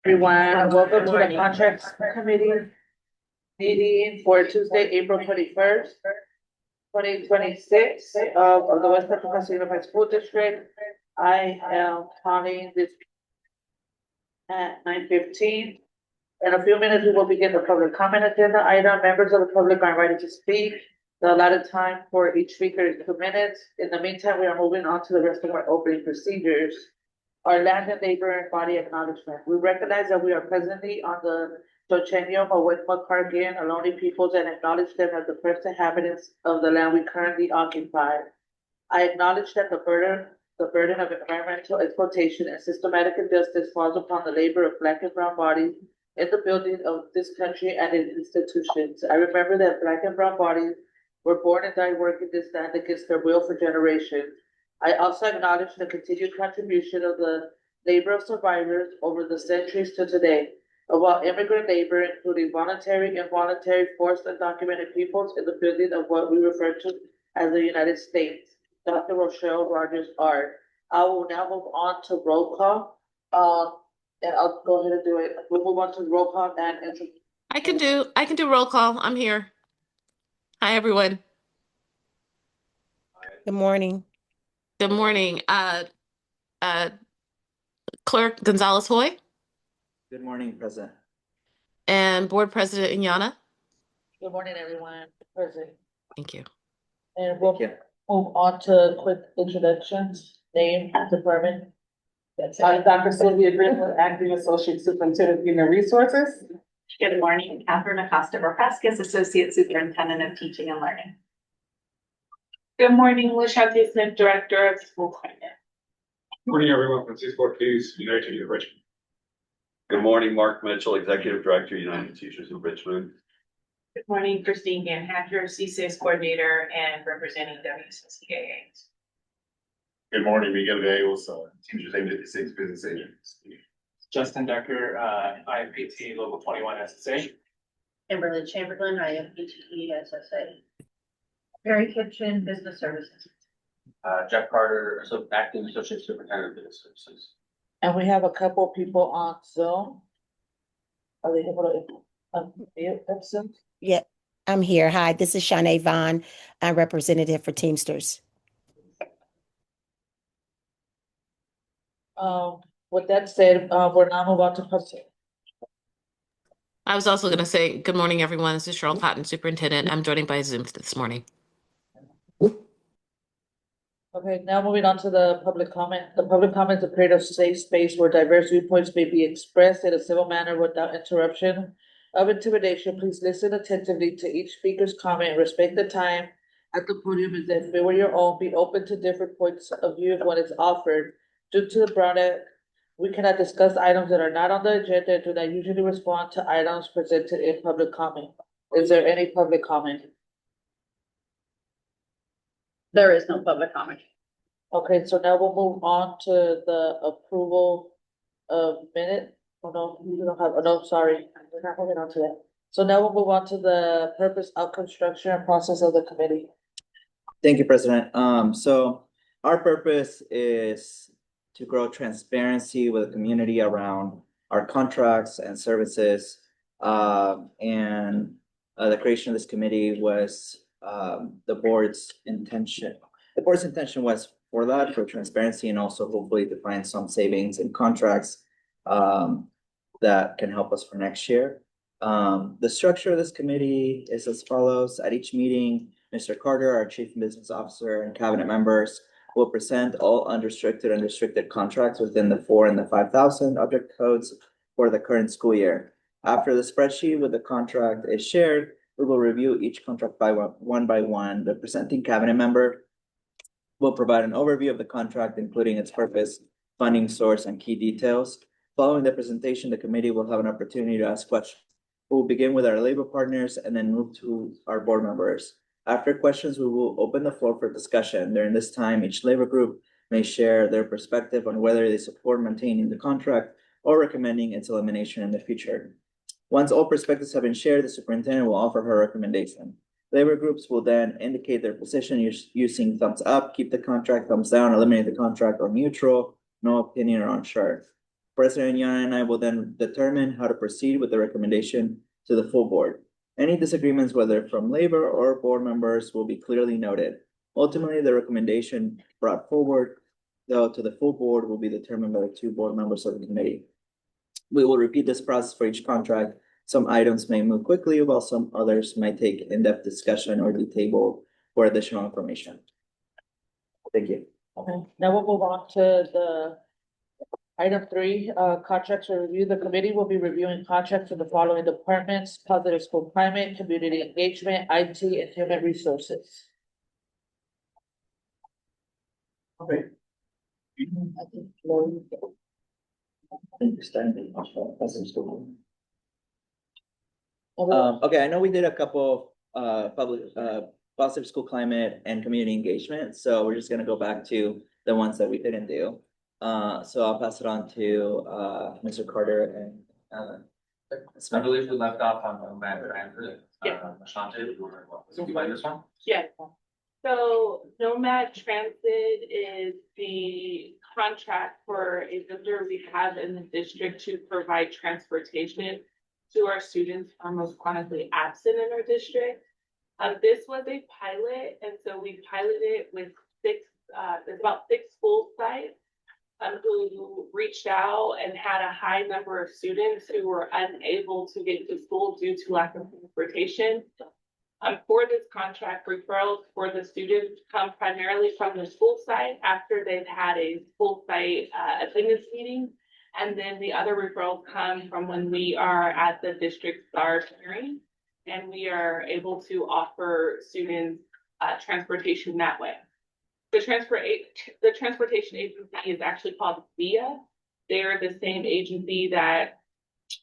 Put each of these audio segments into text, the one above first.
Everyone, welcome to the Contracts Committee meeting for Tuesday, April 21st, 2026 of the West Africa Unified School District. I am calling this at 9:15. In a few minutes, we will begin the public comment agenda item. Members of the public are invited to speak. The allotted time for each speaker is 2 minutes. In the meantime, we are moving on to the rest of our opening procedures. Our land and labor and body acknowledgement. We recognize that we are presently on the Dochenium of Wetmakargian Ohlone peoples and acknowledge them as the first inhabitants of the land we currently occupy. I acknowledge that the burden of environmental exploitation and systematic injustice falls upon the labor of Black and brown bodies in the building of this country and its institutions. I remember that Black and brown bodies were born and died working this land against their will for generations. I also acknowledge the continued contribution of the labor of survivors over the centuries to today, of all immigrant labor, including voluntary, involuntary, forced, undocumented peoples in the building of what we refer to as the United States. Dr. Rochelle Rogers Art. I will now move on to roll call. And I'll go ahead and do it. We'll move on to roll call and I can do roll call. I'm here. Hi, everyone. Good morning. Good morning. Clerk Gonzalez Hoy Good morning, President. and Board President Inyana. good morning, everyone. Present. Thank you. And we'll Thank you. move on to quick introductions, name, department. Dr. Sylvia Greenwood, Acting Associate Superintendent of Human Resources. Good morning, Catherine Acosta Borkowskis, Associate Superintendent of Teaching and Learning. Good morning, LaShanti Smith, Director of School Climate. Good morning, everyone. Francisco Ortiz, United Teachers of Richmond. Good morning, Mark Mitchell, Executive Director, United Teachers of Richmond. Good morning, Christine Van Hacker, CSAS Coordinator and representing WCCAA. Good morning, Miguel Gallegos, Teachers Aid 56 Business Agents. Justin Decker, IFPT Local 21 SSA. Kimberly Chamberlain, IFPTE SSA. Mary Kitchen, Business Services. Jeff Carter, Acting Associate Superintendent of Business Services. And we have a couple people on Zoom. Are they able to unmute themselves? Yeah, I'm here. Hi, this is Shanae Vaughn. I'm representative for Teamsters. With that said, we're now move on to public. I was also going to say, good morning, everyone. This is Cheryl Cotton, Superintendent. I'm joining by Zoom this morning. Okay, now moving on to the public comment. The public comment is a create a safe space where diverse viewpoints may be expressed in a civil manner without interruption of intimidation. Please listen attentively to each speaker's comment, respect the time at the podium as if it were your own, be open to different points of view when it's offered. Due to the Brown Act, we cannot discuss items that are not on the agenda and do not usually respond to items presented in public comment. Is there any public comment? There is no public comment. Okay, so now we'll move on to the approval of minute. Oh, no, we don't have, oh, no, sorry, we're not moving on to that. So now we'll move on to the purpose, outcome, structure, and process of the committee. Thank you, President. So our purpose is to grow transparency with the community around our contracts and services. The creation of this committee was the board's intention. The board's intention was for that, for transparency, and also hopefully to find some savings in contracts that can help us for next year. The structure of this committee is as follows. At each meeting, Mr. Carter, our Chief Business Officer, and cabinet members will present all unrestricted and restricted contracts within the 4 and the 5,000 object codes for the current school year. After the spreadsheet with the contract is shared, we will review each contract one by one. The presenting cabinet member will provide an overview of the contract, including its purpose, funding source, and key details. Following the presentation, the committee will have an opportunity to ask questions. We'll begin with our labor partners and then move to our board members. After questions, we will open the floor for discussion. During this time, each labor group may share their perspective on whether they support maintaining the contract or recommending its elimination in the future. Once all perspectives have been shared, the superintendent will offer her recommendation. Labor groups will then indicate their position using thumbs up, keep the contract, thumbs down, eliminate the contract, or neutral, no opinion, or unsure. President Yana and I will then determine how to proceed with the recommendation to the full board. Any disagreements, whether from labor or board members, will be clearly noted. Ultimately, the recommendation brought forward, though, to the full board will be determined by the two board members of the committee. We will repeat this process for each contract. Some items may move quickly, while some others might take in-depth discussion or be tabled for additional information. Thank you. Okay, now we'll move on to the item 3, contracts for review. The committee will be reviewing contracts for the following departments: positive school climate, community engagement, IT, and human resources. Okay. I think Lori- Okay, I know we did a couple public positive school climate and community engagement, so we're just gonna go back to the ones that we didn't do. So I'll pass it on to Mr. Carter and I believe we left off on the Matt Transit. Ashante, you like this one? Yeah. So Nomad Transit is the contract for a vendor we have in the district to provide transportation to our students who are most chronically absent in our district. This was a pilot, and so we piloted it with there's about 6 school sites who reached out and had a high number of students who were unable to get to school due to lack of transportation. For this contract, referrals for the students come primarily from the school site after they've had a school site attendance meeting. And then the other referrals come from when we are at the district STAR hearing, and we are able to offer students transportation that way. The transportation agency is actually called VIA. They're the same agency that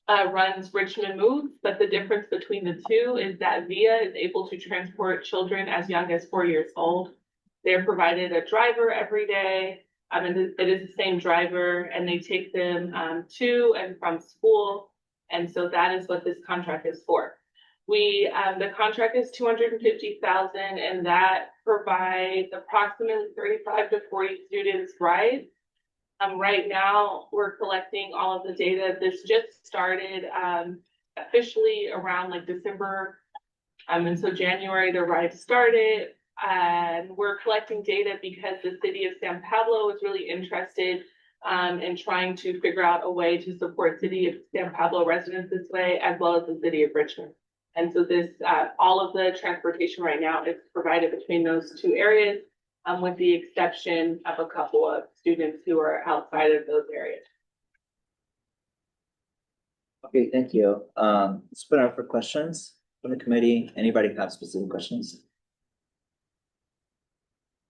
runs Richmond Moves, but the difference between the two is that VIA is able to transport children as young as 4 years old. They're provided a driver every day. And it is the same driver, and they take them to and from school. And so that is what this contract is for. The contract is $250,000, and that provides approximately 35 to 40 students rides. Right now, we're collecting all of the data. This just started officially around like December. And so January, the ride started. And we're collecting data because the city of San Pablo is really interested in trying to figure out a way to support city of San Pablo residents this way, as well as the city of Richmond. And so this, all of the transportation right now is provided between those two areas, with the exception of a couple of students who are outside of those areas. Okay, thank you. Let's put out for questions from the committee. Anybody have specific questions?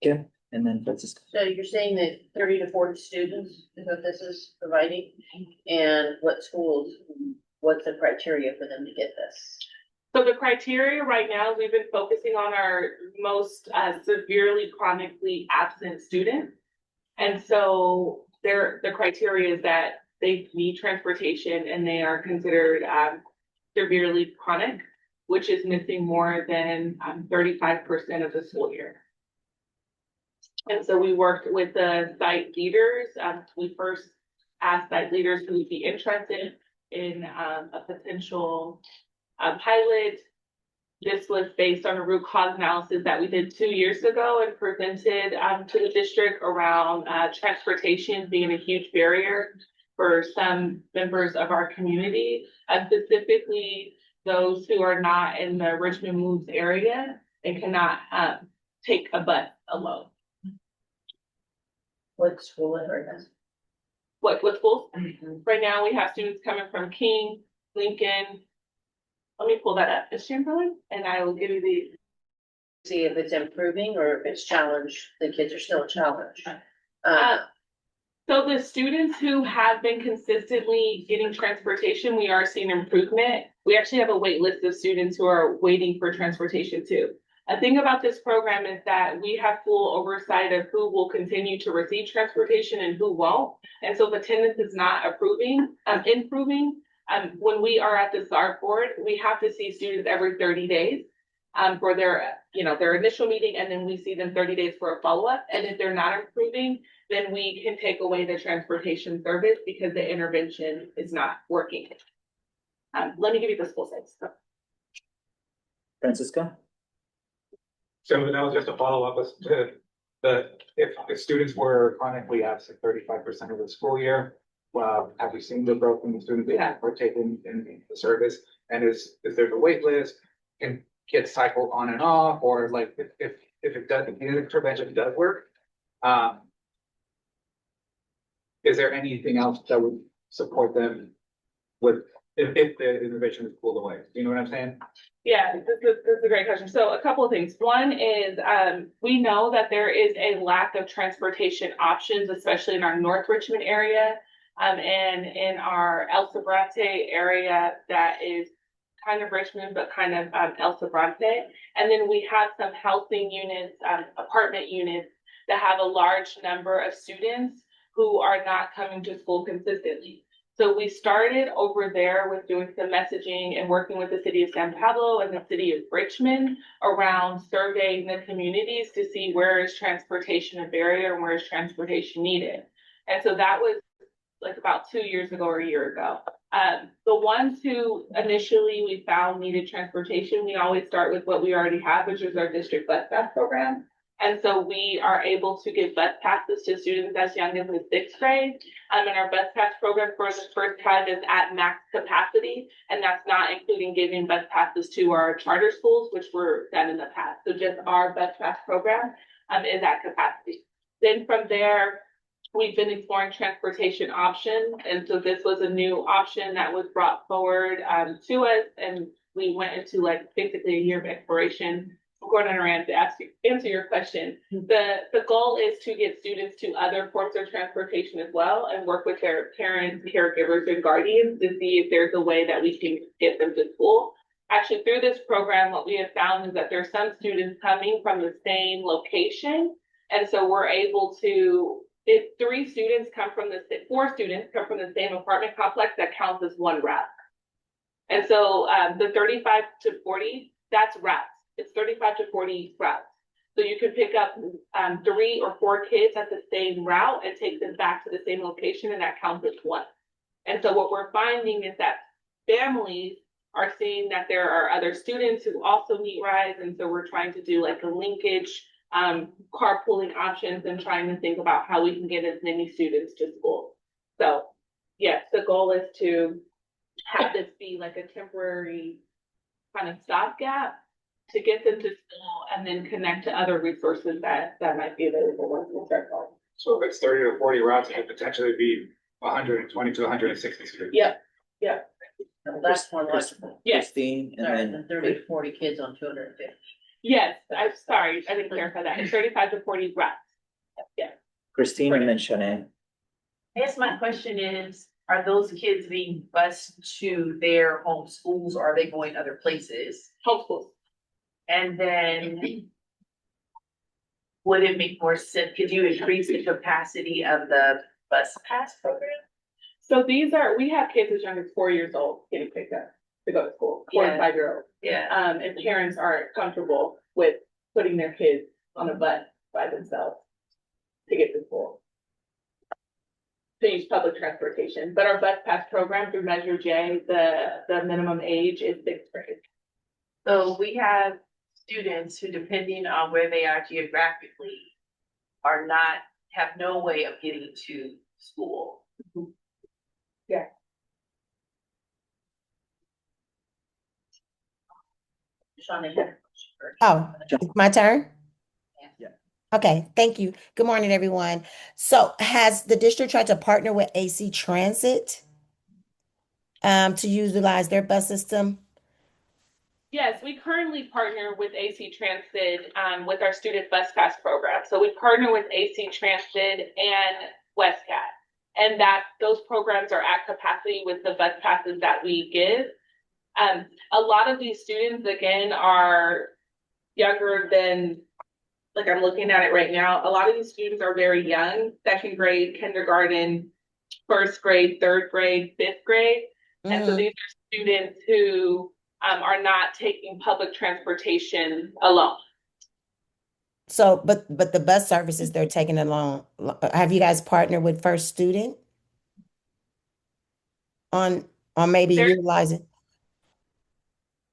Kim, and then Francisco. So you're saying that 30 to 40 students is what this is providing? And what schools, what's the criteria for them to get this? So the criteria right now, we've been focusing on our most severely chronically absent students. And so the criteria is that they need transportation and they are considered severely chronic, which is missing more than 35% of the school year. And so we worked with the site leaders. We first asked site leaders who would be interested in a potential pilot. This was based on a root cause analysis that we did 2 years ago and presented to the district around transportation being a huge barrier for some members of our community, specifically those who are not in the Richmond Moves area and cannot take a bus alone. What school is it? What schools? Right now, we have students coming from King, Lincoln. Let me pull that up. It's Chamberlain, and I will give you the. See if it's improving or if it's challenged, the kids are still challenged. So the students who have been consistently getting transportation, we are seeing improvement. We actually have a wait list of students who are waiting for transportation too. A thing about this program is that we have full oversight of who will continue to receive transportation and who won't. And so if attendance is not improving, when we are at the SAR board, we have to see students every 30 days. for their, their initial meeting, and then we see them 30 days for a follow-up. And if they're not improving, then we can take away the transportation service because the intervention is not working. Let me give you the school sites. Francisco? So that was just a follow-up as to if students were chronically absent 35% of the school year, well, have we seen the growth in the students that have partaken in the service? And is there a wait list? Can kids cycle on and off, or like if it does, if the intervention does work, is there anything else that would support them with if the intervention is pulled away? Do you know what I'm saying? Yeah, this is a great question. So a couple of things. One is we know that there is a lack of transportation options, especially in our North Richmond area, and in our El Sobrante area that is kind of Richmond, but kind of El Sobrante. And then we have some housing units, apartment units that have a large number of students who are not coming to school consistently. So we started over there with doing some messaging and working with the city of San Pablo and the city of Richmond around surveying the communities to see where is transportation a barrier and where is transportation needed. And so that was like about 2 years ago or a year ago. The ones who initially we found needed transportation, we always start with what we already have, which is our district bus pass program. And so we are able to give bus passes to students as young as the 6th grade. And our bus pass program for the first time is at max capacity. And that's not including giving bus passes to our charter schools, which were done in the past. So just our bus pass program is at capacity. Then from there, we've been exploring transportation options. And so this was a new option that was brought forward to us. And we went into like basically a year of exploration. Gordon Aran, to answer your question, the goal is to get students to other forms of transportation as well and work with their parents, caregivers, and guardians to see if there's a way that we can get them to school. Actually, through this program, what we have found is that there are some students coming from the same location. And so we're able to, if 4 students come from the same apartment complex, that counts as one route. And so the 35 to 40, that's routes. It's 35 to 40 routes. So you can pick up 3 or 4 kids at the same route and take them back to the same location, and that counts as one. And so what we're finding is that families are seeing that there are other students who also need rides. And so we're trying to do like a linkage, carpooling options and trying to think about how we can get as many students to school. So yes, the goal is to have this be like a temporary kind of stopgap to get them to school and then connect to other resources that might be available once we start going. So if it's 30 to 40 routes, it could potentially be 120 to 160 students. Yep. That's more logical. Yes. Christine, and Rather then than 30 to 40 kids on 250. Yes, I'm sorry, I didn't clarify that. It's 35 to 40 routes. Yeah. Christine and then Shanae. I guess my question is, are those kids being bused to their home schools, or are they going other places? Homeschools. And then would it make more sense, could you increase the capacity of the bus pass program? So we have kids as young as 4 years old getting picked up to go to school, 4 and 5 year olds. Yeah. And parents aren't comfortable with putting their kids on a bus by themselves to get to school. To use public transportation, but our bus pass program through Measure J, the minimum age is 6th grade. So we have students who, depending on where they are geographically, have no way of getting to school. Yeah. Oh, it's my turn? Yeah. Okay, thank you. Good morning, everyone. So has the district tried to partner with AC Transit to utilize their bus system? Yes, we currently partner with AC Transit with our student bus pass program. So we partner with AC Transit and WestCat, and that those programs are at capacity with the bus passes that we give. A lot of these students, again, are younger than, like I'm looking at it right now, a lot of these students are very young, 2nd grade, kindergarten, 1st grade, 3rd grade, 5th grade. And so these are students who are not taking public transportation alone. So, but the bus services they're taking along, have you guys partnered with First Student on maybe There- utilizing?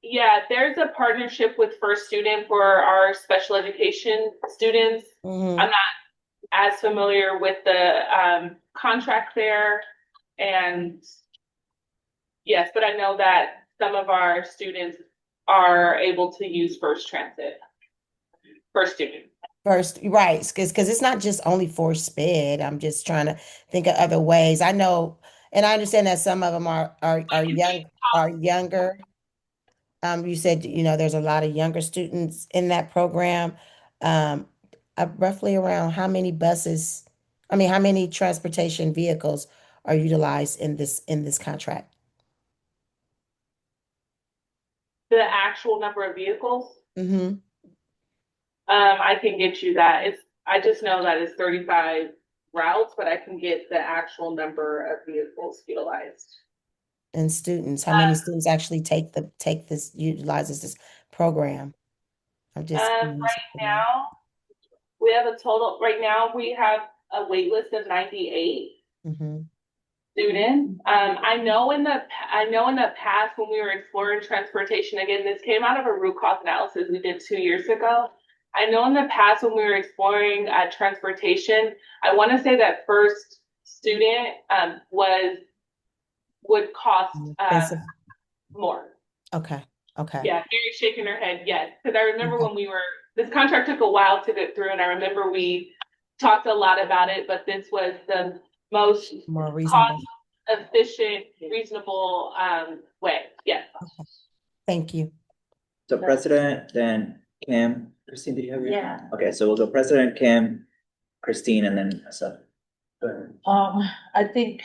Yeah, there's a partnership with First Student for our special education students. Mhm. I'm not as familiar with the contract there, and yes, but I know that some of our students are able to use First Transit. First Student. First, right, because it's not just only for sped. I'm just trying to think of other ways. I know, and I understand that some of them are younger. You said, there's a lot of younger students in that program. Um, roughly around how many how many transportation vehicles are utilized in this contract? The actual number of vehicles, Mm-hmm. I can get you that. I just know that it's 35 routes, but I can get the actual number of vehicles utilized. And students, how many students actually utilizes this program? I'm just curious. Right now, we have right now we have a wait list of 98 Mm-hmm. students. I know in the past when we were exploring transportation, again, this came out of a root cause analysis we did 2 years ago. I know in the past when we were exploring transportation, I want to say that First Student would cost Expensive. more. Okay. Yeah, Mary's shaking her head, yes. Because I remember when this contract took a while to get through, and I remember we talked a lot about it, but this was the most More reasonable. cost-efficient, reasonable way. Yes. Okay. Thank you. So President, then Kim, Christine, do you have your? Yeah. Okay, so we'll go President, Kim, Christine, and then Seth. Go ahead. I think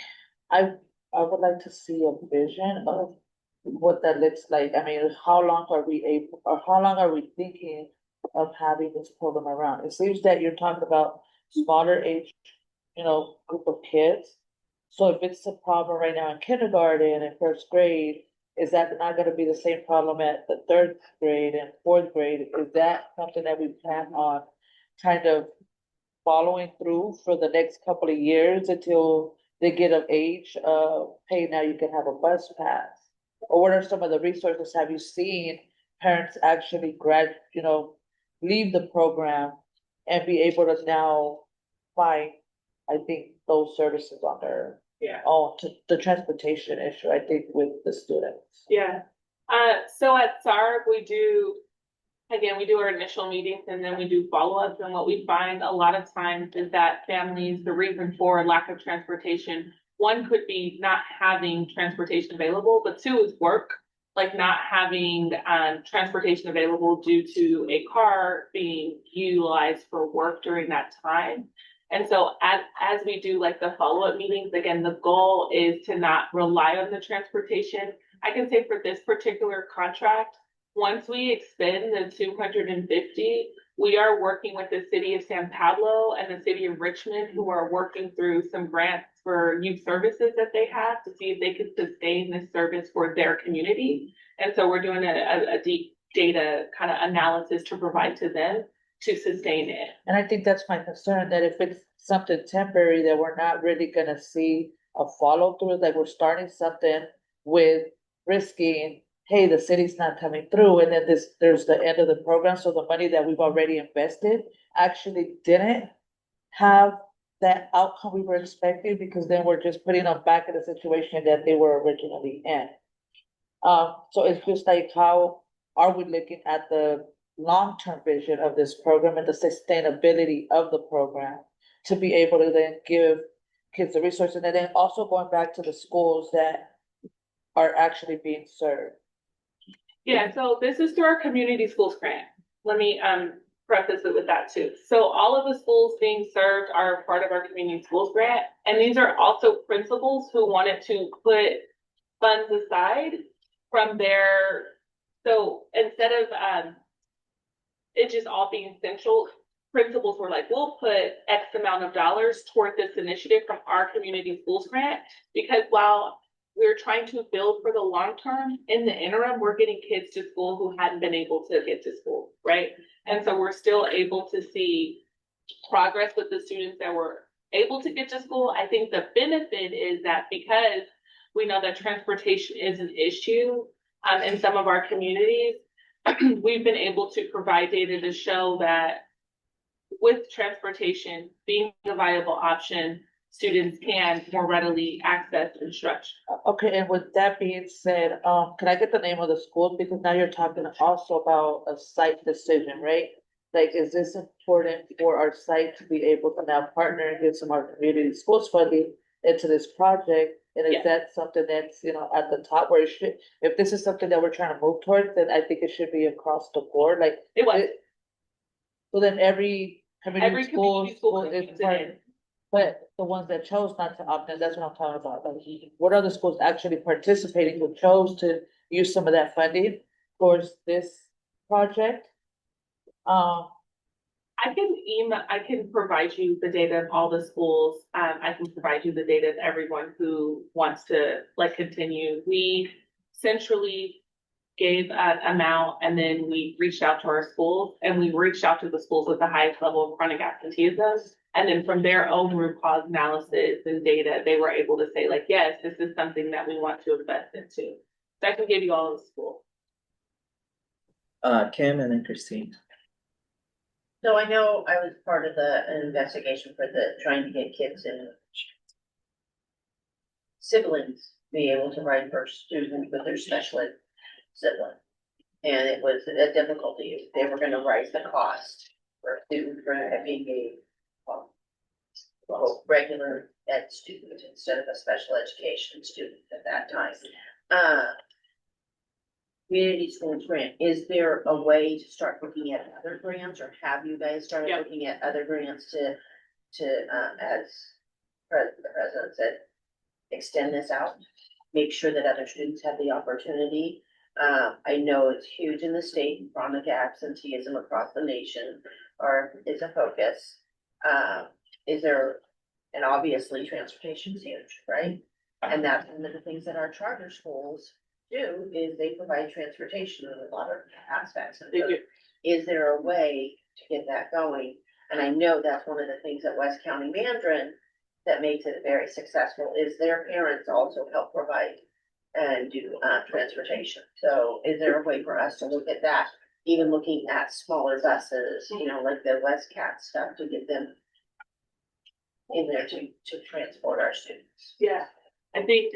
I would like to see a vision of what that looks like. I mean, how long are we thinking of having this program around? It seems that you're talking about smaller age, group of kids. So if it's a problem right now in kindergarten and first grade, is that not gonna be the same problem at the third grade and fourth grade? Is that something that we plan on kind of following through for the next couple of years until they get of age, hey, now you can have a bus pass? Or what are some of the resources have you seen parents actually leave the program and be able to now find, I think, those services on their own, to the transportation issue, I think, with the students. Yeah. So at SARB, we do our initial meetings and then we do follow-ups. And what we find a lot of times is that families, the reason for lack of transportation, one could be not having transportation available, but two is work, like not having transportation available due to a car being utilized for work during that time. And so as we do like the follow-up meetings, again, the goal is to not rely on the transportation. I can say for this particular contract, once we expend the 250, we are working with the city of San Pablo and the city of Richmond, who are working through some grants for youth services that they have to see if they could sustain this service for their community. And so we're doing a deep data kind of analysis to provide to them to sustain it. And I think that's my concern, that if it's something temporary, that we're not really gonna see a follow through, like we're starting something with risking, hey, the city's not coming through, and then there's the end of the program, so the money that we've already invested actually didn't have that outcome we were expecting, because then we're just putting them back in the situation that they were originally in. So it's just like, how are we looking at the long-term vision of this program and the sustainability of the program to be able to then give kids the resources, and then also going back to the schools that are actually being served? Yeah, so this is through our community schools grant. Let me preface it with that too. So all of the schools being served are part of our community schools grant. And these are also principals who wanted to put funds aside from so instead of it just all being central, principals were like, we'll put X amount of dollars toward this initiative from our community schools grant, because while we're trying to build for the long term. In the interim, we're getting kids to school who hadn't been able to get to school, right? And so we're still able to see progress with the students that were able to get to school. I think the benefit is that because we know that transportation is an issue in some of our communities, we've been able to provide data to show that with transportation being a viable option, students can more readily access instruction. Okay, and with that being said, can I get the name of the school? Because now you're talking also about a site decision, right? Like, is this important for our site to be able to now partner and get some of our community schools funding into this project? And Yeah. is that something that's, you know, at the top where it should, if this is something that we're trying to move towards, then I think it should be across the board, like. It was. So then every Every community school community school is is part, in. but the ones that chose not to opt in, that's what I'm talking about, like, what are the schools actually participating who chose to use some of that funding towards this project? I can provide you the data of all the schools. I can provide you the data of everyone who wants to like continue. We centrally gave an amount and then we reached out to our schools and we reached out to the schools with the highest level of chronic absenteeism. And then from their own root cause analysis and data, they were able to say like, yes, this is something that we want to invest into. So I can give you all of the schools. Kim and then Christine. So I know I was part of an investigation for trying to get kids and siblings be able to ride for students with their special ed sibling. And it was a difficulty. They were gonna raise the cost for a student for being a regular ed student instead of a special education student at that time. Community school grant, is there a way to start looking at other grants, or have you guys started Yeah. looking at other grants to, as the president said, extend this out? Make sure that other students have the opportunity. I know it's huge in the state, chronic absenteeism across the nation, is a focus. Is there, and obviously transportation is huge, right? And that's one of the things that our charter schools do, is they provide transportation in a lot of aspects. And They so do. is there a way to get that going? And I know that's one of the things at West County Mandarin that makes it very successful, is their parents also help provide and do transportation. So is there a way for us to look at that, even looking at smaller buses, you know, like the West Cat stuff, to get them in there to transport our students? Yeah, I think,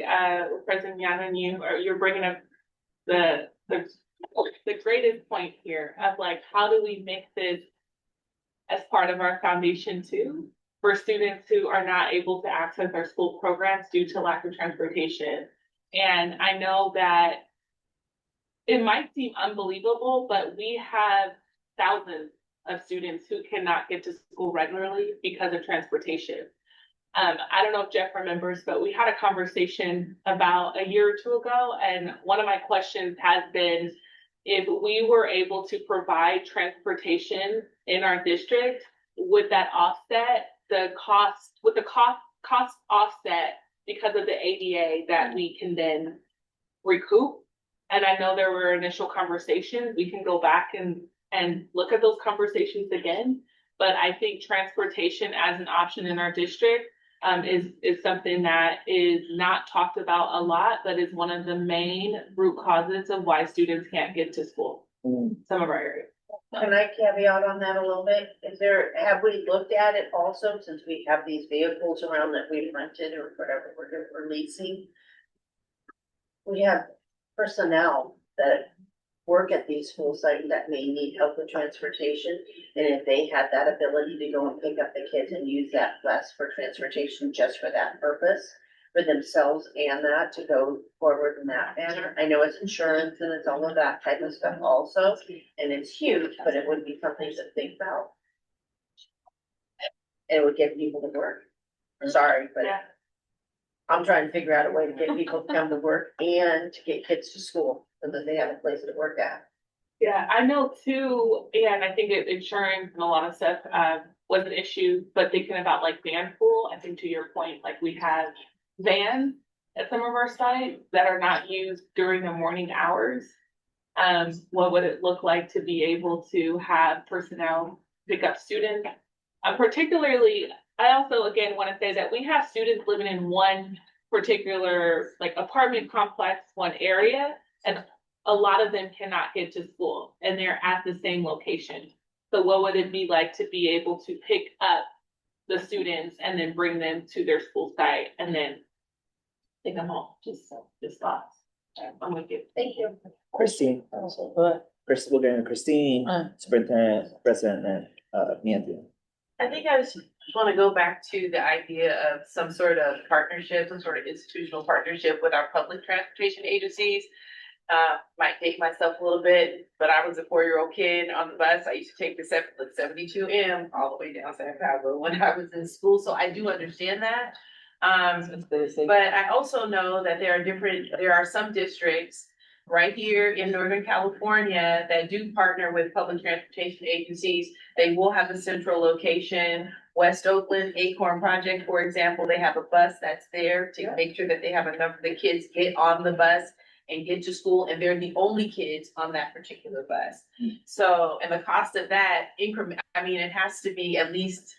President Yana, you're bringing up the greatest point here of like, how do we make this as part of our foundation too, for students who are not able to access our school programs due to lack of transportation. And I know that it might seem unbelievable, but we have thousands of students who cannot get to school regularly because of transportation. I don't know if Jeff remembers, but we had a conversation about a year or two ago, and one of my questions has been, if we were able to provide transportation in our district, would that offset the cost, would the cost offset because of the ADA that we can then recoup? And I know there were initial conversations. We can go back and look at those conversations again. But I think transportation as an option in our district is something that is not talked about a lot, but is one of the main root causes of why students can't get to school. Some of our areas. Can I caveat on that a little bit? Have we looked at it also, since we have these vehicles around that we've rented or whatever we're leasing? We have personnel that work at these school sites that may need help with transportation. And if they had that ability to go and pick up the kids and use that bus for transportation just for that purpose, for themselves and that, to go forward in that manner. I know it's insurance and it's all of that type of stuff also, and it's huge, but it would be something to think about. It would get people to work. Sorry, but Yeah. I'm trying to figure out a way to get people to come to work and to get kids to school so that they have a place to work at. Yeah, I know too, and I think insurance and a lot of stuff was an issue, but thinking about like van pool, I think to your point, like we have vans at some of our sites that are not used during the morning hours. What would it look like to be able to have personnel pick up students? Particularly, I also again want to say that we have students living in one particular like apartment complex, one area, and a lot of them cannot get to school and they're at the same location. So what would it be like to be able to pick up the students and then bring them to their school site and then take them home? Just thoughts. I'm with you. Thank you. Christine, Chris, we'll get into Christine, Superintendent, President, and, Nancy. I think I just want to go back to the idea of some sort of partnership, some sort of institutional partnership with our public transportation agencies. Might date myself a little bit, but I was a 4-year-old kid on the bus. I used to take the 72M all the way down San Pablo when I was in school, so I do understand that. But I also know that there are some districts right here in Northern California that do partner with public transportation agencies. They will have a central location. West Oakland Acorn Project, for example, they have a bus that's there to make sure that they have enough of the kids get on the bus and get to school, and they're the only kids on that particular bus. So, and the cost of that increment, I mean, it has to be at least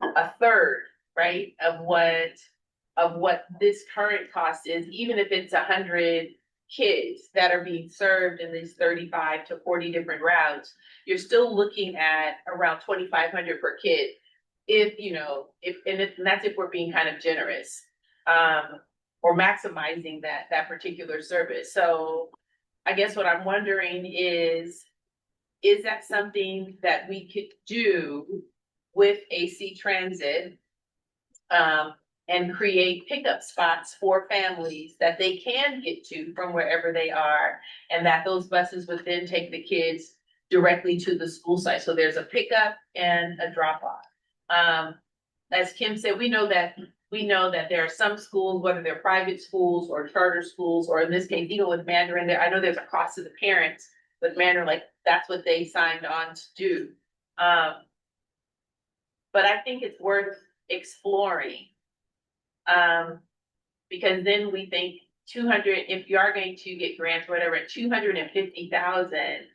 a third, right, of what this current cost is, even if it's 100 kids that are being served in these 35 to 40 different routes, you're still looking at around 2,500 per kid. If that's if we're being kind of generous, or maximizing that particular service. So I guess what I'm wondering is that something that we could do with AC Transit, and create pickup spots for families that they can get to from wherever they are, and that those buses would then take the kids directly to the school site. So there's a pickup and a drop off. As Kim said, we know that there are some schools, whether they're private schools or charter schools, or in this case, even with Mandarin, there, I know there's a cost to the parents with Mandarin, like that's what they signed on to do. But I think it's worth exploring. Because then we think 200, if you are going to get grants or whatever, 250,000,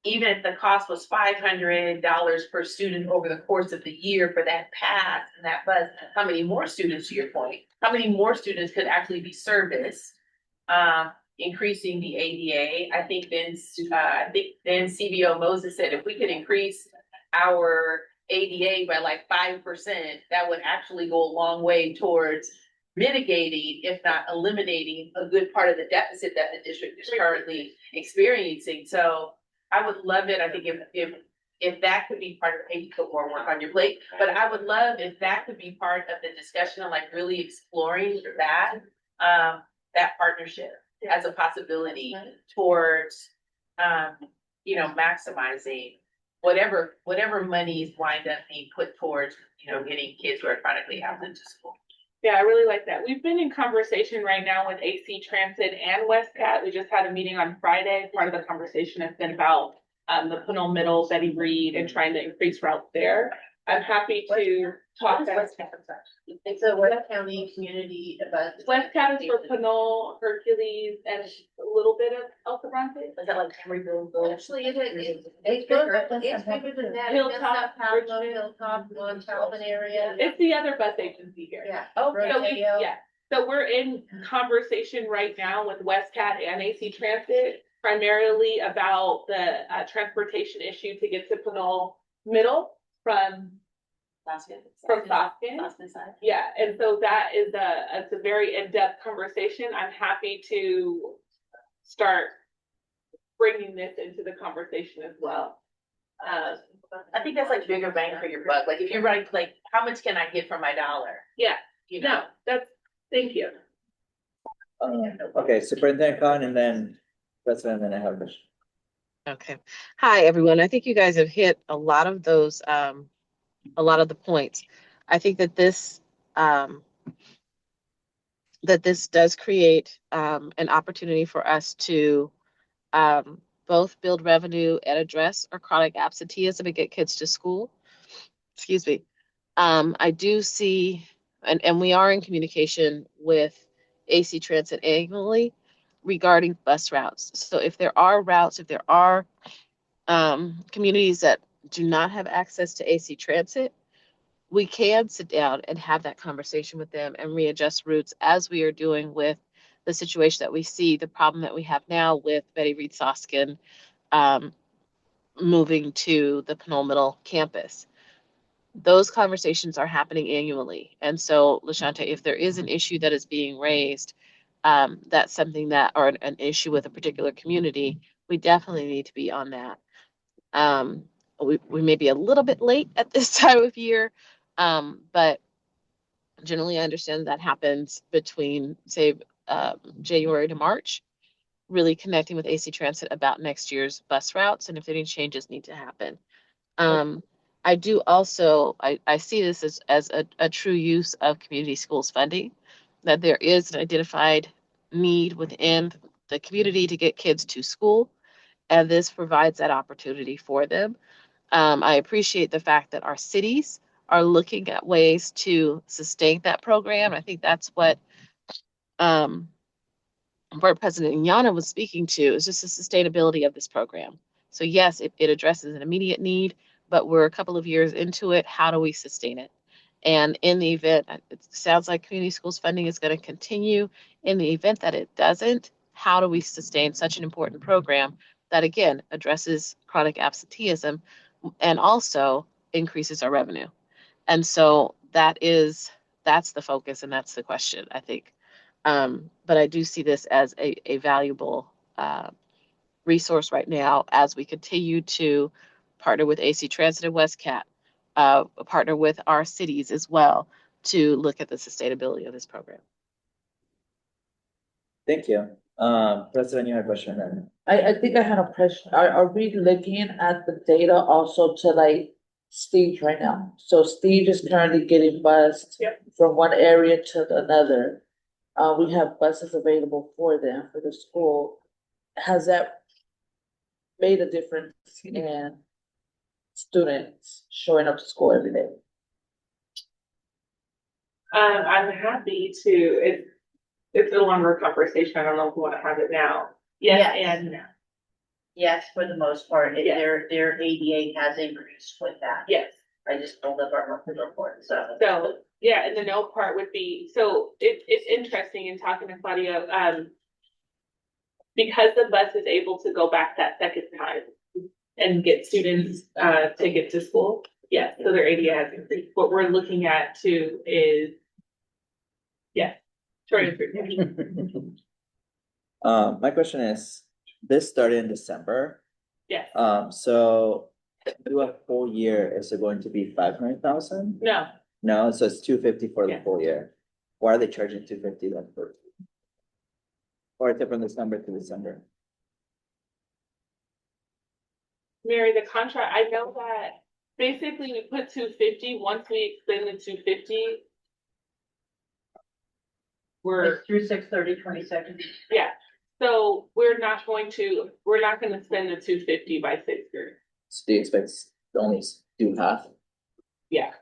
even if the cost was $500 per student over the course of the year for that pass and that bus, how many more students, to your point, how many more students could actually be serviced, increasing the ADA? I think then CBO Moses said, if we could increase our ADA by like 5%, that would actually go a long way towards mitigating, if not eliminating, a good part of the deficit that the district is currently experiencing. So I would love it. I think if that could be part of, maybe put more work on your plate, but I would love if that could be part of the discussion on like really exploring that partnership as a possibility towards, maximizing whatever monies wind up being put towards, getting kids who are chronically absent to school. Yeah, I really like that. We've been in conversation right now with AC Transit and WestCat. We just had a meeting on Friday. Part of the conversation has been about the Pinole Middle, Betty Reed, and trying to increase routes there. I'm happy to talk about It's a West County community about. WestCat is for Pinole, Hercules, and a little bit of El Cabrante. Is that like Emeryville? Actually, it's bigger than that. Hilltop, Pablo, Richmond. Hilltop, Long Calvin area. It's the other bus agency here. Yeah. Okay. So Rodeo. so we're in conversation right now with WestCat and AC Transit, primarily about the transportation issue to get to Pinole Middle from Soskin. Yeah, and so that is it's a very in-depth conversation. I'm happy to start bringing this into the conversation as well. I think that's like bigger bang for your buck. Like if you're running, like how much can I get for my dollar? Yeah, No, thank you. Okay, Superintendent Khan, and then President, and then I have a question. Okay. Hi, everyone. I think you guys have hit a lot of those, a lot of the points. I think that this does create an opportunity for us to both build revenue and address our chronic absenteeism and get kids to school. Excuse me. I do see, and we are in communication with AC Transit annually regarding bus routes. So if there are routes, if there are communities that do not have access to AC Transit, we can sit down and have that conversation with them and readjust routes as we are doing with the situation that we see, the problem that we have now with Betty Reed Soskin moving to the Pinole Middle campus. Those conversations are happening annually. And so, LaShanta, if there is an issue that is being raised, that's something that, or an issue with a particular community, we definitely need to be on that. We may be a little bit late at this time of year, but generally I understand that happens between, say, January to March, really connecting with AC Transit about next year's bus routes and if any changes need to happen. I do also, I see this as a true use of community schools funding, that there is an identified need within the community to get kids to school, and this provides that opportunity for them. I appreciate the fact that our cities are looking at ways to sustain that program. I think that's what Board President Inyana was speaking to, is just the sustainability of this program. So yes, it addresses an immediate need, but we're a couple of years into it. How do we sustain it? And in the event, it sounds like community schools funding is going to continue. In the event that it doesn't, how do we sustain such an important program that, again, addresses chronic absenteeism and also increases our revenue? And so that's the focus and that's the question, I think. But I do see this as a valuable resource right now as we continue to partner with AC Transit and WestCat, partner with our cities as well to look at the sustainability of this program. Thank you. President, you had a question then. I think I had a question. Are we looking at the data also to like Steve right now? So Steve is currently getting bused from one area to another. We have buses available for them, for the school. Has that made a difference in students showing up to school every day? I'm happy to, it's a longer conversation. I don't know if we want to have it now. Yes, and no. Yes, for the most part, Yes. their ADA has increased with that. Yes. I just pulled up our monthly report, so. So, yeah, and the no part would be, so it's interesting in talking to Claudia, because the bus is able to go back that second time and get students, ticket to school. Yes, so their ADA has increased. What we're looking at too is, short answer. My question is, this started in December. Yes. So do a full year, is it going to be 500,000? No. No, so it's 250 for the Yeah. full year. Why are they charging 250 then for? Or is it from December to December? Mary, the contract, I know that basically we put 250, once we extend the 250. We're, It's through 6/30/22. yeah, so we're not gonna spend the 250 by 6th grade. So do you expect to only do half? Yeah.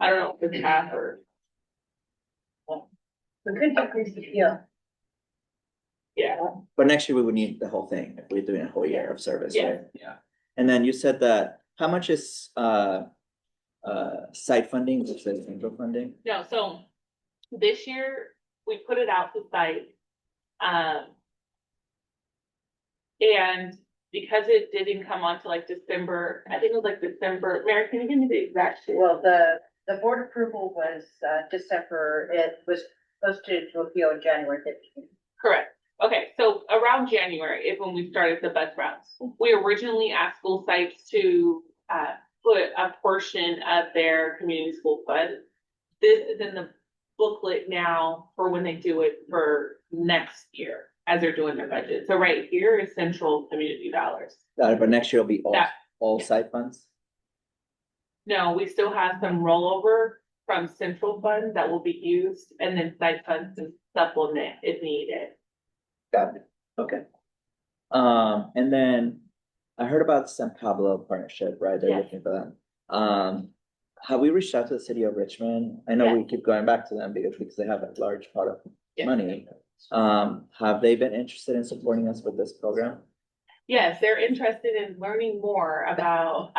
I don't know if it's half or, We could decrease the fee. yeah, But next year we would need the whole thing, if we're doing a whole year of service, Yeah. right? Yeah. And then you said that, how much is site funding versus central funding? no, so this year we put it out to site. And because it didn't come on to like December, I think it was like December, Mary, can you give me the exact? date? Well, the board approval was December, it was posted to appeal in January 15th. Correct. Okay, so around January is when we started the bus routes. We originally asked school sites to put a portion of their community school fund. This is in the booklet now for when they do it for next year, as they're doing their budget. So right here is central community dollars. Got it, but next year will be That- all site funds? No, we still have some rollover from central funds that will be used, and then site funds to supplement if needed. Got it, okay. And then I heard about San Pablo partnership, right? They're Yes. looking for that. Have we reached out to the city of Richmond? I know we keep going back to them because they have a large part of Yes. money. Have they been interested in supporting us with this program? Yes, they're interested in learning more about,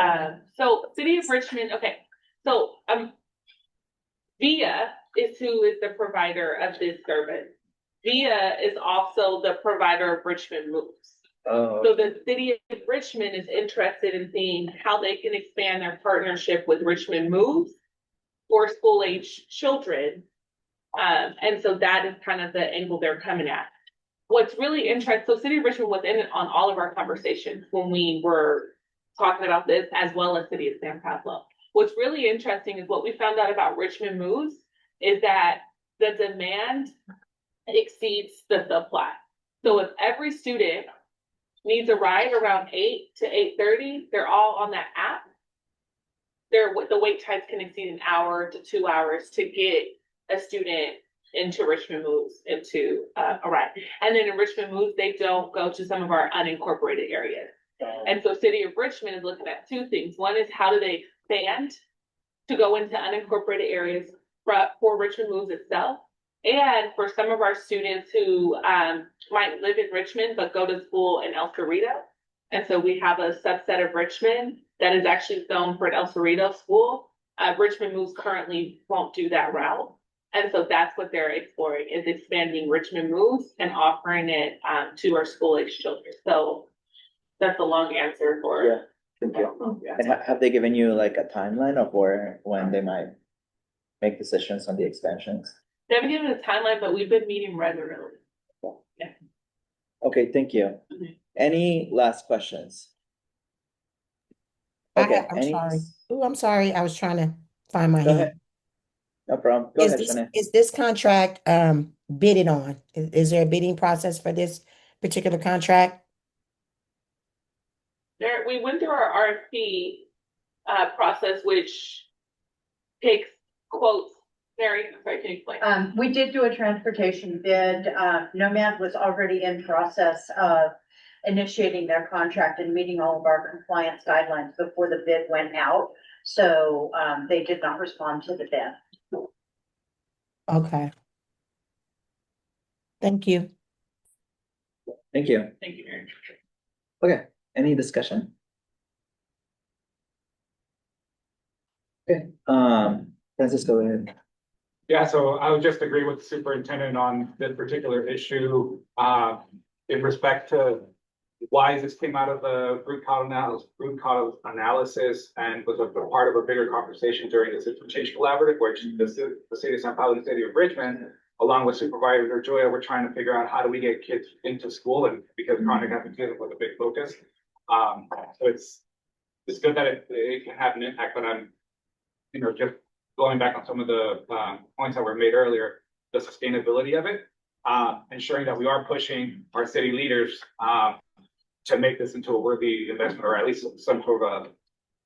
so City of Richmond, okay, so, VIA is who is the provider of this service. VIA is also the provider of Richmond Moves. Oh, So the City of Richmond is interested in seeing how they can expand their partnership with Richmond Moves for school age children. And so that is kind of the angle they're coming at. What's really interesting, so City of Richmond was in it on all of our conversations when we were talking about this, as well as City of San Pablo. What's really interesting is what we found out about Richmond Moves is that the demand exceeds the supply. So if every student needs a ride around 8 to 8:30, they're all on that app. The wait times can exceed an hour to 2 hours to get a student into Richmond Moves into a ride. And then in Richmond Moves, they don't go to some of our unincorporated areas. And so City of Richmond is looking at two things. One is how do they expand to go into unincorporated areas for Richmond Moves itself, and for some of our students who might live in Richmond but go to school in El Cerrito. And so we have a subset of Richmond that is actually zoned for an El Cerrito school. Richmond Moves currently won't do that route. And so that's what they're exploring, is expanding Richmond Moves and offering it to our school age children. So that's a long answer for. yeah, thank you. And have they given you like a timeline of when they might make decisions on the expansions? They haven't given a timeline, but we've been meeting regularly. Okay, thank you. Any last questions? I Okay, have- I'm sorry. Oh, I'm sorry. I was trying to find my Go hand. ahead. No problem. Go Is ahead, this, Shanae. is this contract bidded on? Is there a bidding process for this particular contract? We went through our RFP process, which takes quotes. Mary, I'm sorry, can you explain? We did do a transportation bid. Nomad was already in process of initiating their contract and meeting all of our compliance guidelines before the bid went out. So, they did not respond to the bid. Okay. Thank you. Thank you. Thank you, Mary. Okay, any discussion? Okay, Francisco, go ahead. Yeah, so I would just agree with the superintendent on this particular issue, in respect to why this came out of the root cause analysis and was a part of a bigger conversation during the Superintendent Collaborative, which the City of San Paulo and the City of Richmond, along with Supervisor Joya, we're trying to figure out how do we get kids into school, and because chronic absenteeism was a big focus. So it's good that it can have an impact, but I'm, just going back on some of the points that were made earlier, the sustainability of it, ensuring that we are pushing our city leaders to make this into a worthy investment, or at least some sort of a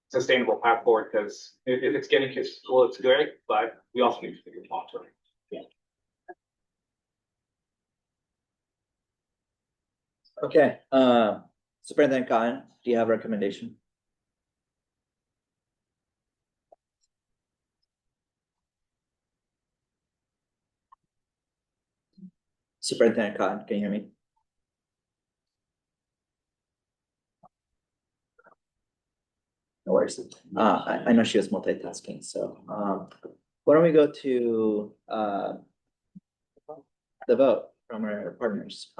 sustainable path forward, because if it's getting kids to school, it's great, but we also need to think of long term. Okay, Superintendent Khan, do you have a recommendation? Superintendent Khan, can you hear me? No worries. I know she was multitasking, so, why don't we go to, the vote from our partners?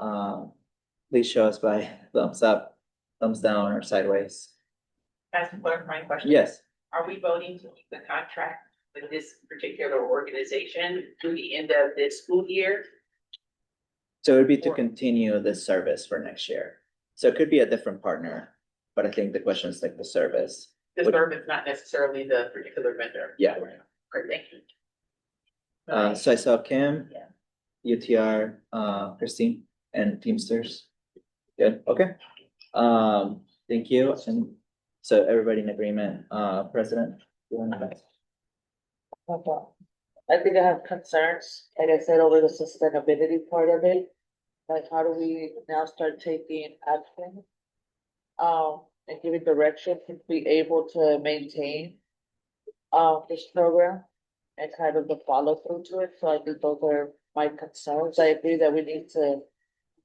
Please show us by thumbs up, thumbs down, or sideways. That's a clarifying question. Yes, Are we voting to keep the contract with this particular organization through the end of this school year? so it would be to continue this service for next year. So it could be a different partner, but I think the question is like the service. The service, not necessarily the particular vendor. Yeah. Great, thank you. So I saw Kim, Yeah. UTR, Christine, and Teamsters. Good, okay. Thank you, and so everybody in agreement, President? You want to- Okay. I think I have concerns, like I said, over the sustainability part of it. Like, how do we now start taking action? And giving direction to be able to maintain, this program and kind of the follow through to it. So I think those are my concerns. I agree that we need to,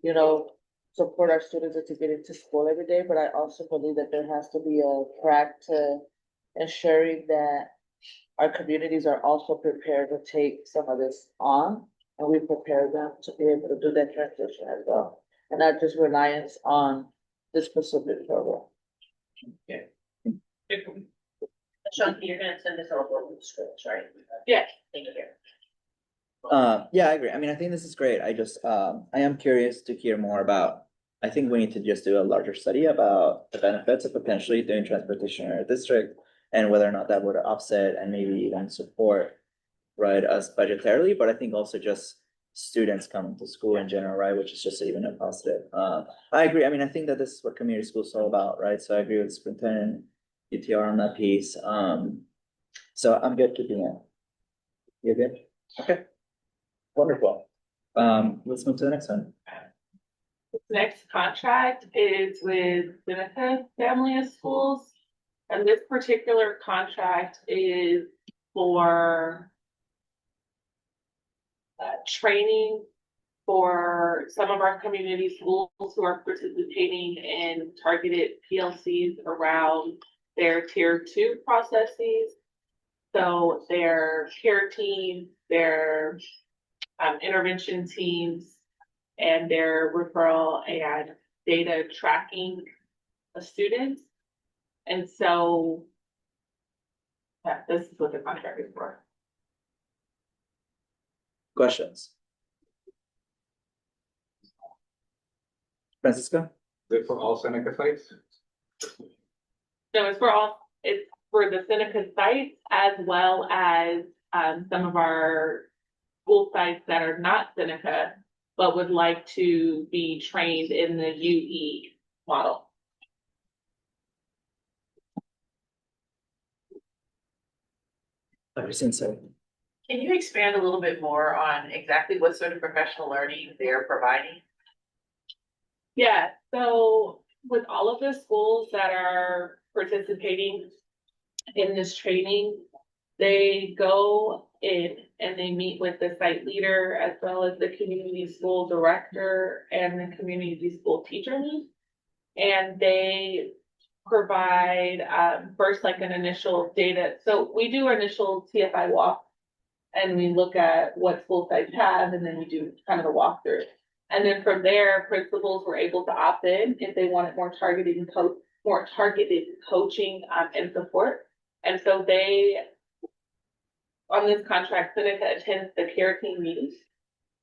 you know, support our students to get into school every day, but I also believe that there has to be a track to ensuring that our communities are also prepared to take some of this on, and we prepare them to be able to do that transition as well, and not just reliance on this specific program. Sean, you're gonna send us all over the schools, right? Yes. Thank you. Yeah, I agree. I mean, I think this is great. I just, I am curious to hear more about, I think we need to just do a larger study about the benefits of potentially doing transportation in our district and whether or not that would offset and maybe even support, right, us budgetarily, but I think also just students coming to school in general, right, which is just even a positive. I agree. I mean, I think that this is what community school is all about, right? So I agree with Superintendent UTR on that piece. So I'm good keeping it. You're good? Okay. Wonderful. Let's move to the next one. Next contract is with Seneca Family of Schools. And this particular contract is for training for some of our community schools who are participating in targeted PLCs around their tier 2 processes. So their care teams, their intervention teams, and their referral and data tracking of students. And so yeah, this is what the contract is for. Questions? Francisco? Is it for all Seneca sites? No, it's for the Seneca sites as well as some of our school sites that are not Seneca, but would like to be trained in the UE model. Dr. Sensei. Can you expand a little bit more on exactly what sort of professional learning they're providing? Yeah, so with all of the schools that are participating in this training, they go in and they meet with the site leader as well as the community school director and the community school teacher lead. And they provide first like an initial data. So we do our initial TFI walk and we look at what school sites have and then we do kind of a walkthrough. And then from there, principals were able to opt in if they wanted more targeted coaching and support. And so they, on this contract, Seneca attends the care team meetings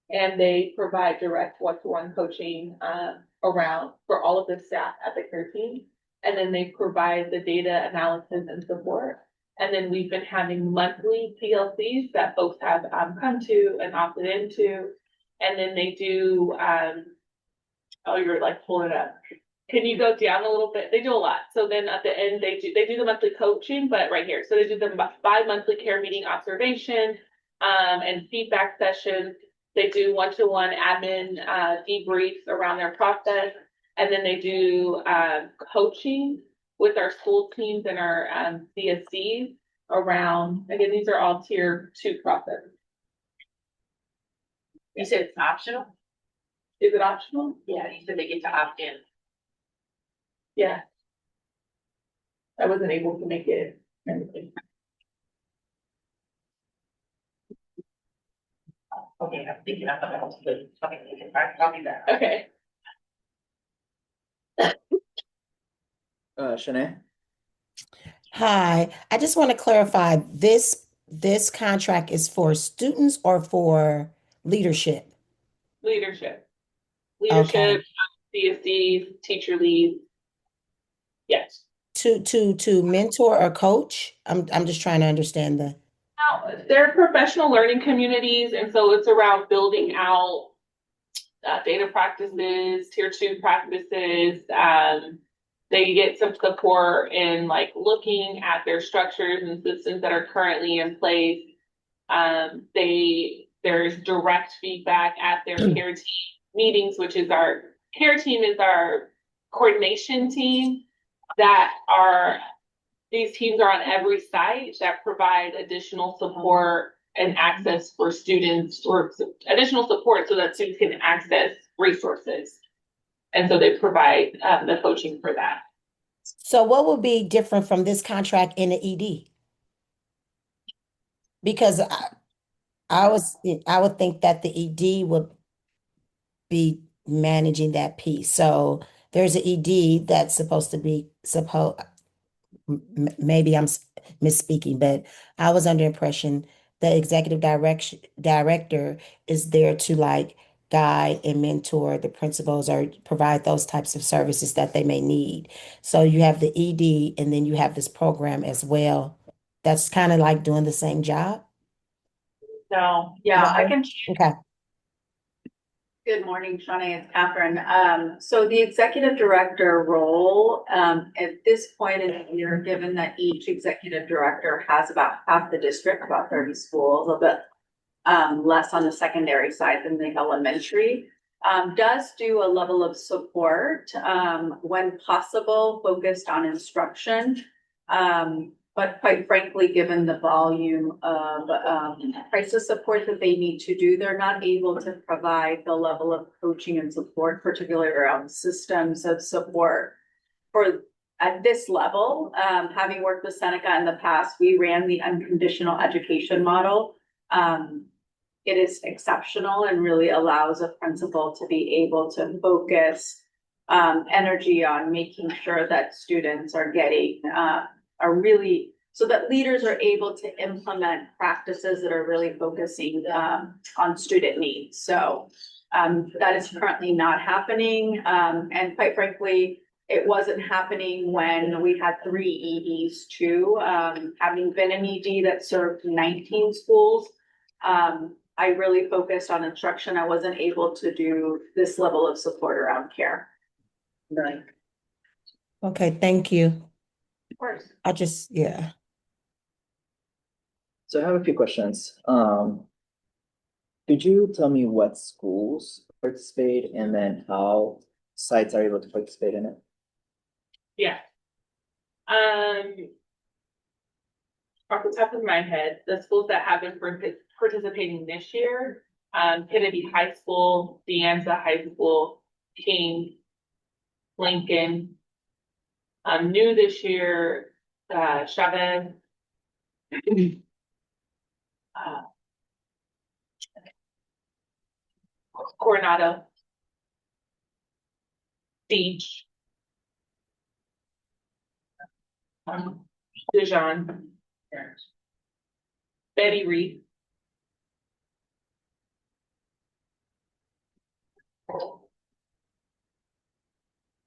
and they provide direct one-to-one coaching around for all of the staff at the care team. And then they provide the data analysis and support. And then we've been having monthly PLCs that folks have come to and opted into. And then they do, oh, you're like pulling it up. Can you go down a little bit? They do a lot. So then at the end, they do the monthly coaching, but right here. So they do the bi-monthly care meeting observation and feedback sessions. They do one-to-one admin debriefs around their process. And then they do coaching with our school teams and our CSCs around, again, these are all tier 2 processes. You said it's optional? Is it optional? Yeah, you said they get to opt in. Yeah. I wasn't able to make it. Okay, I'm thinking I thought that was good. Okay, you can copy that. Okay. Shanae? Hi, I just want to clarify, this contract is for students or for leadership? Leadership. Okay. CSCs, teacher leads. Yes. To mentor or coach? I'm just trying to understand the. Now, they're professional learning communities, and so it's around building out data practices, tier 2 practices. They get some support in like looking at their structures and systems that are currently in place. There's direct feedback at their care team meetings, which is our care team is our coordination team these teams are on every site that provide additional support and access for students or additional support so that students can access resources. And so they provide the coaching for that. So what would be different from this contract in the ED? Because I would think that the ED would be managing that piece. So there's an ED that's supposed to be maybe I'm misspeaking, but I was under impression the executive director is there to like guide and mentor the principals or provide those types of services that they may need. So you have the ED and then you have this program as well. That's kind of like doing the same job. So Yeah, I can. Okay. Good morning, Shawnee, it's Catherine. So the executive director role, at this point in the year, given that each executive director has about half the district, about 30 schools, a little bit less on the secondary side than the elementary, does do a level of support when possible, focused on instruction. But quite frankly, given the volume of crisis support that they need to do, they're not able to provide the level of coaching and support, particularly around systems of support for at this level. Having worked with Seneca in the past, we ran the unconditional education model. It is exceptional and really allows a principal to be able to focus energy on making sure that students are getting so that leaders are able to implement practices that are really focusing on student needs. So that is currently not happening. And quite frankly, it wasn't happening when we had 3 EDs too. Having been an ED that served 19 schools, I really focused on instruction. I wasn't able to do this level of support around care. Right. Okay, thank you. of course. Yeah. So I have a few questions. Could you tell me what schools participate and then how sites are able to participate in it? Yeah. Off the top of my head, the schools that have been participating this year, Kennedy High School, De Anza High School, King, Lincoln. New this year, Chavez. Coronado. Siege. Dijon. Betty Reed.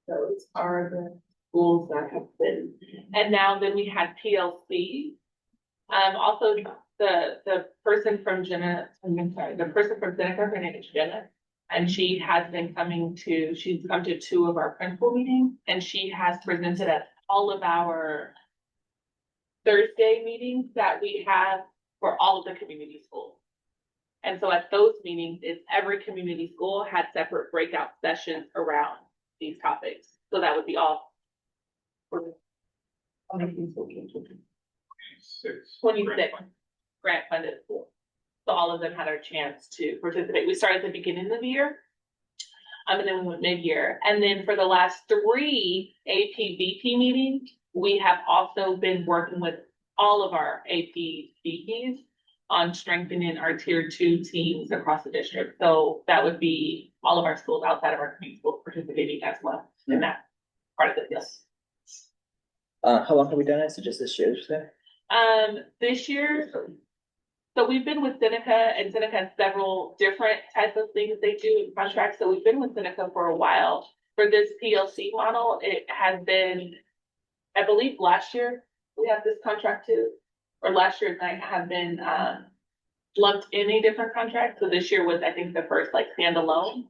Those are the schools that have been, and now then we had PLC. Also the person from Seneca, her name is Jenna. And she has been she's come to 2 of our principal meetings, and she has presented at all of our Thursday meetings that we have for all of the community schools. And so at those meetings, every community school had separate breakout sessions around these topics. So that would be all. 26 grant funded schools. So all of them had our chance to participate. We started at the beginning of the year. And then we went mid-year. And then for the last 3 AP-VP meetings, we have also been working with all of our AP-VPs on strengthening our tier 2 teams across the district. So that would be all of our schools outside of our community schools participating as well in that part of the deal. How long have we done it? So just this year, This year, so we've been with Seneca, and Seneca has several different types of things they do in contracts. So we've been with Seneca for a while. For this PLC model, it has been, I believe last year we had this contract too, or last year I have been lumped in a different contract. So this year was, I think, the first like standalone.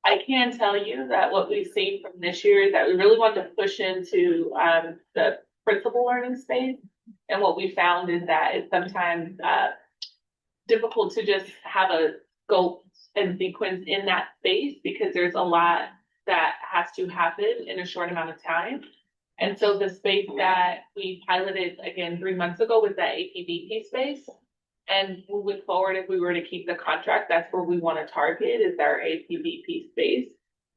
I can tell you that what we've seen from this year is that we really want to push into the principal learning space. And what we found is that it's sometimes difficult to just have a scope and sequence in that space because there's a lot that has to happen in a short amount of time. And so the space that we piloted again 3 months ago was that AP-VP space. And moving forward, if we were to keep the contract, that's where we want to target is our APVP space.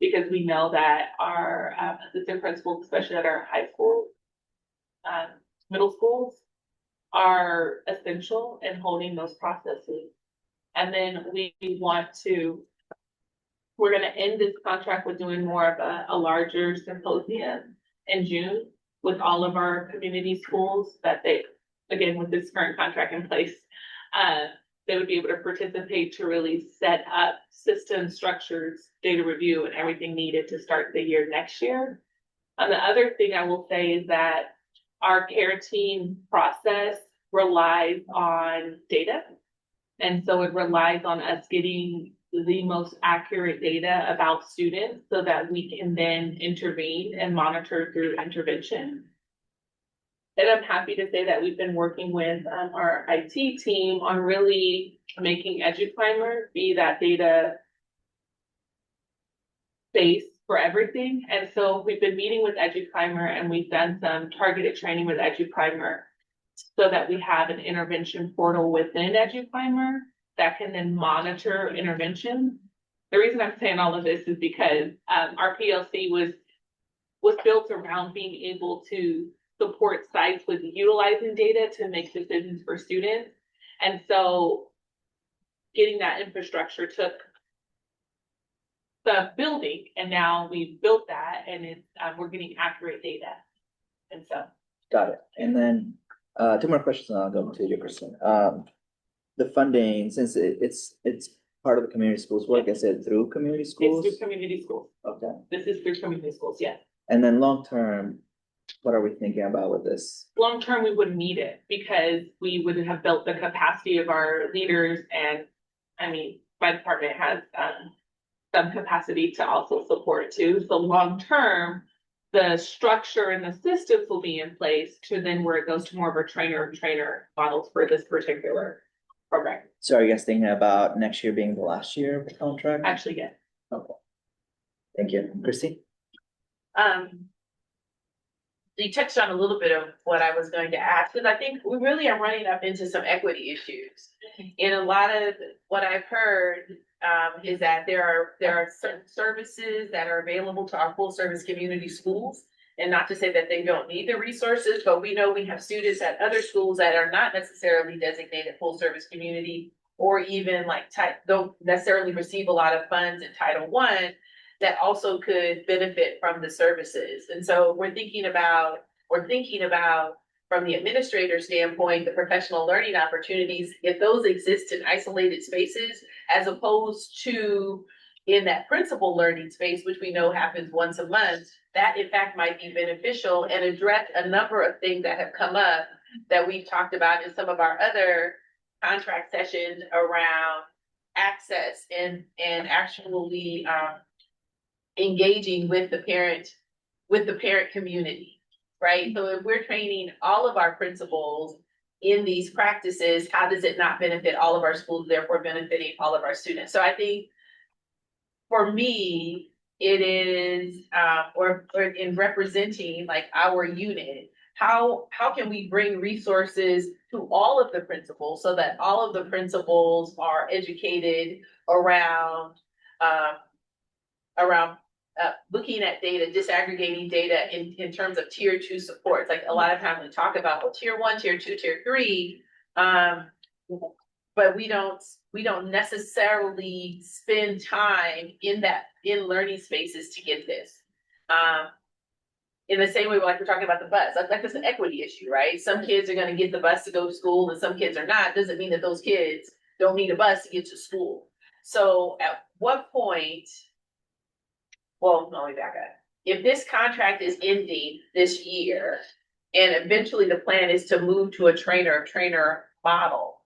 Because we know that our assistant principals, especially at our high school, middle schools, are essential in holding those processes. And then we're gonna end this contract with doing more of a larger symposium in June with all of our community schools that again, with this current contract in place, they would be able to participate to really set up system structures, data review, and everything needed to start the year next year. And the other thing I will say is that our care team process relies on data. And so it relies on us getting the most accurate data about students so that we can then intervene and monitor through intervention. And I'm happy to say that we've been working with our IT team on really making EduClimber be that data base for everything. And so we've been meeting with EduClimber and we've done some targeted training with EduClimber so that we have an intervention portal within EduClimber that can then monitor intervention. The reason I'm saying all of this is because our PLC was built around being able to support sites with utilizing data to make decisions for students. And so getting that infrastructure took the building, and now we've built that and it's we're getting accurate data. And so Got it. And then, two more questions and I'll go to you, Kristen. The funding, since it's part of the community schools work, is it through community schools? it's through community schools. Okay. This is through community schools, yes. And then long-term, what are we thinking about with this? Long term, we wouldn't need it because we would have built the capacity of our leaders, and I mean, my department has some capacity to also support too. So long term, the structure and the systems will be in place to then where it goes to more of a trainer models for this particular program. So are you guys thinking about next year being the last year of the contract? Actually, yes. Okay. Thank you. Christy? You touched on a little bit of what I was going to ask, because I think we really are running up into some equity issues. And a lot of what I've heard is that there are certain services that are available to our full service community schools. And not to say that they don't need the resources, but we know we have students at other schools that are not necessarily designated full service community, or even like don't necessarily receive a lot of funds in Title I, that also could benefit from the services. And so we're thinking about from the administrator standpoint, the professional learning opportunities, if those exist in isolated spaces, as opposed to in that principal learning space, which we know happens once a month, that in fact might be beneficial and address a number of things that have come up that we've talked about in some of our other contract sessions around access and actually engaging with the parent community, right? So if we're training all of our principals in these practices, how does it not benefit all of our schools, therefore benefiting all of our students? So I think for me, it is, or in representing like our unit, how can we bring resources to all of the principals so that all of the principals are educated around looking at data, disaggregating data in terms of tier 2 supports. Like a lot of times we talk about, well, tier 1, tier 2, tier 3, but we don't necessarily spend time in learning spaces to get this. In the same way, like we're talking about the bus, that's an equity issue, right? Some kids are going to get the bus to go to school and some kids are not. Doesn't mean that those kids don't need a bus to get to school. So at what point, well, no, let me back up. If this contract is ending this year and eventually the plan is to move to a trainer model,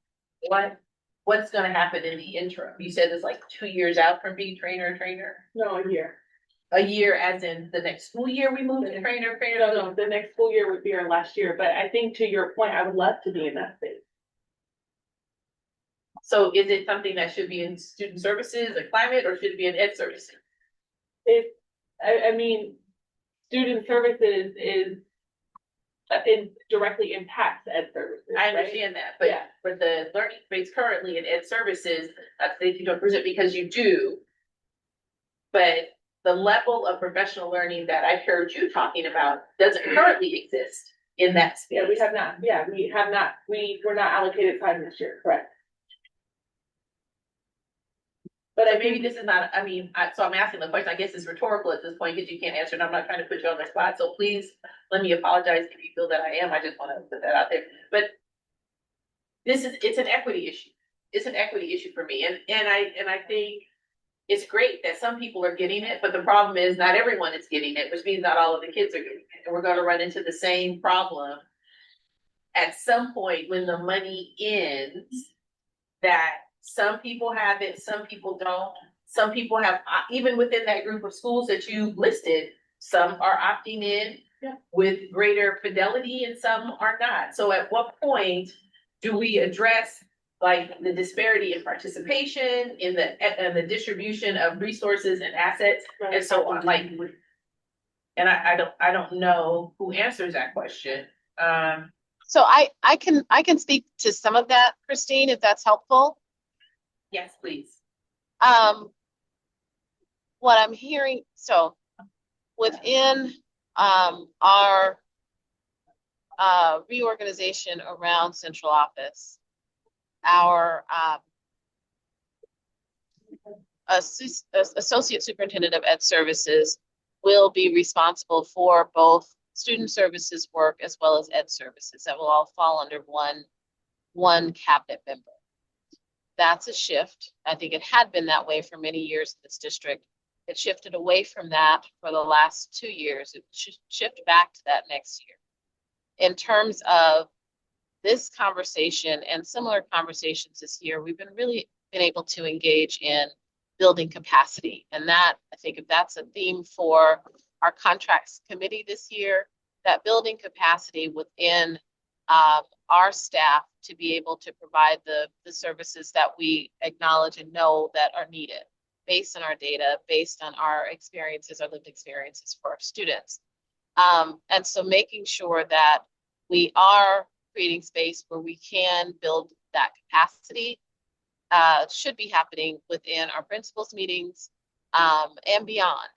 what's going to happen in the interim? You said it's like 2 years out from being trainer. No, a year. A year as in the next school year we move to trainer. No, the next school year would be our last year, but I think to your point, I would love to be in that space. So is it something that should be in student services or climate, or should it be in ed services? I mean, student services is directly impacts ed services, I right? understand that, but Yeah. for the learning space currently in ed services, I think you don't present because you do. But the level of professional learning that I've heard you talking about doesn't currently exist in that space. Yeah, we have not, we were not allocated time this year, correct? But So maybe this is not, I mean, so I'm asking the question, I guess it's rhetorical at this point because you can't answer and I'm not trying to put you on the spot. So please let me apologize if you feel that I am. I just want to put that out there. But it's an equity issue. It's an equity issue for me. And I think it's great that some people are getting it, but the problem is not everyone is getting it, which means not all of the kids are getting it. And we're going to run into the same problem at some point when the money ends, that some people have it, some people don't. Some people have, even within that group of schools that you listed, some are opting in with greater fidelity and some are not. So at what point do we address like the disparity in participation in the distribution of resources and assets and so on? Like, and I don't know who answers that question. So I can speak to some of that, Christine, if that's helpful. Yes, please. What I'm hearing, so within our reorganization around central office, our associate superintendent of ed services will be responsible for both student services work as well as ed services. That will all fall under one cabinet member. That's a shift. I think it had been that way for many years in this district. It shifted away from that for the last 2 years. It should shift back to that next year. In terms of this conversation and similar conversations this year, we've been able to engage in building capacity. And that, I think if that's a theme for our contracts committee this year, that building capacity within our staff to be able to provide the services that we acknowledge and know that are needed based on our data, based on our experiences, our lived experiences for our students. And so making sure that we are creating space where we can build that capacity should be happening within our principals meetings and beyond.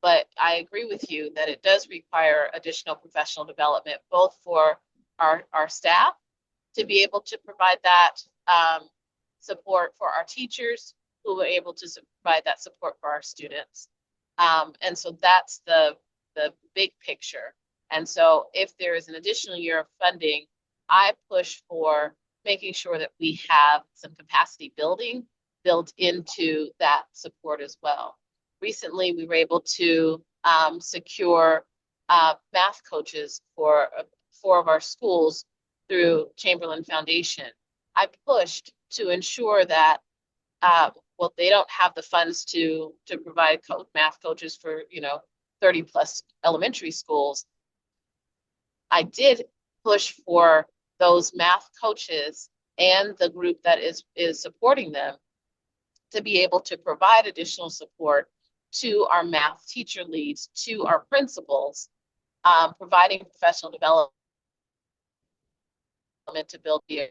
But I agree with you that it does require additional professional development, both for our staff to be able to provide that support for our teachers who are able to provide that support for our students. And so that's the big picture. And so if there is an additional year of funding, I push for making sure that we have some capacity building built into that support as well. Recently, we were able to secure math coaches for 4 of our schools through Chamberlain Foundation. I pushed to ensure that, well, they don't have the funds to provide math coaches for 30 plus elementary schools. I did push for those math coaches and the group that is supporting them to be able to provide additional support to our math teacher leads, to our principals, providing professional development to build the.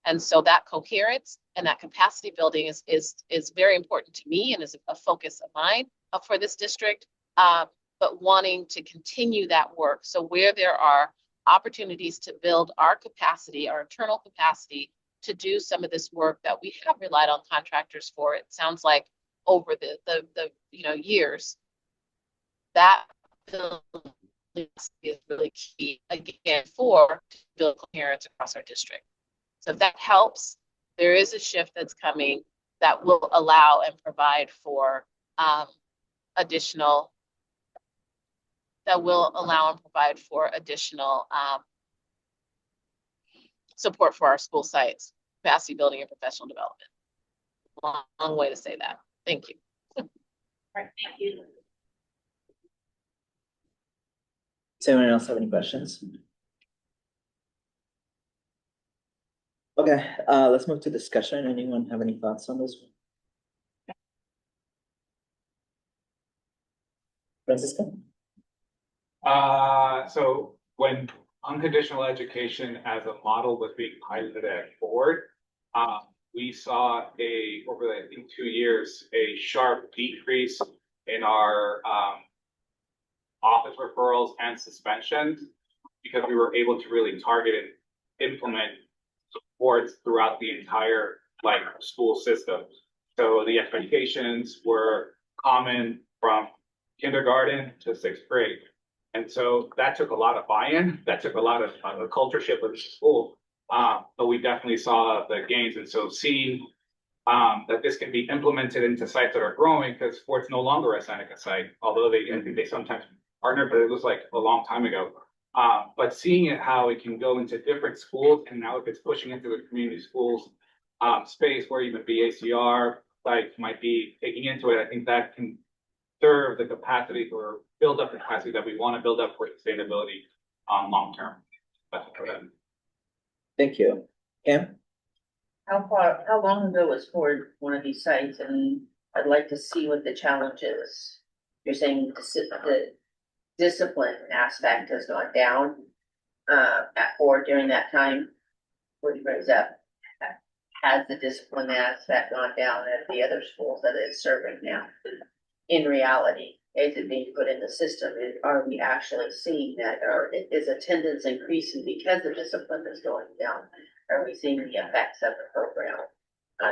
And so that coherence and that capacity building is very important to me and is a focus of mine for this district, but wanting to continue that work. So where there are opportunities to build our capacity, our internal capacity to do some of this work that we have relied on contractors for, it sounds like over the years, that is really key again for to build coherence across our district. So if that helps, there is a shift that's coming that will allow and provide for additional support for our school sites, capacity building and professional development. Long way to say that. Thank you. All right, thank you. Does anyone else have any questions? Okay, let's move to discussion. Anyone have any thoughts on this? Francisco? So when unconditional education as a model was being piloted at Ford, we saw over the, I think, 2 years, a sharp decrease in our office referrals and suspensions because we were able to really target and implement supports throughout the entire school system. So the expectations were common from kindergarten to 6th grade. And so that took a lot of buy-in, that took a lot of culture shift with the school. But we definitely saw the gains. And so seeing that this can be implemented into sites that are growing, because Ford's no longer a Seneca site, although I think they sometimes partner, but it was like a long time ago. But seeing it, how it can go into different schools, and now if it's pushing into the community schools space where even BACR might be taking into it, I think that can serve the capacity or build up the capacity that we want to build up for sustainability long term. Thank you. Kim? How long ago was Ford one of these sites? And I'd like to see what the challenge is. You're saying the discipline aspect has gone down at Ford during that time. What do you raise up? Has the discipline aspect gone down at the other schools that it's serving now? In reality, is it being put in the system? Are we actually seeing that, or is attendance increasing because the discipline is going down? Are we seeing the effects of the program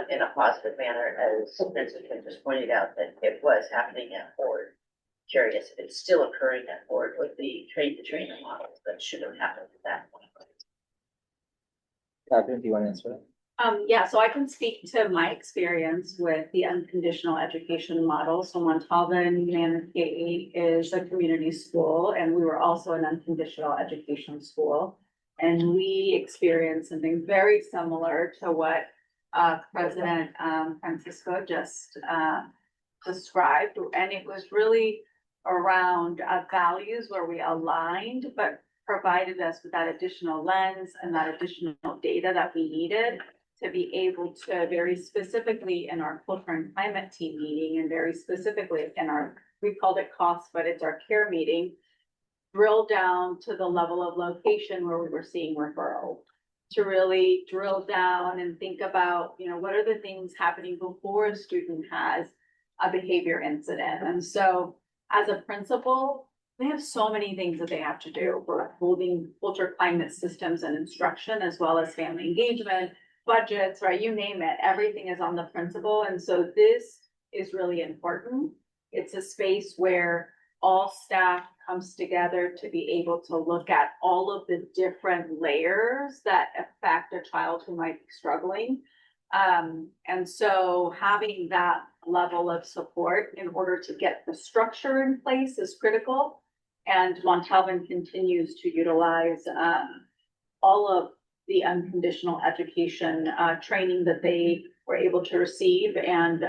in a positive manner, as Vincent just pointed out that it was happening at Ford? Curious if it's still occurring at Ford with the train-the-trainer models that should have happened at that point. Catherine, do you want to answer that? Yeah, so I can speak to my experience with the unconditional education model. So Montalban Manatee is a community school, and we were also an unconditional education school. And we experienced something very similar to what President Francisco just described. And it was really around values where we aligned, but provided us with that additional lens and that additional data that we needed to be able to very specifically in our culture and climate team meeting, and very specifically in we called it cost, but it's our care meeting, drill down to the level of location where we were seeing referrals, to really drill down and think about, what are the things happening before a student has a behavior incident. And so as a principal, they have so many things that they have to do. We're holding culture, climate systems and instruction, as well as family engagement, budgets, right? You name it, everything is on the principal. And so this is really important. It's a space where all staff comes together to be able to look at all of the different layers that affect a child who might be struggling. And so having that level of support in order to get the structure in place is critical. And Montalban continues to utilize all of the unconditional education training that they were able to receive. And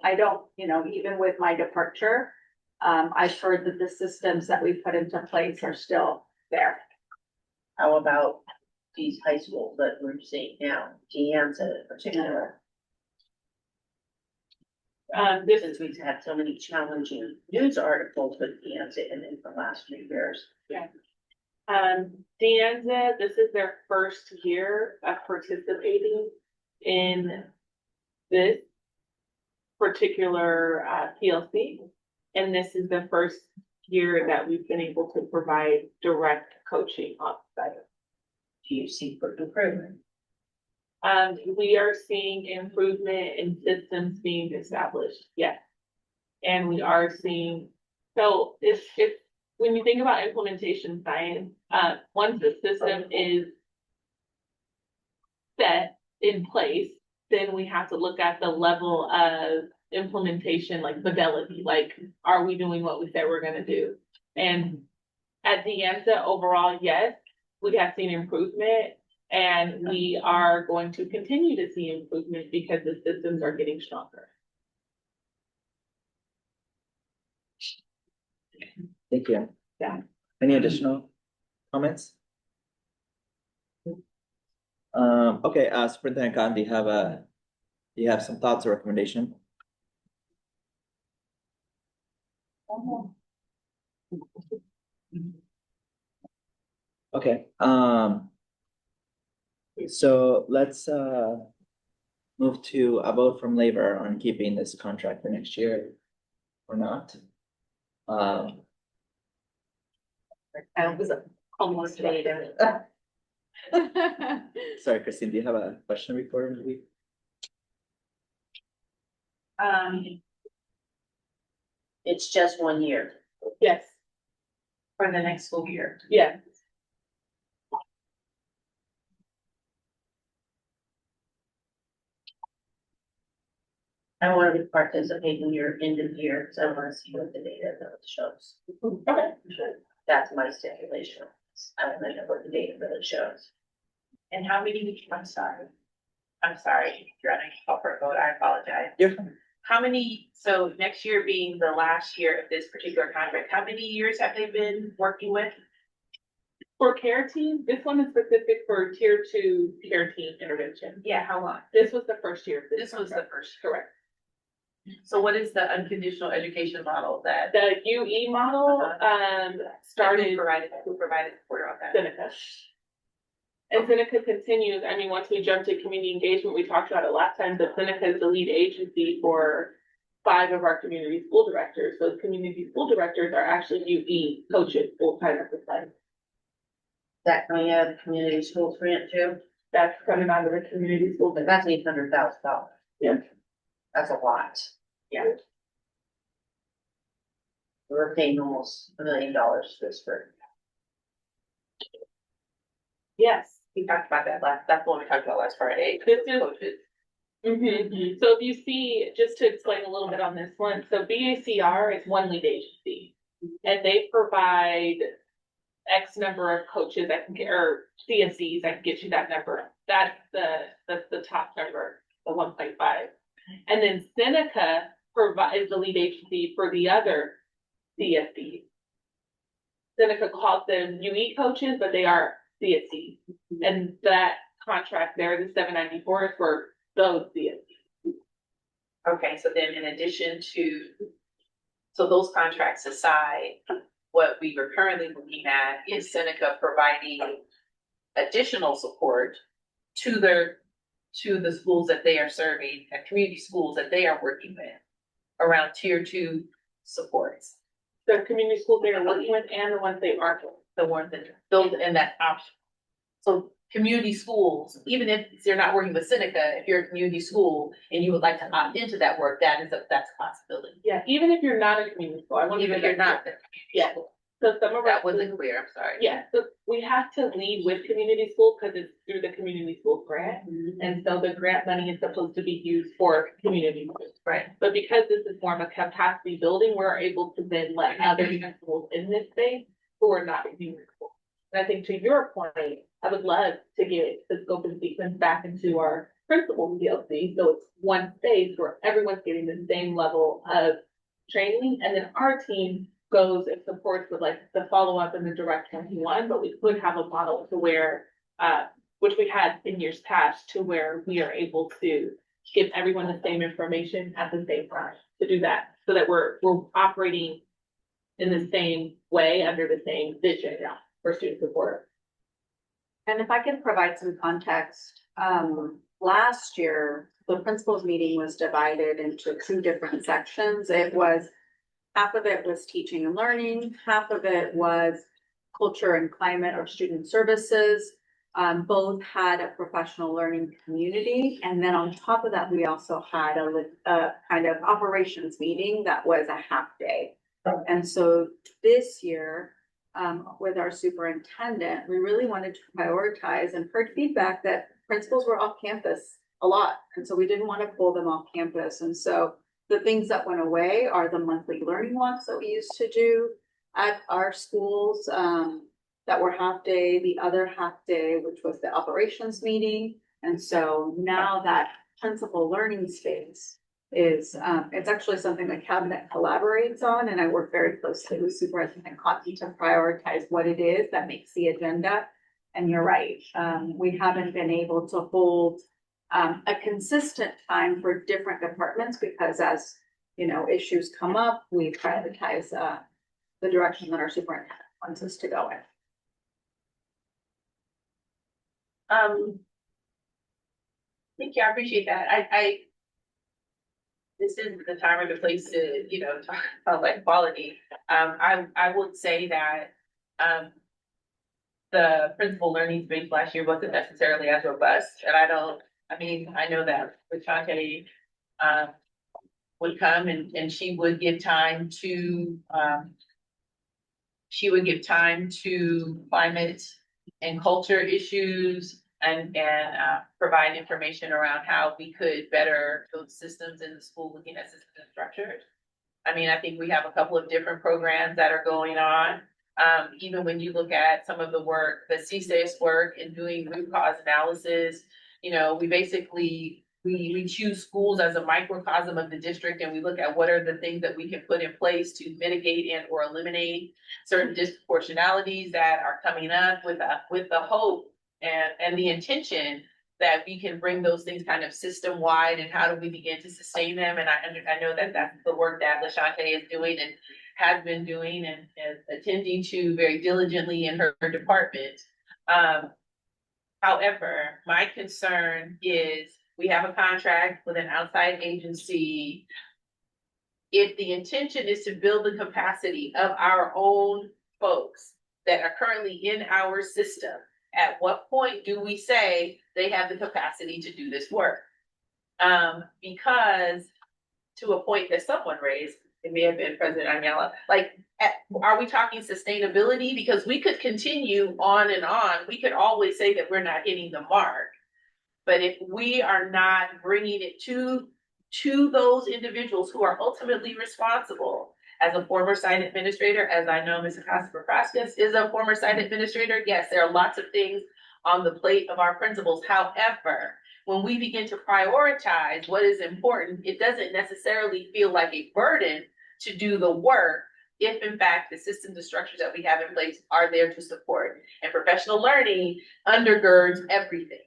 I don't, even with my departure, I've heard that the systems that we put into place are still there. How about these high schools that we're seeing now, De Anza in particular? Since we've had so many challenging news articles with De Anza in the last few years. Yeah. De Anza, this is their first year of participating in this particular PLC. And this is the first year that we've been able to provide direct coaching on site. Do you see improvement? We are seeing improvement in systems being established, yes. And we are seeing, so if when you think about implementation science, once the system is set in place, then we have to look at the level of implementation, like fidelity, like, are we doing what we said we're gonna do? And at De Anza overall, yes, we have seen improvement, and we are going to continue to see improvement because the systems are getting stronger. Thank you. Yeah. Any additional comments? Okay, Superintendent Khan, do you have some thoughts or recommendation? Okay, so let's move to a vote from labor on keeping this contract for next year or not. I was almost later. Sorry, Christine, do you have a question before we? It's just 1 year. Yes, For the next school year. yes. I want to participate in your end of year, because I want to see what the data shows. Okay. That's my stipulation. I want to know what the data really shows. And how many, I'm sorry, you're on a call for a vote, I apologize. You're fine. How many, so next year being the last year of this particular contract, how many years have they been working with? For care team, this one is specific for tier 2 care team intervention. Yeah, how long? This was the first year. of This was the contract. first. Correct. So what is the unconditional education model that? The UE model, started. Who provided support on that? Seneca. And Seneca continues, I mean, once we jump to community engagement, we talked about it last time, but Seneca is the lead agency for 5 of our community school directors. Those community school directors are actually UE coaches full-time at the time. That coming out of the community school grant too? That's coming out of the community school. But that's $800,000. Yeah. That's a lot. Yeah. We're paying almost $1 million for this for. Yes. We talked about that that's the one we talked about last Friday. This is. Coaches. Mm-hmm. So if you see, just to explain a little bit on this one, so BACR is one lead agency. And they provide X number of coaches that can get, or CSCs that can get you that number. That's the top number, the 1.5. And then Seneca provides the lead agency for the other CSCs. Seneca calls them UE coaches, but they are CSCs. And that contract there, the 794 is for those CSCs. Okay, so then in addition to, so those contracts aside, what we were currently looking at is Seneca providing additional support to the schools that they are serving, and community schools that they are working with around tier 2 supports. The community schools they are working with and the ones they aren't. The ones that, those, and that option. So community schools, even if they're not working with Seneca, if you're a community school and you would like to opt into that work, that's a possibility. Yeah, even if you're not a community school, I want to. Even if you're not. Yeah. So some of That our wasn't clear, I'm sorry. Yeah, so we have to lead with community schools because it's through the community school grant. And so the grant money is supposed to be used for community schools. Right. But because this is more of a capacity building, we're able to then let other schools in this space who are not community schools. And I think to your point, I would love to get the scope and sequence back into our principal PLC. So it's one space where everyone's getting the same level of training. And then our team goes and supports with like the follow-up and the direct one-to-one, but we could have a model to where, which we had in years past, to where we are able to give everyone the same information at the same time to do that, so that we're operating in the same way under the same vision for student support. And if I can provide some context, last year, the principals meeting was divided into 2 different sections. It was, half of it was teaching and learning, half of it was culture and climate or student services. Both had a professional learning community. And then on top of that, we also had a kind of operations meeting that was a half day. And so this year, with our superintendent, we really wanted to prioritize and heard feedback that principals were off campus a lot. And so we didn't want to pull them off campus. And so the things that went away are the monthly learning walks that we used to do at our schools that were half day, the other half day, which was the operations meeting. And so now that principal learning space is, it's actually something the cabinet collaborates on, and I work very closely with Superintendent Conti to prioritize what it is that makes the agenda. And you're right, we haven't been able to hold a consistent time for different departments because as, you know, issues come up, we prioritize the direction that our superintendent wants us to go in. Thank you, I appreciate that. This isn't the time or the place to, talk about like quality. I would say that, the principal learning space last year wasn't necessarily as robust, and I know that Rashante, would come and she would give time to, climate and culture issues and provide information around how we could better build systems in the school, looking at systems and structures. I think we have a couple of different programs that are going on. Even when you look at some of the work, the CSAS work in doing root cause analysis, we basically, we choose schools as a microcosm of the district, and we look at what are the things that we can put in place to mitigate and or eliminate certain disproportionalities that are coming up with the hope and the intention that we can bring those things kind of system wide, and how do we begin to sustain them? And I know that that's the work that Lashante is doing and has been doing and attending to very diligently in her department. However, my concern is we have a contract with an outside agency. If the intention is to build the capacity of our own folks that are currently in our system, at what point do we say they have the capacity to do this work? Because to a point that someone raised, it may have been President Anyala, are we talking sustainability? Because we could continue on and on. We could always say that we're not hitting the mark. But if we are not bringing it to those individuals who are ultimately responsible, as a former site administrator, as I know Ms. Acosta-Praskas is a former site administrator, yes, there are lots of things on the plate of our principals. However, when we begin to prioritize what is important, it doesn't necessarily feel like a burden to do the work if in fact the systems and structures that we have in place are there to support. And professional learning undergirds everything,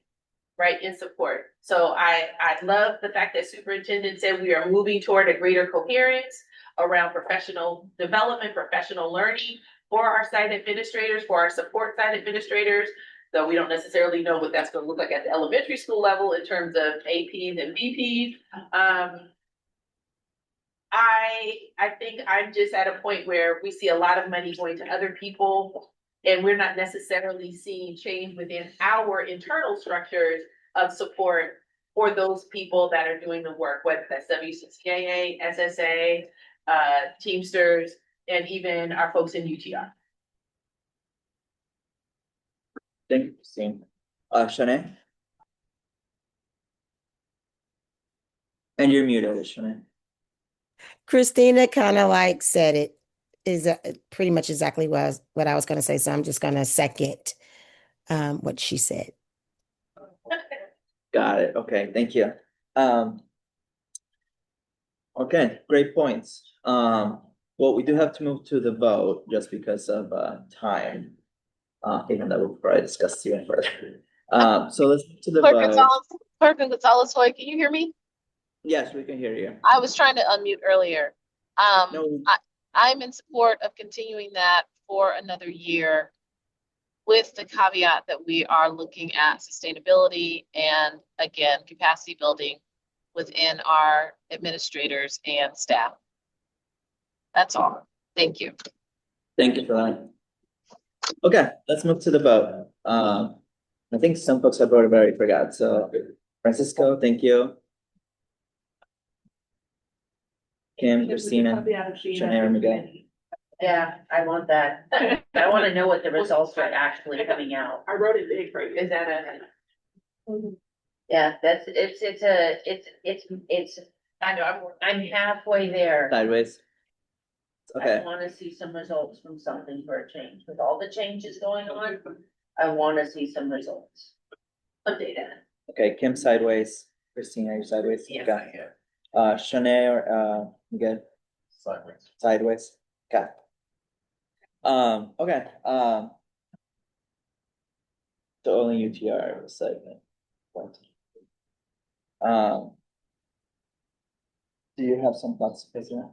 right, in support. So I love the fact that superintendent said we are moving toward a greater coherence around professional development, professional learning for our site administrators, for our support site administrators, though we don't necessarily know what that's going to look like at the elementary school level in terms of APs and VPs. I think I'm just at a point where we see a lot of money going to other people, and we're not necessarily seeing change within our internal structures of support for those people that are doing the work, whether that's WCCAA, SSA, Teamsters, and even our folks in UTR. Thank you, Christine. Shanae? And you're muted, Shanae. Christina kind of like said it is pretty much exactly what I was going to say. So I'm just going to second what she said. Got it. Okay, thank you. Okay, great points. Well, we do have to move to the vote just because of time. Even though we'll probably discuss even further. So let's move to the vote. Clerk Gonzalez Hoy, can you hear me? Yes, we can hear you. I was trying to unmute earlier. No. I'm in support of continuing that for another year, with the caveat that we are looking at sustainability and, again, capacity building within our administrators and staff. That's all. Thank you. Thank you for that. Okay, let's move to the vote. I think some folks have voted, but I already forgot. So Francisco, thank you. Kim, Christina, Shanae, Miguel. Yeah, I want that. I want to know what the results are actually coming out. I wrote it big for you. Is that Yeah, it's, I know, I'm halfway there. Sideways. I Okay, want to see some results from something for a change. With all the changes going on, I want to see some results. Some data. okay, Kim sideways, Christina, you're sideways. Yeah. Okay. Shanae or Miguel? Sideways. Sideways, okay. Okay, so only UTR was segment. Do you have some thoughts, Christina?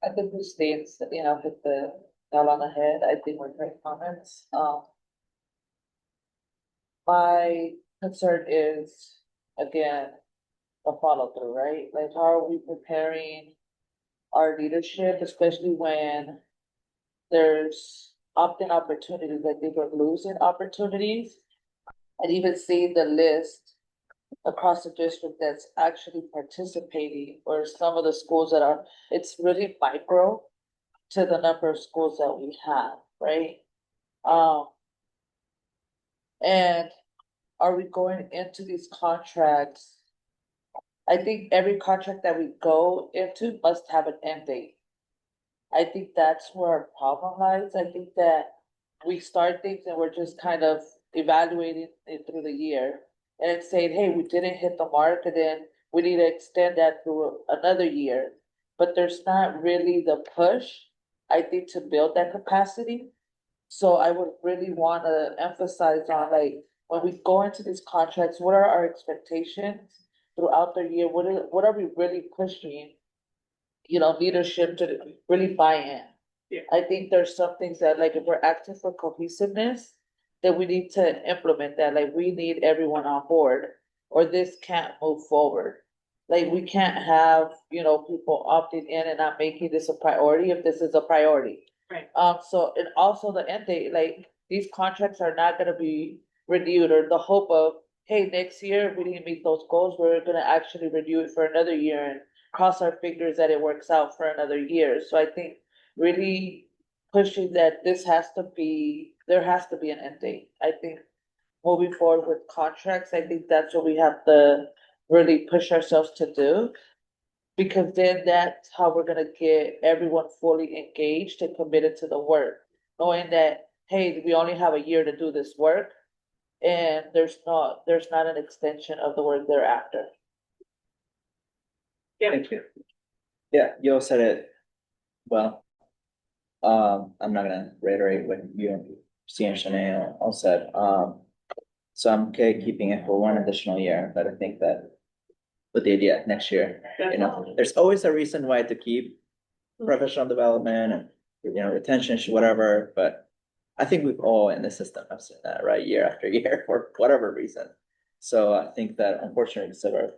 I think the states, with the nail on the head. I think were great comments. My concern is, again, the follow through, right? Like, how are we preparing our leadership, especially when there's opt-in opportunities? I think we're losing opportunities. And even seeing the list across the district that's actually participating, or some of the schools that are, it's really micro to the number of schools that we have, right? And are we going into these contracts? I think every contract that we go into must have an end date. I think that's where our problem lies. I think that we start things and we're just kind of evaluating it through the year. And it's saying, hey, we didn't hit the mark, and then we need to extend that through another year. But there's not really the push, I think, to build that capacity. So I would really want to emphasize on, like, when we go into these contracts, what are our expectations throughout the year? What are we really pushing, leadership to really buy in? Yeah. I think there's some things that, like, if we're asking for cohesiveness, then we need to implement that. Like, we need everyone on board, or this can't move forward. Like, we can't have, people opting in and not making this a priority if this is a priority. Right. So, and also the end date, like, these contracts are not gonna be renewed, or the hope of, hey, next year, if we didn't meet those goals, we're gonna actually renew it for another year and cross our fingers that it works out for another year. So I think really pushing that there has to be an end date. I think moving forward with contracts, I think that's what we have to really push ourselves to do. Because then that's how we're gonna get everyone fully engaged and committed to the work, knowing that, hey, we only have a year to do this work. And there's not an extension of the work thereafter. Yeah. Thank you. Yeah, you all said it well. I'm not gonna reiterate what you and C and Shanae all said. So I'm okay keeping it for one additional year, but I think that with the idea next year, there's always a reason why to keep professional development and, retention, whatever, but I think we've all in the system have seen that, right, year after year for whatever reason. So I think that unfortunately, because of our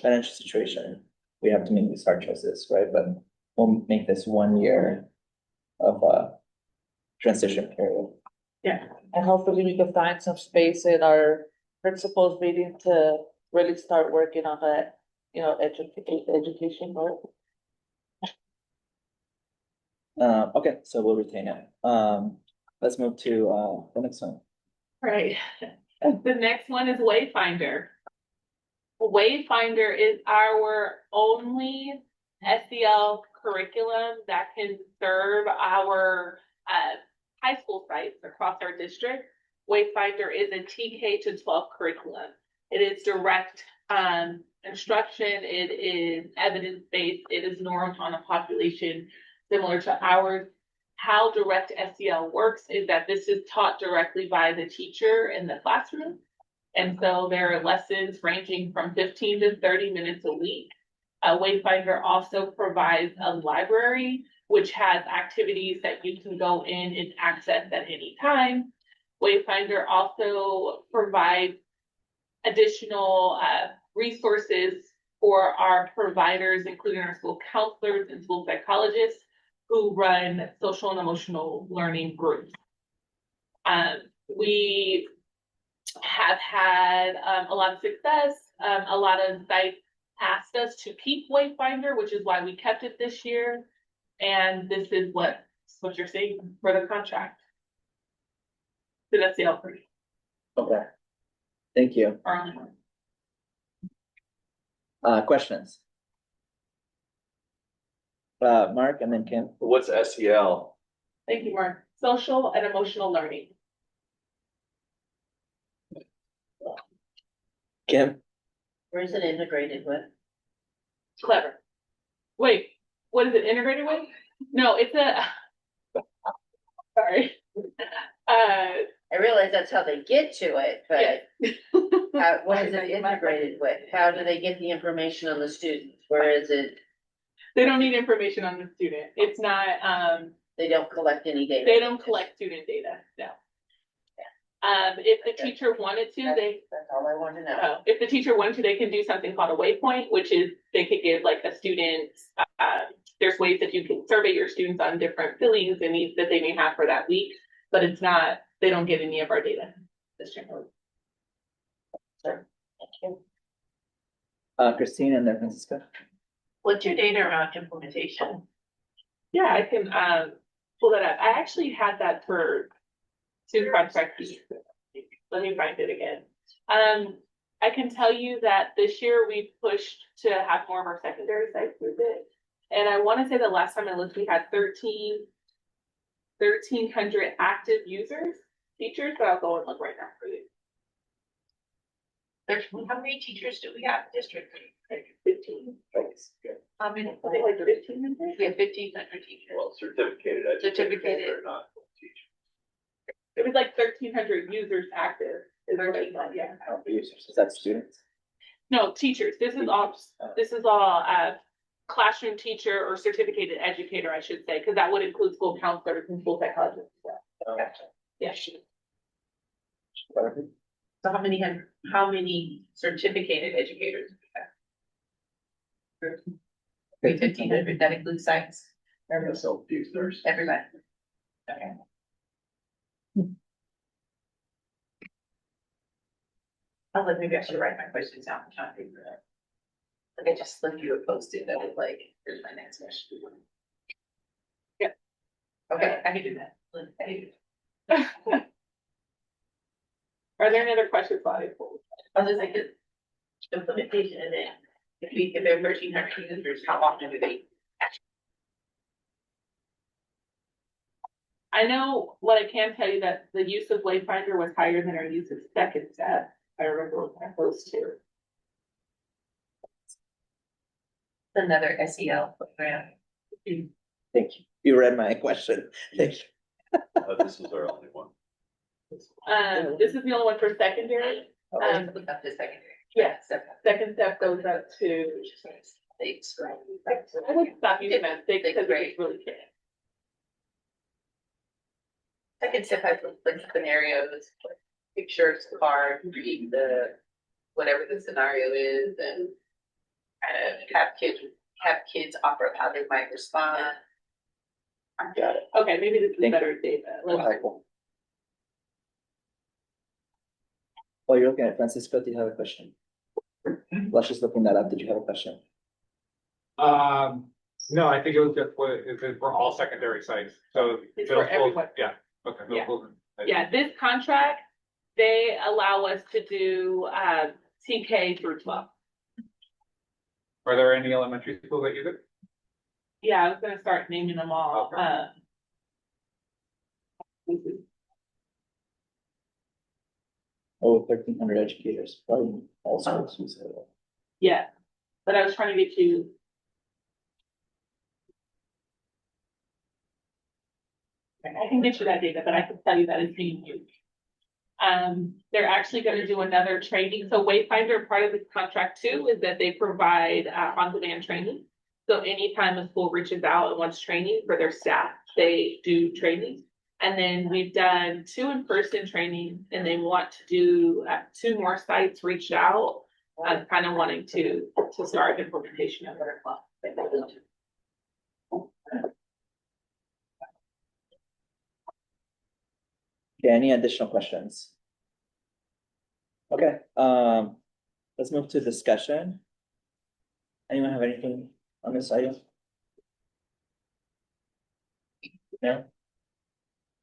financial situation, we have to make these hard choices, right? But we'll make this 1 year of a transition period. Yeah. And hopefully we can find some space in our principals meeting to really start working on that, education work. Okay, so we'll retain it. Let's move to the next one. Right. The next one is Wayfinder. Wayfinder is our only SEL curriculum that can serve our high school sites across our district. Wayfinder is a TK to 12 curriculum. It is direct instruction. It is evidence-based. It is normed on a population similar to ours. How direct SEL works is that this is taught directly by the teacher in the classroom. And so there are lessons ranging from 15 to 30 minutes a week. Wayfinder also provides a library, which has activities that you can go in and access at any time. Wayfinder also provides additional resources for our providers, including our school counselors and school psychologists, who run social and emotional learning groups. We have had a lot of success. A lot of sites asked us to keep Wayfinder, which is why we kept it this year. And this is what you're seeing for the contract. So that's the offer. Okay. Thank you. Questions? Mark and then Kim. What's SEL? Thank you, Mark. Social and emotional learning. Kim? Where is it integrated with? Clever. Wait, what is it integrated with? No, it's a, sorry. I realize that's how they get to it, but what is it integrated with? How do they get the information on the students? Where is it? They don't need information on the student. It's not, They don't collect any data. They don't collect student data, no. If the teacher wanted to, That's all I want to know. if the teacher wanted to, they can do something called a waypoint, which is they could give like a student, there's ways that you can survey your students on different feelings and needs that they may have for that week, but it's not, they don't get any of our data. This generally. Thank you. Christine and then Francisca. What's your data around implementation? Yeah, I can, pull that up. I actually had that for student contract. Let me find it again. I can tell you that this year we pushed to have more of our secondary sites with it. And I want to say the last time I looked, we had 1,300 active users, teachers, but I'll go and look right now for you. How many teachers do we have in district? Like 15. How many? I think like 1,500. We have 1,500 teachers. Well, certificated educators. Certificated. They're not teachers. It was like 1,300 users active. Is what I thought, yeah. Users, is that students? No, teachers. This is all classroom teacher or certificated educator, I should say, because that would include school counselors and school psychologists as well. Yeah. So how many certificated educators do we have? 1,500, that includes sites, So users. everybody. Okay. I was like, maybe I should write my questions down. I'm trying to figure it out. Like I just slipped you a post-it that was like, here's my next question. Yeah. Okay, I can do that. I can do Are there any other questions, Bobby? I was just like, implementation and then if there are 1,300 users, how often do they? I know what I can tell you that the use of Wayfinder was higher than our use of Second Step. I remember looking at those two. Another SEL program. Thank you. You read my question. Thank you. This is our only one. This is the only one for secondary. Look up the secondary. Yes, Second Step goes up to. Thanks. I would stop using that six because it's really kidding. Second step has like scenarios, like pictures, card, read the, whatever the scenario is, and kind of have kids offer how they might respond. Got it. Okay, maybe this is Thank you. better data. Okay, cool. While you're looking at Francisco, do you have a question? Let's just looking that up. Did you have a question? No, I think it was just for all secondary sites, so. It's for middle school- everyone. Yeah, okay. middle Yeah. school. Yeah, this contract, they allow us to do TK through 12. Are there any elementary schools that use it? Yeah, I was gonna start naming them all. Okay. Oh, 1,300 educators, probably all schools use it. Yeah, but I was trying to get you. I can get you that data, but I can tell you that it's being used. They're actually gonna do another training. So Wayfinder, part of this contract too, is that they provide on-demand training. So anytime a school reaches out and wants training for their staff, they do training. And then we've done 2 in-person training and they want to do 2 more sites reached out. Kind of wanting to start implementation of it as well. Okay, any additional questions? Okay, let's move to discussion. Anyone have anything on this item? No?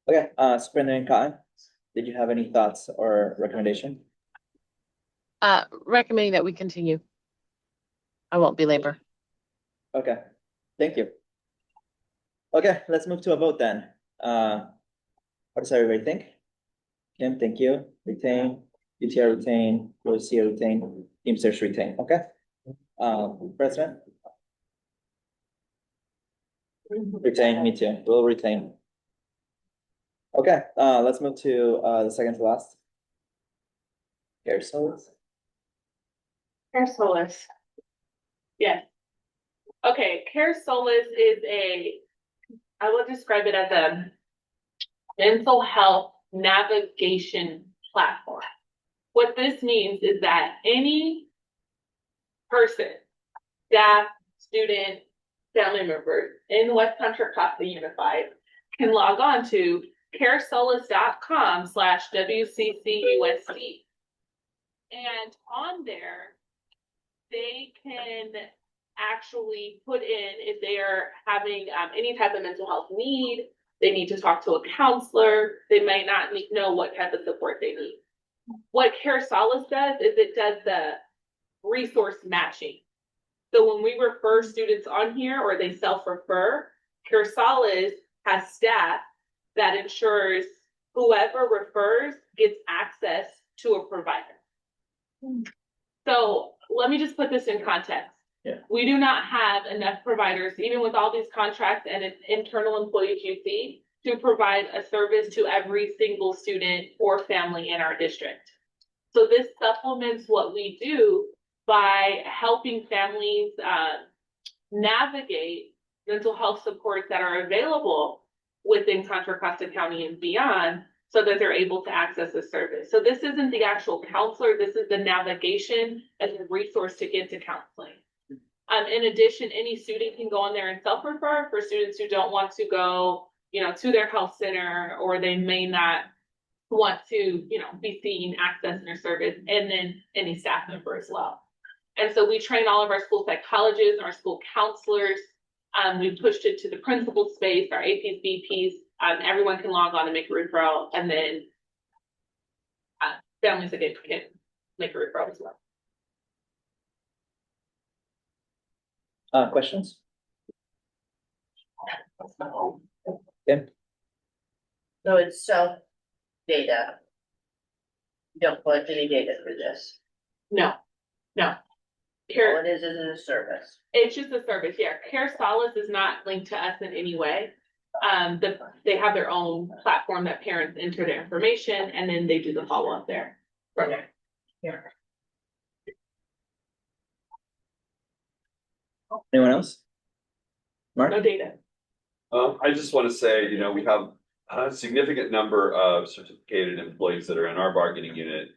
Okay, Superintendent Cotton, did you have any thoughts or recommendation? Recommending that we continue. I won't belabor. Okay, thank you. Okay, let's move to a vote then. What does everybody think? Kim, thank you. Retain, UTR retain, Lucia retain, Team Search retain, okay? President? Retain, me too, we'll retain. Okay, let's move to the second to last. Care Solis. Care Solis. Yes. Okay, Care Solis is I would describe it as a mental health navigation platform. What this means is that any person, staff, student, family member in West Contra Costa Unified can log on to caresolis.com/WCCUSD. And on there, they can actually put in if they are having any type of mental health need, they need to talk to a counselor, they might not know what type of support they need. What Care Solace does is it does the resource matching. So when we refer students on here or they self-refer, Care Solace has staff that ensures whoever refers gets access to a provider. So let me just put this in context. Yeah. We do not have enough providers, even with all these contracts and internal employees you see, to provide a service to every single student or family in our district. So this supplements what we do by helping families navigate mental health supports that are available within Contra Costa County and beyond, so that they're able to access the service. So this isn't the actual counselor, this is the navigation and the resource to get to counseling. In addition, any student can go on there and self-refer for students who don't want to go, to their health center, or they may not want to, be seeking access in their service, and then any staff member as well. And so we train all of our school psychologists, our school counselors. We've pushed it to the principal space, our APs, BPs. Everyone can log on and make a referral, and then families again can make a referral as well. Questions? Kim? So it's self data. You don't collect any data for this. No. All it is a service. It's just a service, yeah. Care Solace is not linked to us in any way. They have their own platform that parents enter their information, and then they do the follow-up there. From there. Yeah. Anyone else? Mark? No data. I just want to say, we have a significant number of certificated employees that are in our bargaining unit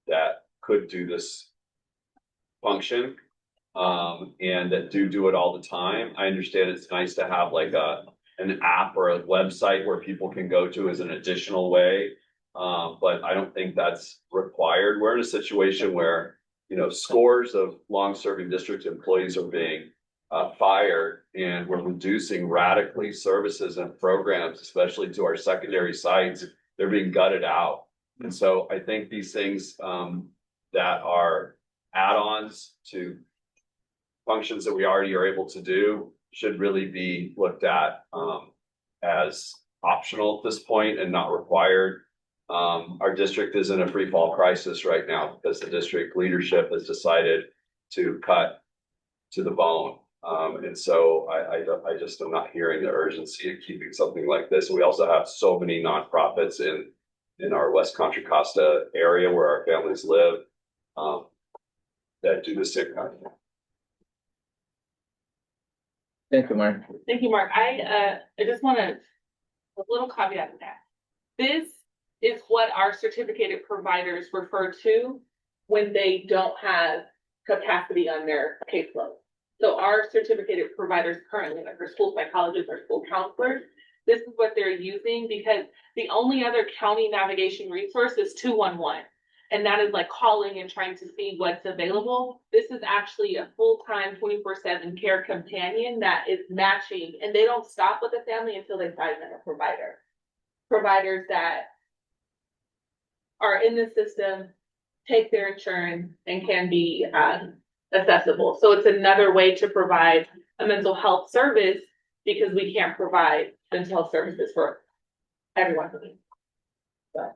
that could do this function, and that do it all the time. I understand it's nice to have like an app or a website where people can go to as an additional way, but I don't think that's required. We're in a situation where, scores of long-serving district employees are being fired, and we're reducing radically services and programs, especially to our secondary sites. They're being gutted out. And so I think these things that are add-ons to functions that we already are able to do should really be looked at as optional at this point and not required. Our district is in a free fall crisis right now because the district leadership has decided to cut to the bone. And so I just am not hearing the urgency of keeping something like this. And we also have so many nonprofits in our West Contra Costa area where our families live that do the same kind of thing. Thank you, Mark. Thank you, Mark. I just want a little caveat to that. This is what our certificated providers refer to when they don't have capacity on their caseload. So our certificated providers currently, like our school psychologists, our school counselors, this is what they're using, because the only other county navigation resource is 211. And that is like calling and trying to see what's available. This is actually a full-time 24/7 care companion that is matching, and they don't stop with the family until they find a provider. Providers that are in the system, take their insurance, and can be accessible. So it's another way to provide a mental health service, because we can't provide mental health services for everyone. So,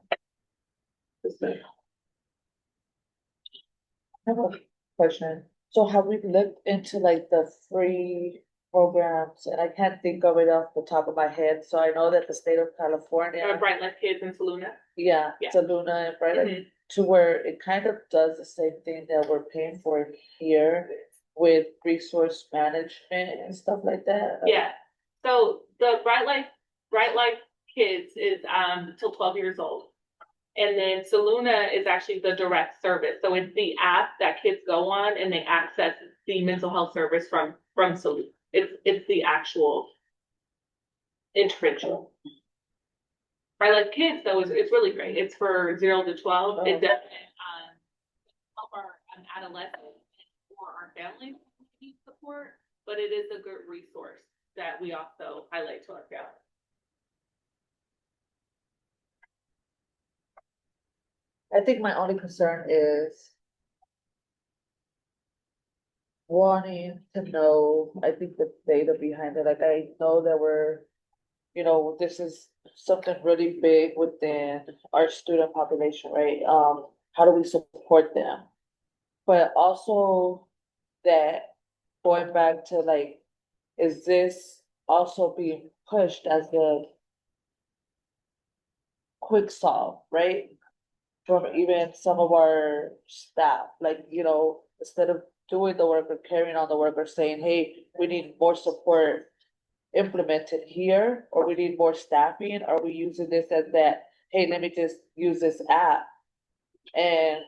I have a question. So have we looked into like the free programs? And I can't think of it off the top of my head. So I know that the state of California, Bright Light Kids in Saluna. yeah, Yeah. Saluna and Bright Light, to where it kind of does the same thing that we're paying for here with resource management and stuff like that. Yeah. So the Bright Life Kids is till 12 years old. And then Saluna is actually the direct service. So it's the app that kids go on and they access the mental health service from Saluna. It's the actual intervention. Bright Life Kids though is it's really great. It's for 0 to 12. It doesn't help our adolescents or our families who need support, but it is a good resource that we also highlight to our families. I think my only concern is wanting to know, I think the data behind it, like I know that this is something really big within our student population, right? How do we support them? But also that going back to like, is this also being pushed as a quick solve, right? From even some of our staff, like, instead of doing the work or carrying on the work or saying, hey, we need more support implemented here, or we need more staffing, are we using this as that, hey, let me just use this app and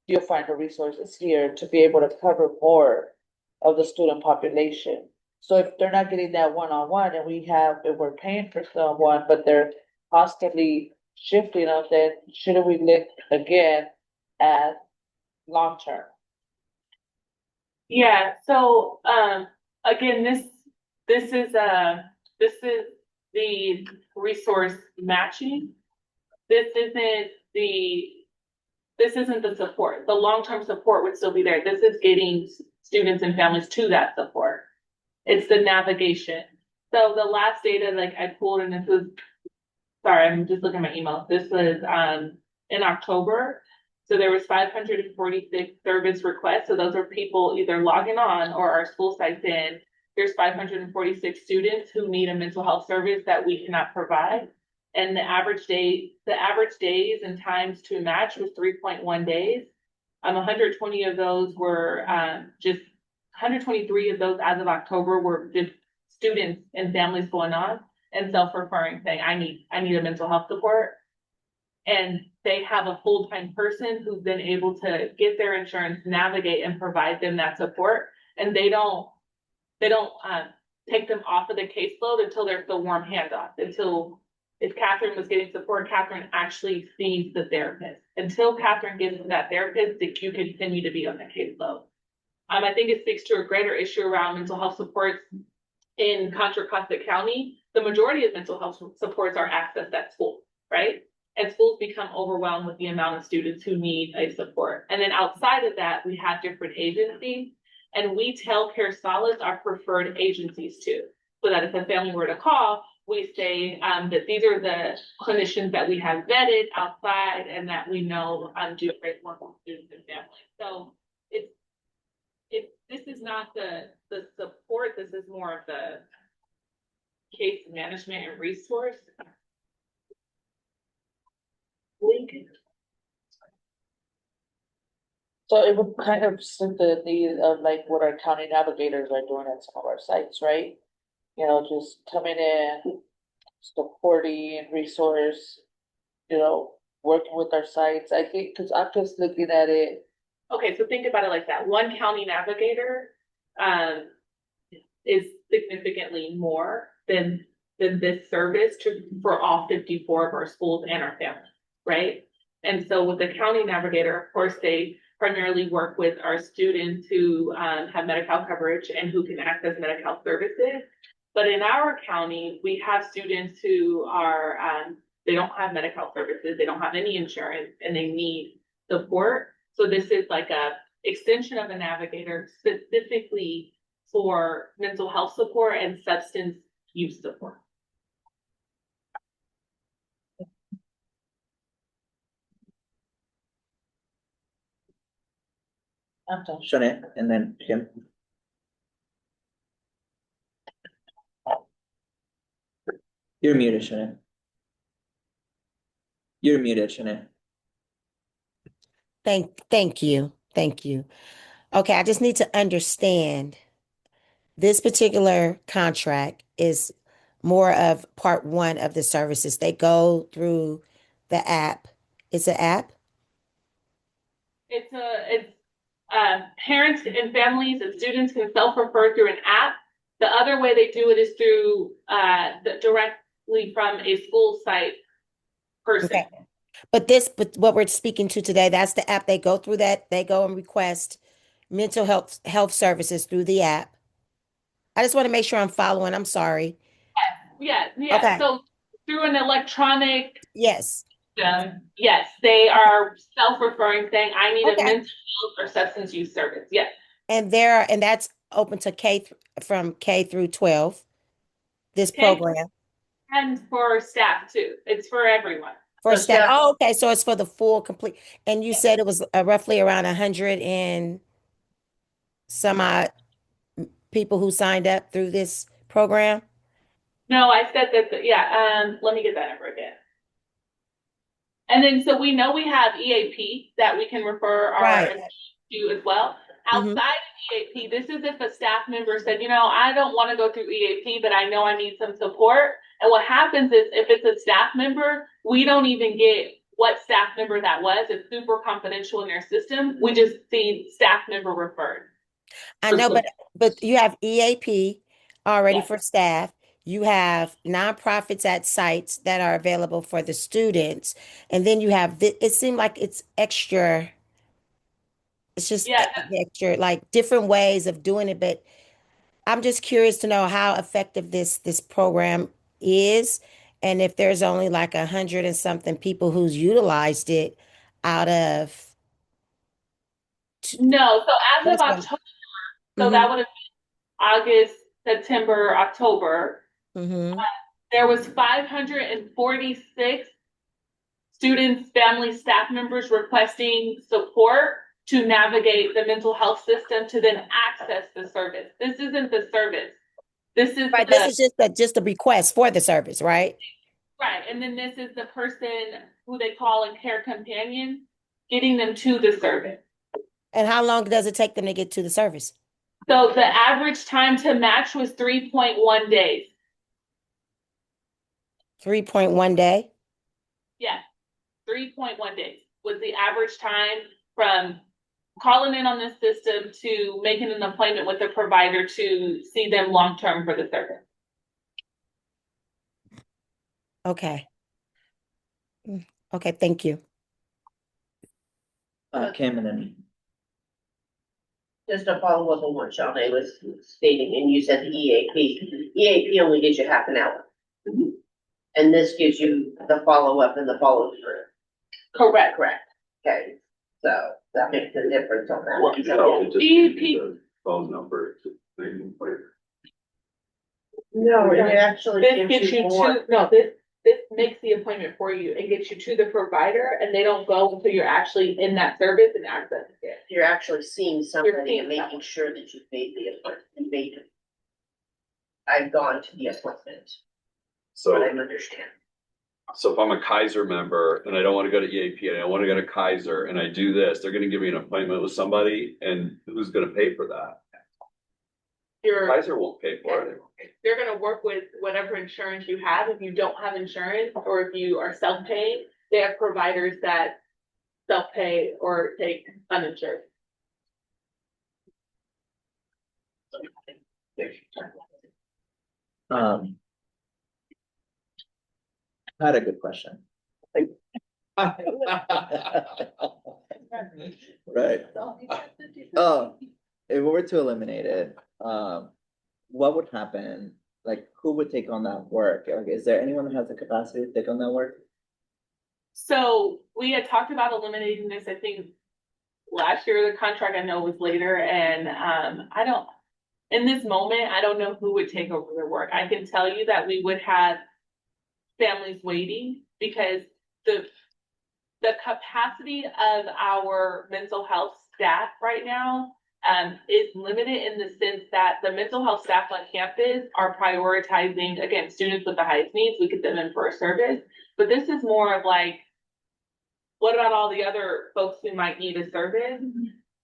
you'll find the resources here to be able to cover more of the student population. So if they're not getting that one-on-one and if we're paying for someone, but they're constantly shifting them, then shouldn't we look again at long-term? Yeah, so again, this is the resource matching. This isn't the support. The long-term support would still be there. This is getting students and families to that support. It's the navigation. So the last data like I pulled, and this was, sorry, I'm just looking at my email. This was in October. So there was 546 service requests. So those are people either logging on or our school sites in. There's 546 students who need a mental health service that we cannot provide. And the average days and times to match was 3.1 days. 120 of those were 123 of those as of October were just students and families going on and self-referring, saying, I need a mental health support. And they have a full-time person who's been able to get their insurance, navigate and provide them that support. And they don't take them off of the caseload until there's the warm handoff, until if Catherine was getting support, Catherine actually sees the therapist. Until Catherine gets to that therapist, that you continue to be on the caseload. I think it speaks to a greater issue around mental health supports in Contra Costa County. The majority of mental health supports are accessed at school, right? And schools become overwhelmed with the amount of students who need a support. And then outside of that, we have different agencies, and we tell Care Solace our preferred agencies too, so that if a family were to call, we say that these are the clinicians that we have vetted outside and that we know do great work with students and families. So this is not the support, this is more of the case management and resource. So it would kind of suit the need of like what our county navigators are doing at some of our sites, right? Just coming in, supporting resource, working with our sites. I think, because I'm just looking at it. Okay, so think about it like that. One county navigator is significantly more than this service for all 54 of our schools and our families, right? And so with the county navigator, of course, they primarily work with our students who have Medi-Cal coverage and who can access Medi-Cal services. But in our county, we have students who are, they don't have Medi-Cal services, they don't have any insurance, and they need support. So this is like a extension of a navigator specifically for mental health support and substance use support. I'm done. Shanae, and then Kim. You're muted, Shanae. You're muted, Shanae. Thank you. Thank you. Okay, I just need to understand this particular contract is more of part one of the services. They go through the app. It's an app? Parents and families and students can self-refer through an app. The other way they do it is through, directly from a school site person. Okay. But what we're speaking to today, that's the app. They go through that. They go and request mental health services through the app. I just want to make sure I'm following. I'm sorry. Yeah. Okay. So through an electronic Yes. system, yes, they are self-referring, saying, I need a Okay. mental health or substance use service. Yes. And that's open to from K through 12, this Okay. program. And for staff too. It's for everyone. For So staff. staff- Oh, okay. So it's for the full complete. And you said it was roughly around 100 and some odd people who signed up through this program. No, I said that, let me get that number again. And then, so we know we have EAP that we can refer our Right. employees to as well. Mhm. Outside of EAP, this is if a staff member said, I don't want to go through EAP, but I know I need some support. And what happens is if it's a staff member, we don't even get what staff member that was. It's super confidential in their system. We just see staff member referred. I know, but you have EAP already Yeah. for staff. You have nonprofits at sites that are available for the students. And then you have, it seemed like it's extra. It's just Yeah. extra, like different ways of doing it. But I'm just curious to know how effective this program is, and if there's only like 100 and something people who's utilized it out of. No, so as of That's what- October, so that would have been August, September, October. Mhm. There was 546 students, families, staff members requesting support to navigate the mental health system to then access the service. This isn't the service. This is Right. This is just a request for the service, right? right. And then this is the person who they call a care companion, getting them to the service. And how long does it take them to get to the service? So the average time to match was 3.1 days. 3.1 day? Yeah, 3.1 days was the average time from calling in on this system to making an appointment with the provider to see them long-term for the service. Okay. Okay, thank you. Kim, and then Just to follow up on what Shawna was stating, and you said the EAP. EAP only gives you half an hour. And this gives you the follow-up and the follow-through. Correct. Okay, so that makes a difference on that. Well, So, no, it just EP. gives you the phone number to maybe later. No, it actually This gives gets you you more. to, no, this makes the appointment for you and gets you to the provider, and they don't go until you're actually in that service and accessing it. You're actually seeing somebody seeing and making someone. sure that you've made the appointment. I've gone to the appointment, So, but I'm understanding. so if I'm a Kaiser member and I don't want to go to EAP and I want to go to Kaiser and I do this, they're going to give me an appointment with somebody, and who's going to pay for that? Kaiser won't pay for it. They're gonna work with whatever insurance you have. If you don't have insurance, or if you are self-paying, they have providers that self-pay or take uninsured. I had a good question. Right. If we were to eliminate it, what would happen? Like, who would take on that work? Like, is there anyone that has the capacity to take on that work? So we had talked about eliminating this, I think, last year. The contract I know was later, and in this moment, I don't know who would take over the work. I can tell you that we would have families waiting because the capacity of our mental health staff right now is limited in the sense that the mental health staff on campus are prioritizing, again, students with the highest needs. We get them in for a service, but this is more of like, what about all the other folks who might need a service?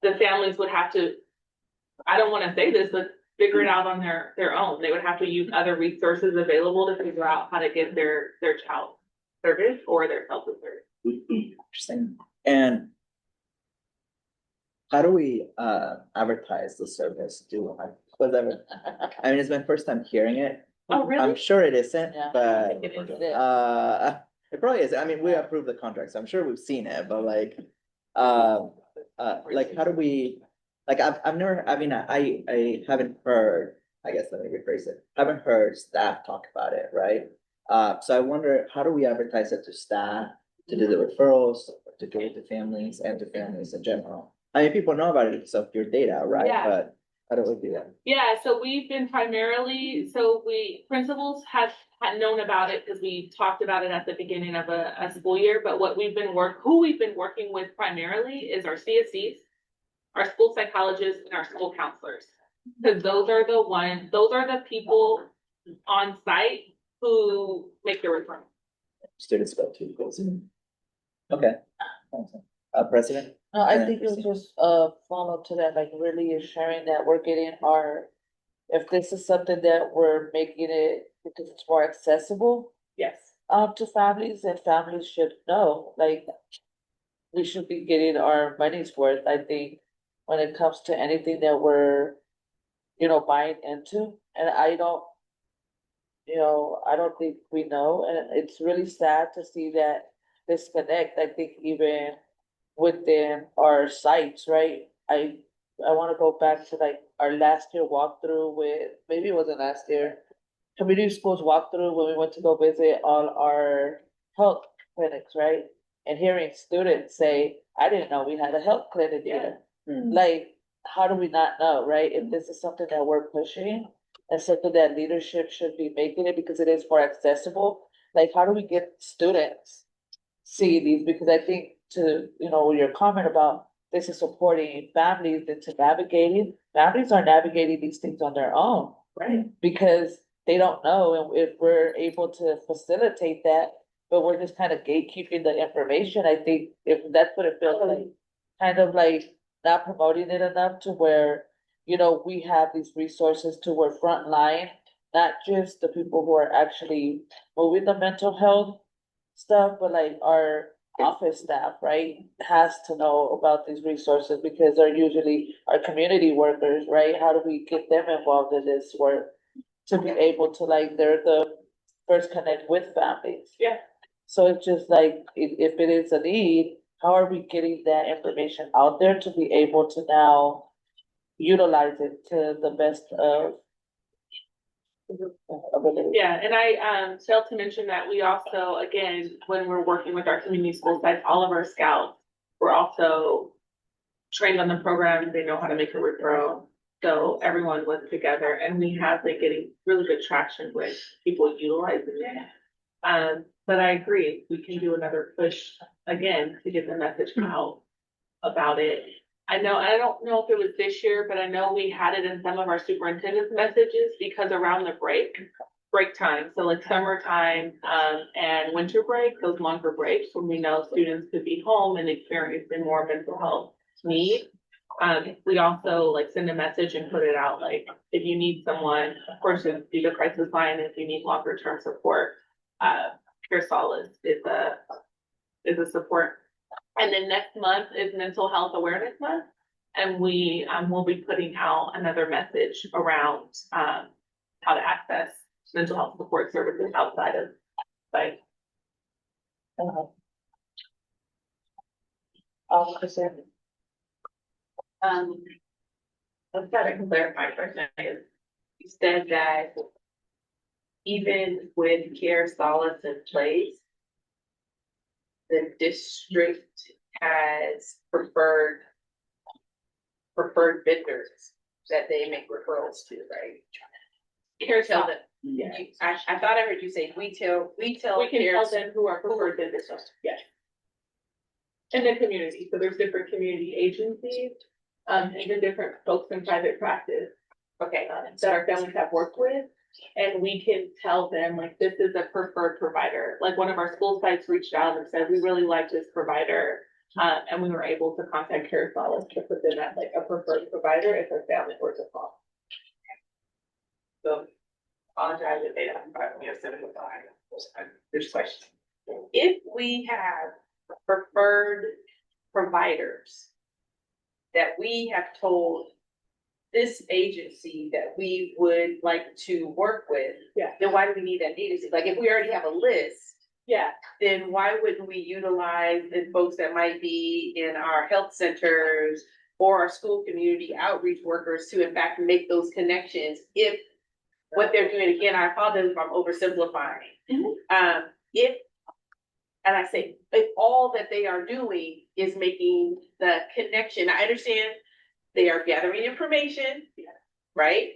The families would have to, I don't want to say this, but figure it out on their own. They would have to use other resources available to figure out how to get their child service or their self-service. Interesting. And how do we advertise the service? I mean, it's my first time hearing it. Oh, really? I'm sure it isn't, Yeah. but It is. it probably is. I mean, we approved the contract, so I'm sure we've seen it, but like how do we, like, I've never, I mean, I haven't heard, I guess, let me rephrase it. Haven't heard staff talk about it, right? So I wonder, how do we advertise it to staff, to do the referrals, to do it to families and to families in general? I mean, people know about it because of your data, right? Yeah. But how do we do that? Yeah, so we've been primarily, principals had known about it because we talked about it at the beginning of a school year, but who we've been working with primarily is our CSCs, our school psychologists, and our school counselors. Because those are the people on site who make the referral. Students go to goals. Okay. President? No, I think it was just follow to that, like really ensuring that we're getting if this is something that we're making it because it's more accessible Yes. to families, and families should know, like, we should be getting our money's worth, I think, when it comes to anything that we're, buying into. And I don't think we know, and it's really sad to see that disconnect, I think, even within our sites, right? I wanna go back to like our last year walkthrough maybe it wasn't last year, community schools walkthrough when we went to go visit all our health clinics, right? And hearing students say, I didn't know we had a health clinic here. Like, how do we not know, right? If this is something that we're pushing and something that leadership should be making it because it is more accessible, like, how do we get students see these? Because I think your comment about this is supporting families into navigating, families are navigating these things on their own. Right. Because they don't know, and if we're able to facilitate that, but we're just kind of gatekeeping the information, I think if that's what it feels like, kind of like not promoting it enough to where, we have these resources to where frontline, not just the people who are actually moving the mental health stuff, but like our office staff, right, has to know about these resources because they're usually our community workers, right? How do we get them involved in this work to be able to, like, they're the first connect with families? Yeah. So it's just like, if it is a need, how are we getting that information out there to be able to now utilize it to the best of ability? Yeah, and I failed to mention that we also, again, when we're working with our community school sites, all of our scouts, we're also trained on the program. They know how to make a referral. So everyone was together, and we have been getting really good traction with people utilizing it. But I agree, we can do another push again to get the message out about it. I don't know if it was this year, but I know we had it in some of our superintendent's messages because around the break time, so like summertime, and winter break, those longer breaks when we know students could be home and experiencing more mental health need. We also like send a message and put it out, like, if you need someone, of course, do the crisis line. If you need longer term support, Pure Solace is a support. And then next month is Mental Health Awareness Month, and we will be putting out another message around how to access mental health support services outside of site. I've got to clarify first. You said that even with Care Solace in place, the district has preferred vendors that they make referrals to, right? Care Tell Solace. them. Yeah. I thought I heard you say we can tell them who are preferred vendors. Yes. In the community, so there's different community agencies, even different folks in private practice. Okay. That our families have worked with, and we can tell them, like, this is a preferred provider. Like, one of our school sites reached out and said, we really like this provider, and we were able to contact Care Solace to put them as like a preferred provider if their family were to call. So apologize if they don't, but we have 7 There's questions. If we have preferred providers that we have told this agency that we would like to work with, Yeah. then why do we need that agency? Like, if we already have a list, Yeah, then why wouldn't we utilize the folks that might be in our health centers or our school community outreach workers to in fact make those connections if what they're doing, again, I apologize if I'm oversimplifying. If, and I say, if all that they are doing is making the connection, I understand they are gathering information, right?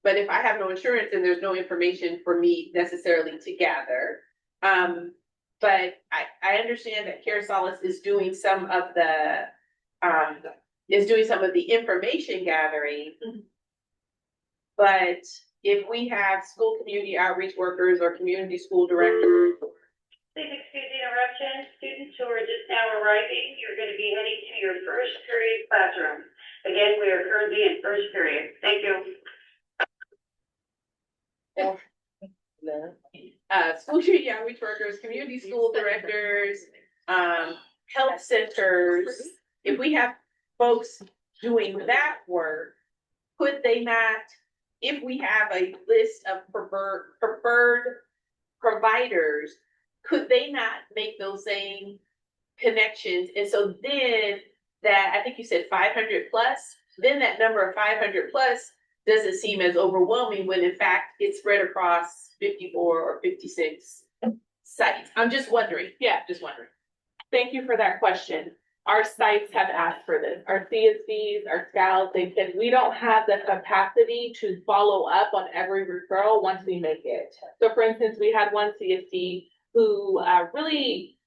But if I have no insurance and there's no information for me necessarily to gather. But I understand that Care Solace is doing some of the, information gathering. But if we have school community outreach workers or community school directors. Please excuse the interruption. Students who are just now arriving, you're going to be heading to your first period classroom. Again, we are currently in first period. Thank you. School community outreach workers, community school directors, health centers. If we have folks doing that work, could they not, if we have a list of preferred providers, could they not make those same connections? And so then that, I think you said 500 plus, then that number of 500 plus doesn't seem as overwhelming when in fact it's spread across 54 or 56 sites. I'm just wondering. Yeah. Just wondering. thank you for that question. Our sites have asked for this. Our CSCs, our scouts, they said we don't have the capacity to follow up on every referral once we make it. So for instance, we had one CSC who really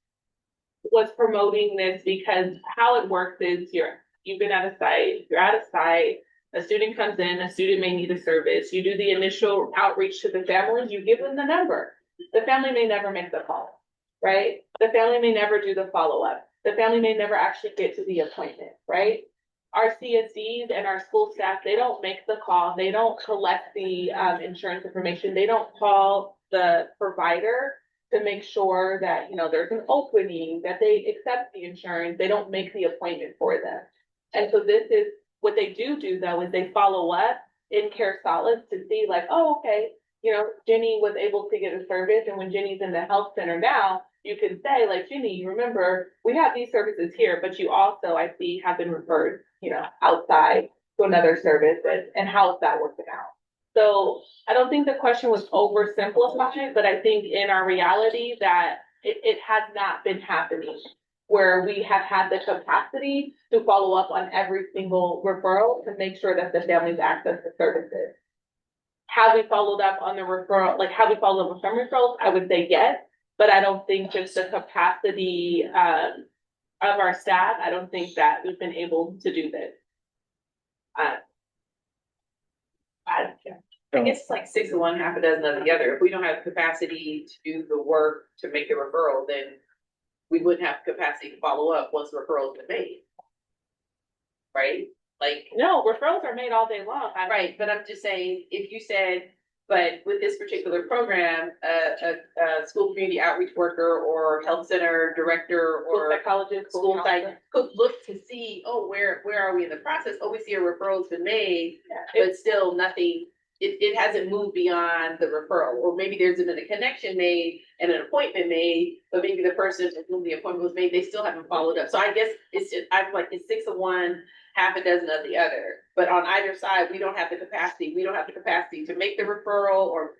was promoting this because how it works is you've been at a site, you're at a site, a student comes in, a student may need a service. You do the initial outreach to the family, you give them the number. The family may never make the call, right? The family may never do the follow-up. The family may never actually get to the appointment, right? Our CSDs and our school staff, they don't make the call. They don't collect the insurance information. They don't call the provider to make sure that, there's an opening, that they accept the insurance. They don't make the appointment for them. And so this is what they do though, is they follow up in Care Solace to see like, oh, okay, Jenny was able to get a service. And when Jenny's in the health center now, you can say like, Jenny, you remember we have these services here, but you also, I see, have been referred, outside to another service, and how is that working out? So I don't think the question was oversimplified, but I think in our reality that it has not been happening where we have had the capacity to follow up on every single referral to make sure that the families access the services. Have we followed up on the referral, like have we followed up with some referrals? I would say yes, but I don't think just the capacity of our staff, I don't think that we've been able to do this. I guess it's like 6 of one, half a dozen of the other. If we don't have capacity to do the work to make a referral, then we wouldn't have capacity to follow up once the referral's been made. Right? Like, no, referrals are made all day long. Right, but I'm just saying, if you said, but with this particular program, a school community outreach worker or health center director or psychologist, school site could look to see, oh, where are we in the process? Oh, we see a referral's been made, but still nothing, it hasn't moved beyond the referral. Or maybe there's been a connection made and an appointment made, but maybe the person with whom the appointment was made, they still haven't followed up. So I guess I'm like, it's 6 of one, half a dozen of the other. But on either side, we don't have the capacity. We don't have the capacity to make the referral or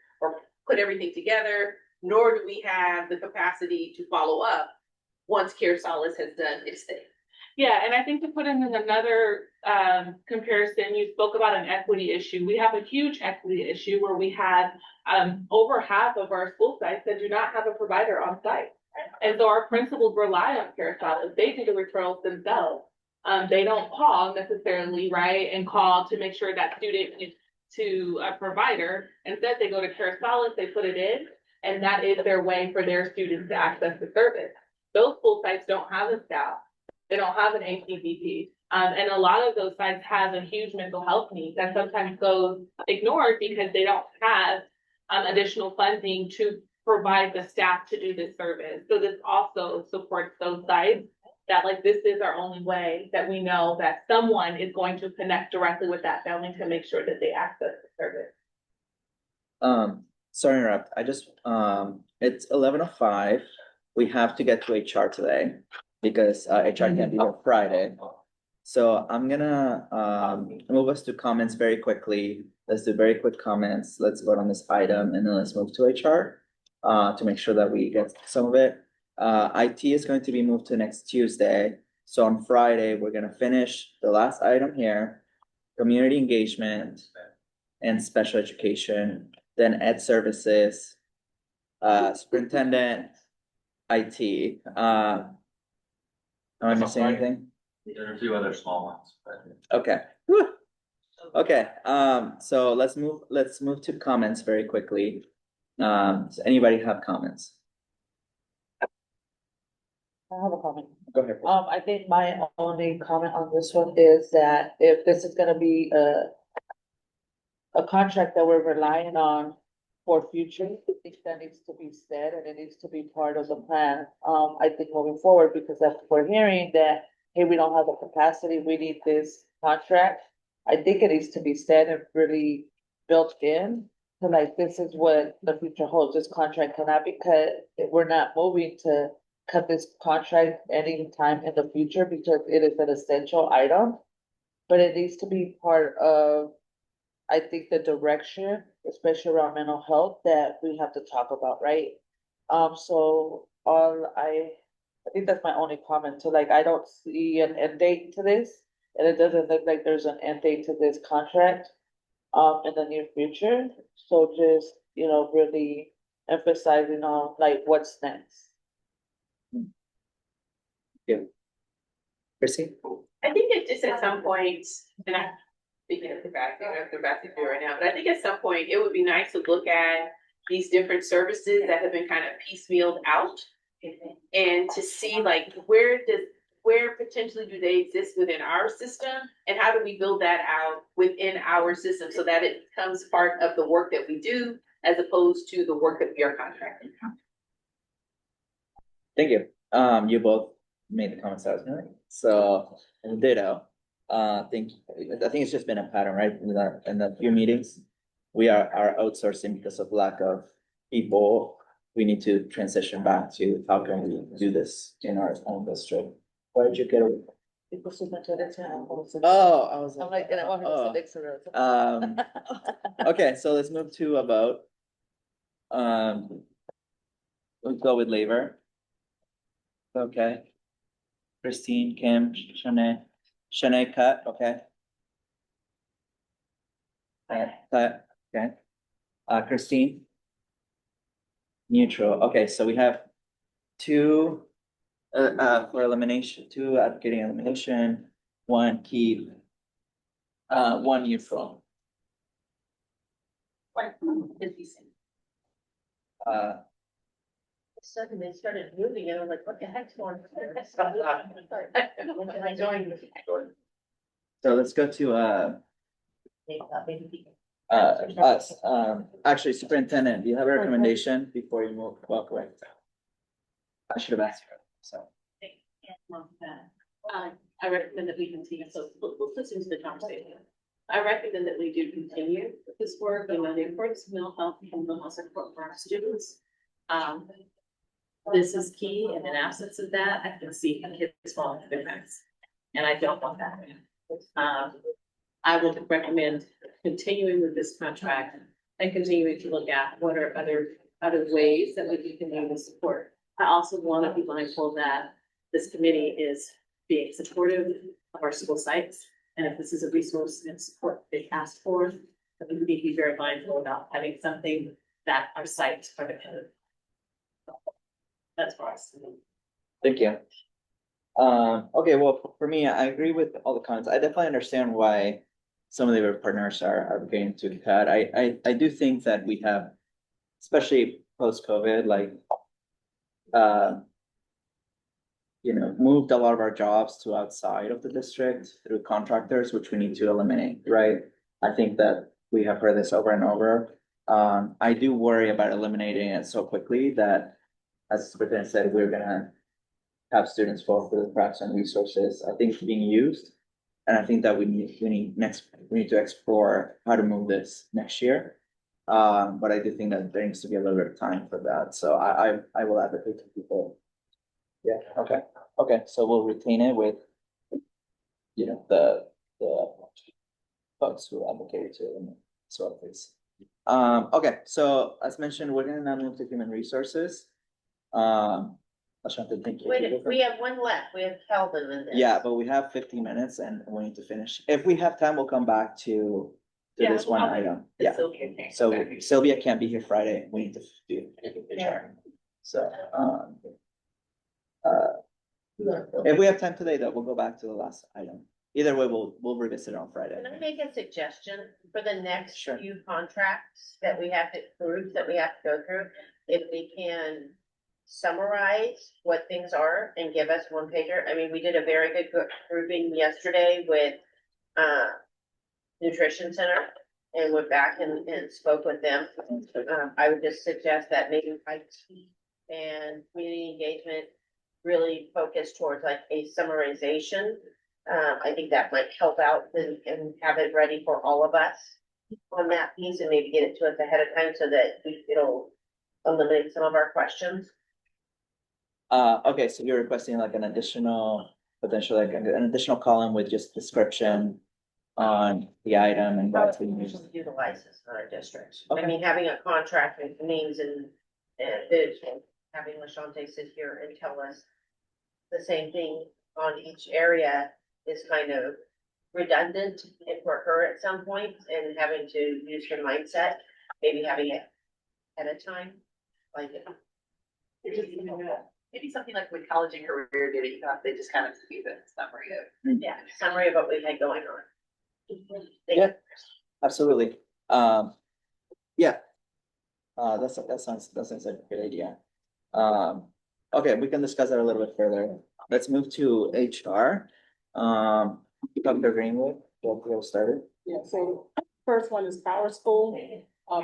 put everything together, nor do we have the capacity to follow up once Care Solace has done its thing. Yeah, and I think to put in another comparison, you spoke about an equity issue. We have a huge equity issue where we had over half of our school sites that do not have a provider on site. And so our principals rely on Care Solace. They do the referrals themselves. They don't call necessarily, right, and call to make sure that student gets to a provider. Instead, they go to Care Solace, they put it in, and that is their way for their students to access the service. Those school sites don't have a staff. They don't have an APDP. And a lot of those sites have a huge mental health need that sometimes goes ignored because they don't have additional funding to provide the staff to do this service. So this also supports those sites that like this is our only way that we know that someone is going to connect directly with that family to make sure that they access the service. Sorry to interrupt. I just, it's 11:05. We have to get to HR today because HR can't be here Friday. So I'm gonna move us to comments very quickly. Let's do very quick comments. Let's vote on this item and then let's move to HR to make sure that we get some of it. IT is going to be moved to next Tuesday. So on Friday, we're gonna finish the last item here, community engagement and special education, then ed services, superintendent, IT. Am I missing anything? There are a few other small ones, but. Okay. Whew. Okay, so let's move to comments very quickly. Does anybody have comments? I have a comment. Go ahead. I think my only comment on this one is that if this is gonna be a contract that we're relying on for future, I think that needs to be said and it needs to be part of the plan. I think moving forward, because if we're hearing that, hey, we don't have the capacity, we need this contract. I think it needs to be said and really built in to like, this is what the future holds. This contract cannot be cut. We're not moving to cut this contract any time in the future because it is an essential item. But it needs to be part of, I think, the direction, especially around mental health, that we have to talk about, right? So I think that's my only comment. So like, I don't see an end date to this. And it doesn't look like there's an end date to this contract in the near future. So just, you know, really emphasizing on like what's next. Yeah. Chrissy? I think it just at some point, and I'm speaking of the back right now, but I think at some point it would be nice to look at these different services that have been kind of piecemealed out and to see like where potentially do they exist within our system and how do we build that out within our system so that it becomes part of the work that we do as opposed to the work that we are contracting. Thank you. You both made the comments I was making. So, and ditto. I think it's just been a pattern, right? In the few meetings, we are outsourcing because of lack of people. We need to transition back to how can we do this in our own district? Why did you get away? Because we went to the town. Oh, I was. I'm like, and I want him Oh. to sit next to her. Okay, so let's move to a vote. We'll go with labor. Okay. Christine, Kim, Shanae cut, okay. Cut, okay. Christine? Neutral, okay, so we have two for elimination, two advocating elimination, one keep, one neutral. Suddenly they started moving and I'm like, what the heck's going on? When I joined. So let's go to us, actually superintendent, do you have a recommendation before you move, walk away? I should have asked her, so. I recommend that we continue, so let's listen to the conversation. I recommend that we do continue with this work and the importance of mental health and mental health support for our students. This is key, and in absence of that, I can see kids falling through the cracks, and I don't want that. I would recommend continuing with this contract and continuing to look at what are other ways that we can continue to support. I also want to be mindful that this committee is being supportive of our school sites, and if this is a resource and support they asked for, that we need to be very mindful about having something that our sites are dependent. That's for us. Thank you. Okay, well, for me, I agree with all the comments. I definitely understand why some of the partners are getting to cut. I do think that we have, especially post-COVID, like moved a lot of our jobs to outside of the district through contractors, which we need to eliminate, right? I think that we have heard this over and over. I do worry about eliminating it so quickly that, as the superintendent said, we're gonna have students fall through the cracks on resources. I think it's being used. And I think that we need to explore how to move this next year. But I do think that there needs to be a little bit of time for that. So I will advocate to people. Yeah, okay, so we'll retain it with, the folks who advocated to them, so please. Okay, so as mentioned, we're gonna now move to human resources. Ashante, thank you. Wait, we have one left. We have Calvin in this. Yeah, but we have 15 minutes and we need to finish. If we have time, we'll come back to this one item. Yeah. So Sylvia can't be here Friday. We need to do HR. So, if we have time today, though, we'll go back to the last item. Either way, we'll revisit it on Friday. Can I make a suggestion for the next Sure. few contracts that we have to, groups that we have to go through? If we can summarize what things are and give us one pager. I mean, we did a very good grouping yesterday with Nutrition Center and went back and spoke with them. I would just suggest that maybe IT and community engagement really focus towards like a summarization. I think that might help out and have it ready for all of us on that piece and maybe get it to us ahead of time so that it'll eliminate some of our questions. Okay, so you're requesting like an additional, potentially like an additional column with just description on the item and How what it's to use. usually utilized in our districts. Okay. I mean, having a contract with names and bids, and having LaShante sit here and tell us the same thing on each area is kind of redundant for her at some point and having to use her mindset, maybe having it at a time, like. Maybe something like with college and career did it, they just kind of see the summary of. Yeah, summary of what we had going on. Yeah, absolutely. Yeah. That sounds like a good idea. Okay, we can discuss that a little bit further. Let's move to HR. Dr. Greenwood, we'll start it. Yeah, so first one is Power School,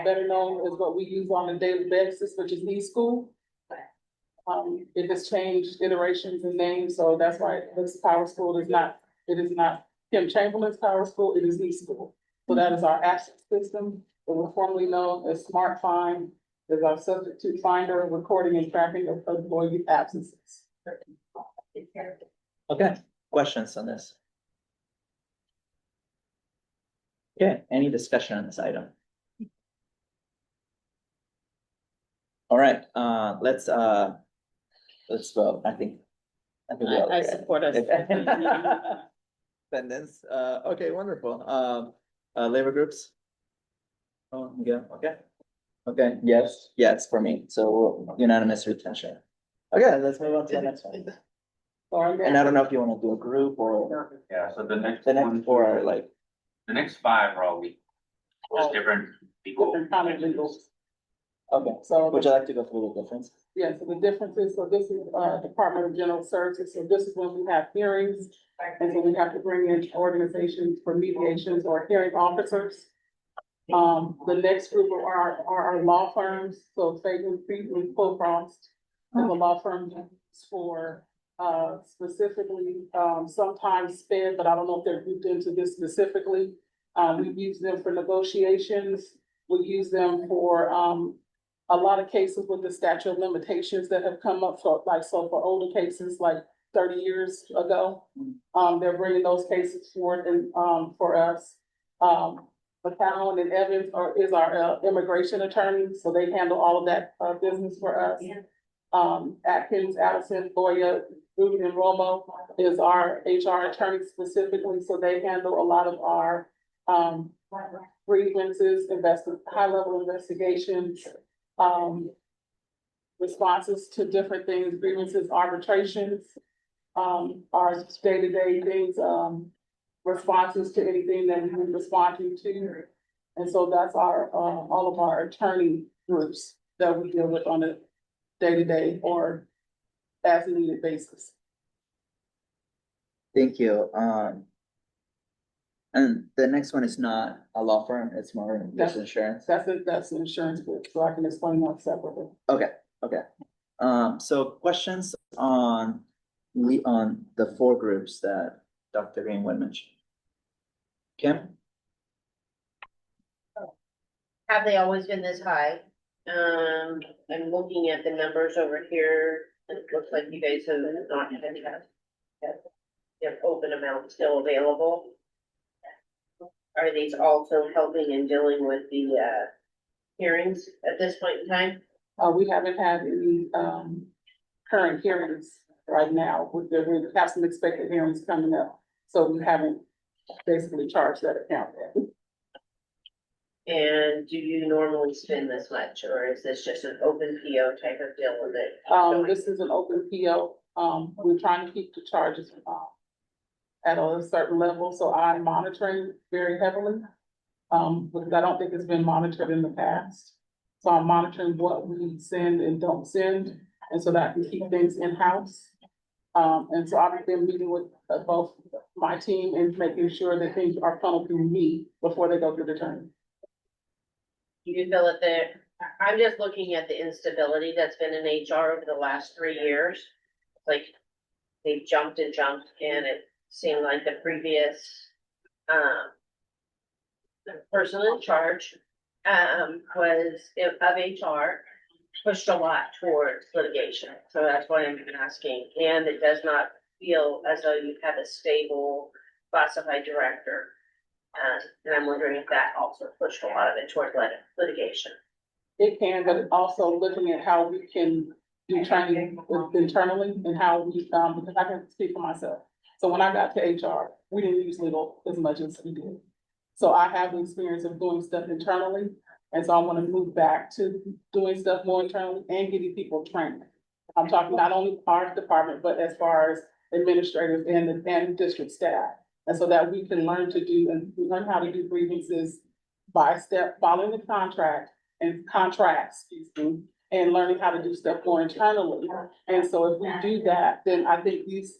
better known as what we use on a daily basis, which is eSchool. It has changed iterations and names, so that's why this Power School it is not Kim Chamberlain's Power School, it is eSchool. So that is our absence system, that was formerly known as Smart Find, is our substitute finder, recording and tracking of employee absences. Okay, questions on this? Okay, any discussion on this item? All right, let's vote. I think we all I agree. support us. Attendance, okay, wonderful. Labor groups? Oh, yeah, okay. Okay, yes, for me, so unanimous retention. Okay, let's move on to the next one. And I don't know if you wanna do a group or Yeah, so the next four are like, the next 5 are all weak. Just different people. Different kind of legals. okay, So would you like to go through the difference? yeah, so the difference is, so this is Department of General Services, so this is when we have hearings. And so we have to bring in organizations for mediations or hearing officers. The next group are our law firms, so Fagan, Friedman, Fulcroft is a law firm for specifically, sometimes SPED, but I don't know if they're grouped into this specifically. We use them for negotiations, we use them for a lot of cases with the statute of limitations that have come up for, for older cases, like 30 years ago. They're bringing those cases forward and, for us. McCown and Evans is our immigration attorney, so they handle all of that, business for us. Atkins, Allison, Goya, Ruben and Romo is our HR attorney specifically, so they handle a lot of our, grievances, high-level investigations, responses to different things, grievances, arbitrations, our day-to-day things, responses to anything that we're responding to. And so that's our, all of our attorney groups that we deal with on a day-to-day or as needed basis. Thank you. And the next one is not a law firm, it's more just insurance. That's the insurance group, so I can explain that separately. Okay. So questions on the four groups that Dr. Greenwood mentioned. Kim? Have they always been this high? I'm looking at the numbers over here. It looks like you guys have not had you have open amount still available. Are these also helping in dealing with the hearings at this point in time? We haven't had any, current hearings right now. We have some expected hearings coming up, so we haven't basically charged that account yet. And do you normally spend this much, or is this just an open PO type of deal with it? This is an open PO. We're trying to keep the charges, at a certain level, so I'm monitoring very heavily. Because I don't think it's been monitored in the past. So I'm monitoring what we send and don't send, and so that I can keep things in-house. And so I've been meeting with both my team and making sure that things are funneled through me before they go to the attorney. Do you feel that I'm just looking at the instability that's been in HR over the last 3 years. Like, they've jumped and jumped, and it seemed like the previous, person in charge, was of HR, pushed a lot towards litigation. So that's why I'm asking, and it does not feel as though you have a stable classified director. And I'm wondering if that also pushed a lot of it towards litigation. It can, but also looking at how we can do training internally and how we, because I can speak for myself. So when I got to HR, we didn't use legal as much as we did. So I have the experience of doing stuff internally. And so I want to move back to doing stuff more internally and getting people trained. I'm talking not only our department, but as far as administrators and district staff. And so that we can learn to do and learn how to do grievances by step, following the contracts, and learning how to do stuff more internally. And so if we do that, then I think these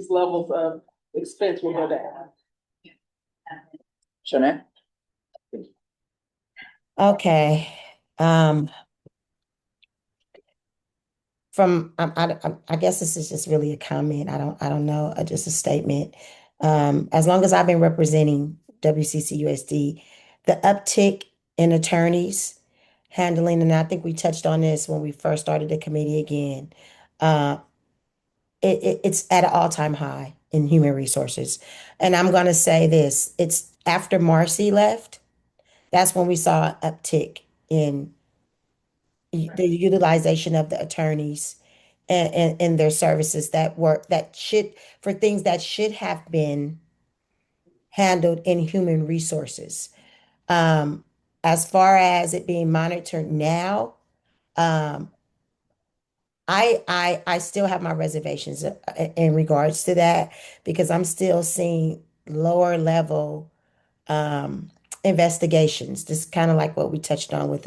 levels of expense will go down. Shanae? Okay, I guess this is just really a comment. I don't know, just a statement. As long as I've been representing WCCUSD, the uptick in attorneys handling, and I think we touched on this when we first started the committee again. It's at an all-time high in human resources. And I'm gonna say this, it's after Marcy left, that's when we saw an uptick in the utilization of the attorneys and their services for things that should have been handled in human resources. As far as it being monitored now, I still have my reservations in regards to that because I'm still seeing lower level investigations. This is kind of like what we touched on with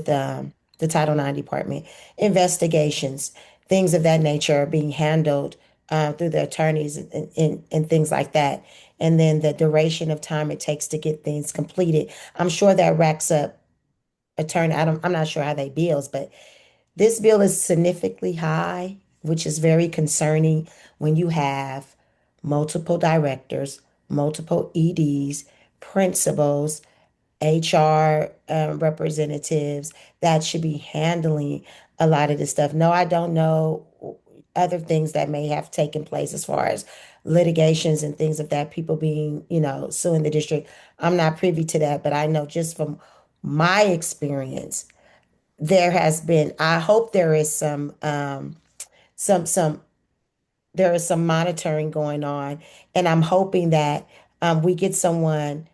the Title IX department. Investigations, things of that nature are being handled through the attorneys and things like that. And then the duration of time it takes to get things completed. I'm sure that racks up I'm not sure how they bills, but this bill is significantly high, which is very concerning when you have multiple directors, multiple EDs, principals, HR representatives that should be handling a lot of this stuff. No, I don't know other things that may have taken place as far as litigations and things of that, people being, suing the district. I'm not privy to that, but I know just from my experience, I hope there is some monitoring going on, and I'm hoping that we get someone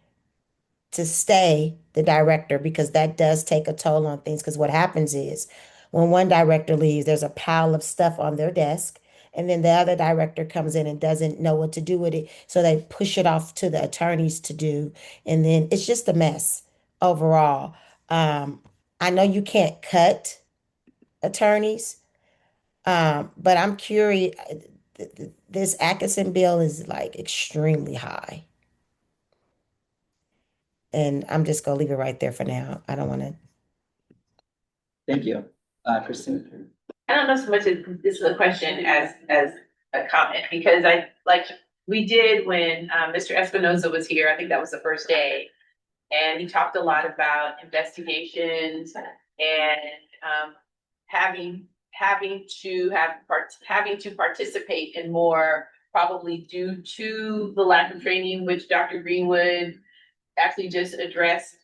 to stay the director, because that does take a toll on things. Because what happens is when one director leaves, there's a pile of stuff on their desk, and then the other director comes in and doesn't know what to do with it. So they push it off to the attorneys to do. And then it's just a mess overall. I know you can't cut attorneys, but I'm curious. this Atkinson bill is like extremely high. And I'm just gonna leave it right there for now. I don't wanna. Thank you. Christine? I don't know so much as this is a question as a comment, because we did when Mr. Espinoza was here, I think that was the first day. And he talked a lot about investigations and having to participate in more, probably due to the lack of training, which Dr. Greenwood actually just addressed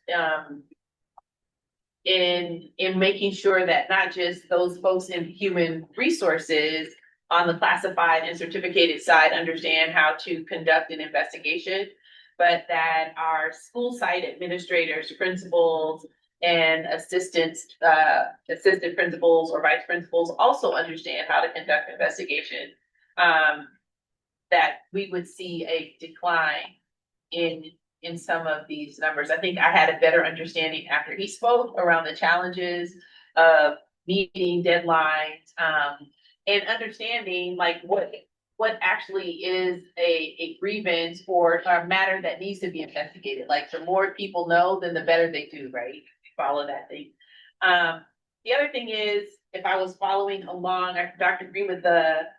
in making sure that not just those folks in human resources on the classified and certificated side understand how to conduct an investigation, but that our school site administrators, principals, and assistant principals or vice principals also understand how to conduct investigation. That we would see a decline in some of these numbers. I think I had a better understanding after he spoke around the challenges of meeting deadlines, and understanding like what actually is a grievance or a matter that needs to be investigated. Like the more people know, then the better they do, right? Follow that thing. The other thing is, if I was following along, Dr. Greenwood, the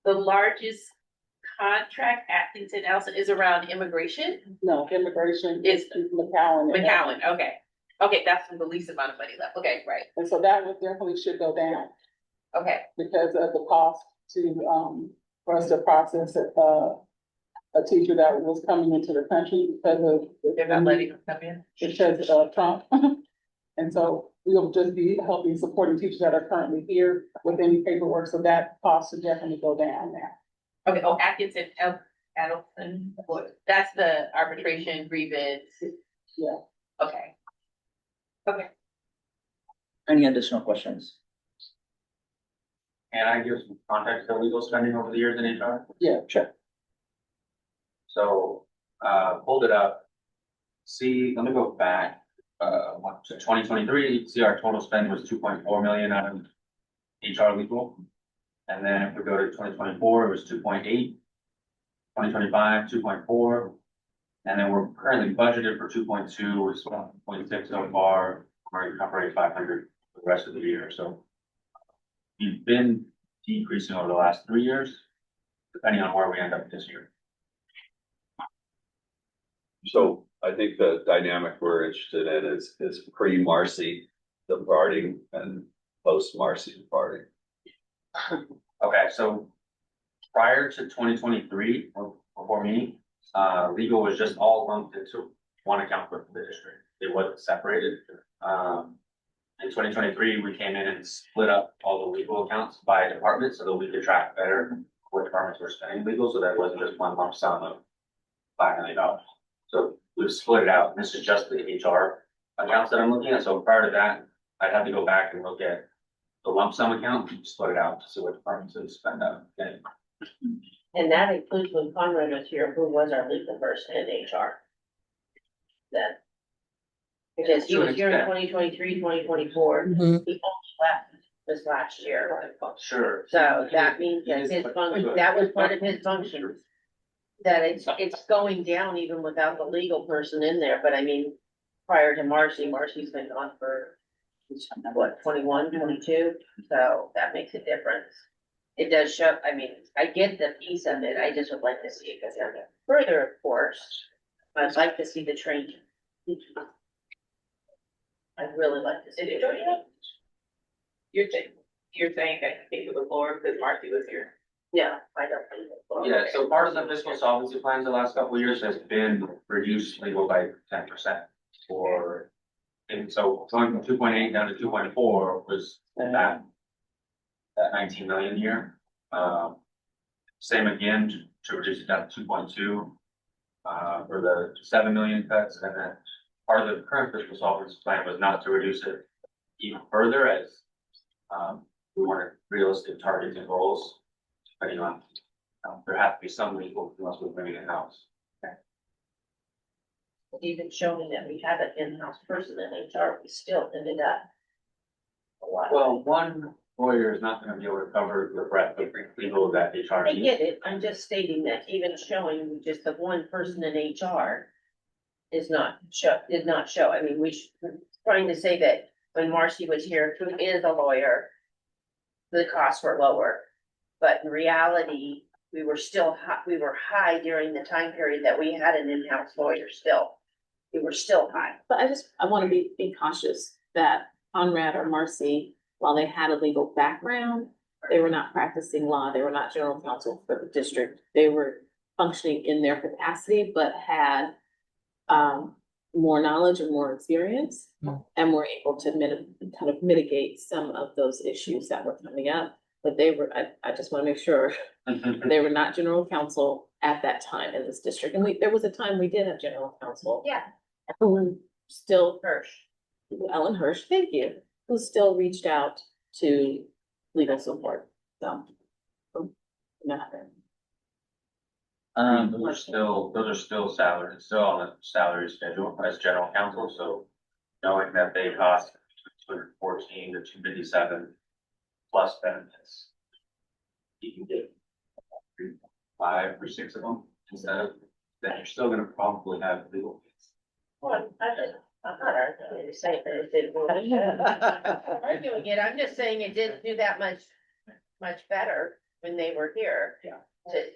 largest contract Atkinson Nelson is around immigration. No, immigration is McCowan. Okay. Okay, that's the least amount of money left. Okay, right. And so that would definitely should go down. Okay. Because of the cost to, for us to process a teacher that was coming into the country because of. They're not letting them come in. Because of Trump. And so we'll just be helping, supporting teachers that are currently here with any paperwork, so that cost should definitely go down now. Okay, Atkinson, Adelson, that's the arbitration grievance. Yeah. Okay. Okay. Any additional questions? Can I give some context to legal spending over the years in HR? Yeah. Sure. So, pulled it up. See, let me go back, to 2023, see our total spend was 2.4 million out of HR legal. And then if we go to 2024, it was 2.8, 2025, 2.4. And then we're currently budgeted for 2.2, we're 1.6 so far, we're gonna cover 500 for the rest of the year, so. We've been decreasing over the last 3 years, depending on where we end up this year. So I think the dynamic we're interested in is pre-Marcy departing and post-Marcy departing. Okay, so prior to 2023, or before me, legal was just all lumped into one account for the district. It wasn't separated. In 2023, we came in and split up all the legal accounts by department so that we could track better what departments were spending legal, so that it wasn't just one lump sum of $5 million. So we've split it out, and this is just the HR accounts that I'm looking at. So prior to that, I'd have to go back and look at the lump sum account and split it out to see what departments would spend on. And that includes when Conrad was here, who was our legal person in HR. Then. Because he was here in 2023, 2024, he only left this last year. Sure. So that means that his function, that was one of his functions. That it's going down even without the legal person in there, but I mean, prior to Marcy's been gone for what, 21, 22, so that makes a difference. It does show, I mean, I get the piece of it, I just would like to see it go down further, of course. I'd like to see the training. I'd really like to see it. You're saying that you think it was lower because Marcy was here? Yeah, I don't think it's. Yeah, so part of the fiscal solvency plans the last couple of years has been reduced legal by 10% for, and so going from 2.8 down to 2.4 was that 19 million a year. Same again to reduce it down to 2.2 for the 7 million cuts, and then part of the current fiscal solvency plan was not to reduce it even further, as we wanted realistic targets and goals, depending on there have to be some legal unless we bring it in-house. Even showing that we had an in-house person in HR, we still ended up. Well, one lawyer is not gonna be able to cover the breadth of legal that HR I needs. get it, I'm just stating that even showing just the one person in HR did not show, I mean, trying to say that when Marcy was here, who is a lawyer, the costs were lower, but in reality, we were high during the time period that we had an in-house lawyer still. We were still high. But I want to be cautious that Conrad or Marcy, while they had a legal background, they were not practicing law. They were not general counsel for the district. They were functioning in their capacity, but had more knowledge and more experience, and were able to kind of mitigate some of those issues that were coming up. But I just want to make sure they were not general counsel at that time in this district. And there was a time we did have general counsel. Yeah. Who still, Hirsch. Ellen Hirsch, thank you, who still reached out to legal support. So. Nothing. Those are still salary, still on the salary schedule as general counsel, so knowing that they cost between 214 to 257 plus benefits. You can get 5 or 6 of them instead of, then you're still gonna probably have legal fees. Well, I'm not arguing to say that it didn't work. I'm arguing it, I'm just saying it didn't do that much better when they were here. Yeah.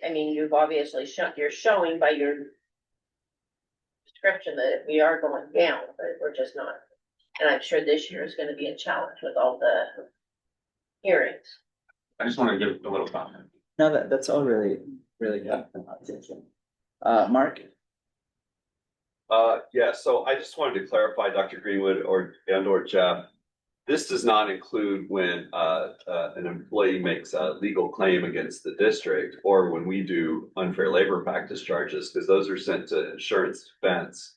I mean, you've obviously you're showing by your description that we are going down, but we're just not. And I'm sure this year is gonna be a challenge with all the hearings. I just wanna give a little comment. No, that's all really, really good. Mark? Yeah, so I just wanted to clarify, Dr. Greenwood or Jeff, this does not include when an employee makes a legal claim against the district or when we do unfair labor practice charges, because those are sent to insurance defense.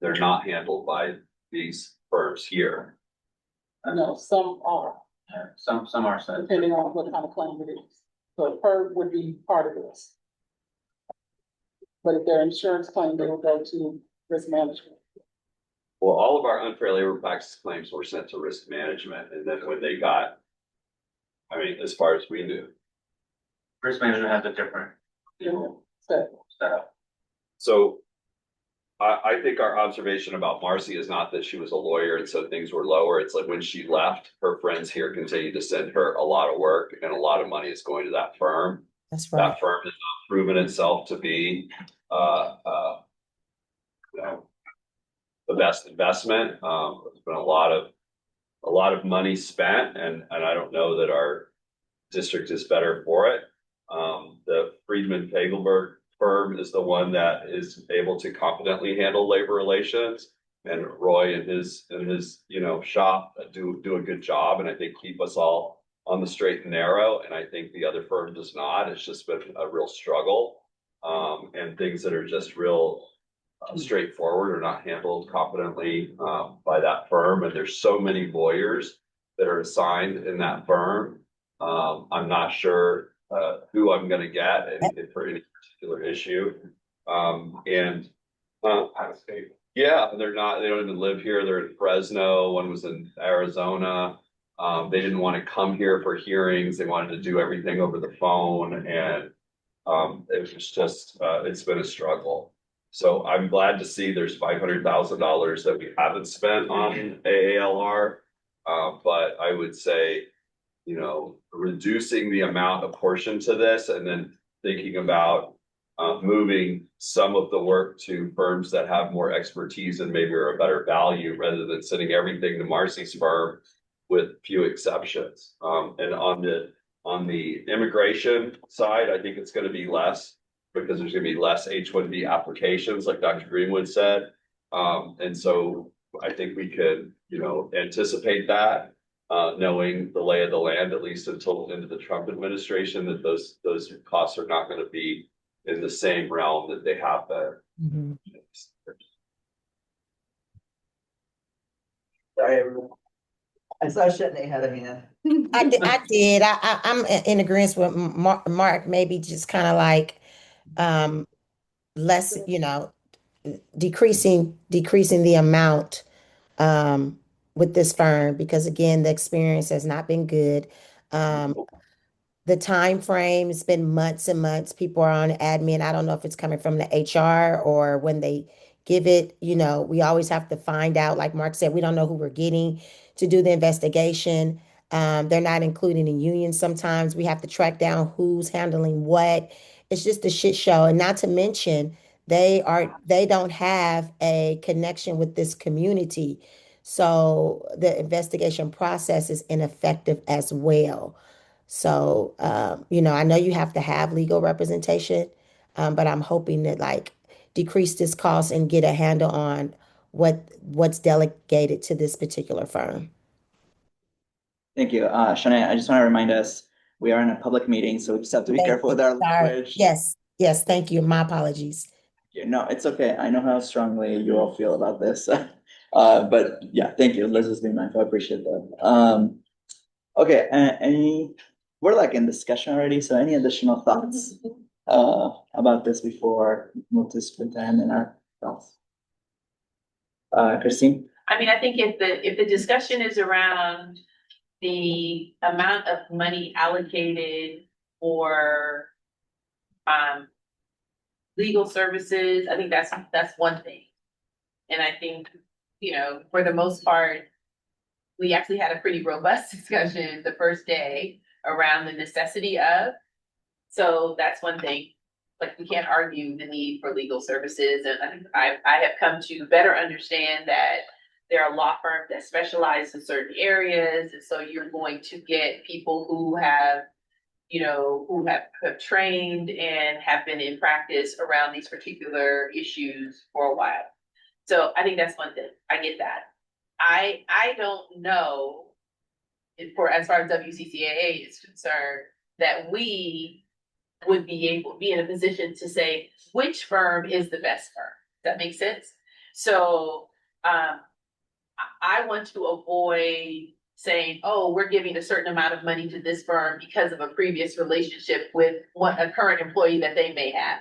They're not handled by these firms here. No, some are, Some are said. depending on what kind of claim it is. So PERB would be part of this. But if they're insurance claim, they will go to risk management. Well, all of our unfair labor practice claims were sent to risk management, and then when they got, I mean, as far as we knew. Risk management has a different setup. So I think our observation about Marcy is not that she was a lawyer and so things were lower. It's like when she left, her friends here continue to send her a lot of work and a lot of money is going to that firm. That's right. That firm has not proven itself to be, the best investment. There's been a lot of money spent, and I don't know that our district is better for it. The Friedman Fagelberg firm is the one that is able to competently handle labor relations, and Roy and his shop do a good job, and I think keep us all on the straight and narrow. And I think the other firm does not. It's just been a real struggle, and things that are just real straightforward are not handled competently by that firm. And there's so many lawyers that are assigned in that firm. I'm not sure who I'm going to get for any particular issue. And Out of state. yeah, they don't even live here. They're in Fresno. One was in Arizona. They didn't want to come here for hearings. They wanted to do everything over the phone. And it was just, it's been a struggle. So I'm glad to see there's $500,000 that we haven't spent on AALR. But I would say, reducing the amount apportioned to this and then thinking about moving some of the work to firms that have more expertise and maybe are a better value rather than sending everything to Marcy's firm with few exceptions. And on the immigration side, I think it's going to be less because there's going to be less H-1B applications, like Dr. Greenwood said. And so I think we could, anticipate that, knowing the lay of the land, at least until into the Trump administration, that those costs are not going to be in the same realm that they have been. Mm-hmm. Sorry, everyone. I saw Shetney had a hand. I did. I'm in agreement with Mark, maybe just kind of like less, decreasing the amount with this firm because again, the experience has not been good. The time frame, it's been months and months. People are on admin. I don't know if it's coming from the HR or when they give it, we always have to find out. Like Mark said, we don't know who we're getting to do the investigation. They're not including the union sometimes. We have to track down who's handling what. It's just a shit show. And not to mention, they don't have a connection with this community. So the investigation process is ineffective as well. So, I know you have to have legal representation, but I'm hoping that like decrease this cost and get a handle on what's delegated to this particular firm. Thank you. Shanae, I just want to remind us, we are in a public meeting, so we just have to be Thank careful you. with our Sorry. language. Yes, thank you. My apologies. No, it's okay. I know how strongly you all feel about this. But yeah, thank you. Let's just be mindful. I appreciate that. Okay, we're like in discussion already, so any additional thoughts about this before we move to superintendent and our thoughts? Christine? I mean, I think if the discussion is around the amount of money allocated for legal services, I think that's one thing. And I think, for the most part, we actually had a pretty robust discussion the first day around the necessity of. So that's one thing. Like, we can't argue the need for legal services. And I think I have come to better understand that there are law firms that specialize in certain areas. And so you're going to get people who have, who have trained and have been in practice around these particular issues for a while. So I think that's one thing. I get that. I don't know as far as WCCAA is concerned, that we would be in a position to say which firm is the best firm. Does that make sense? So I want to avoid saying, oh, we're giving a certain amount of money to this firm because of a previous relationship with a current employee that they may have.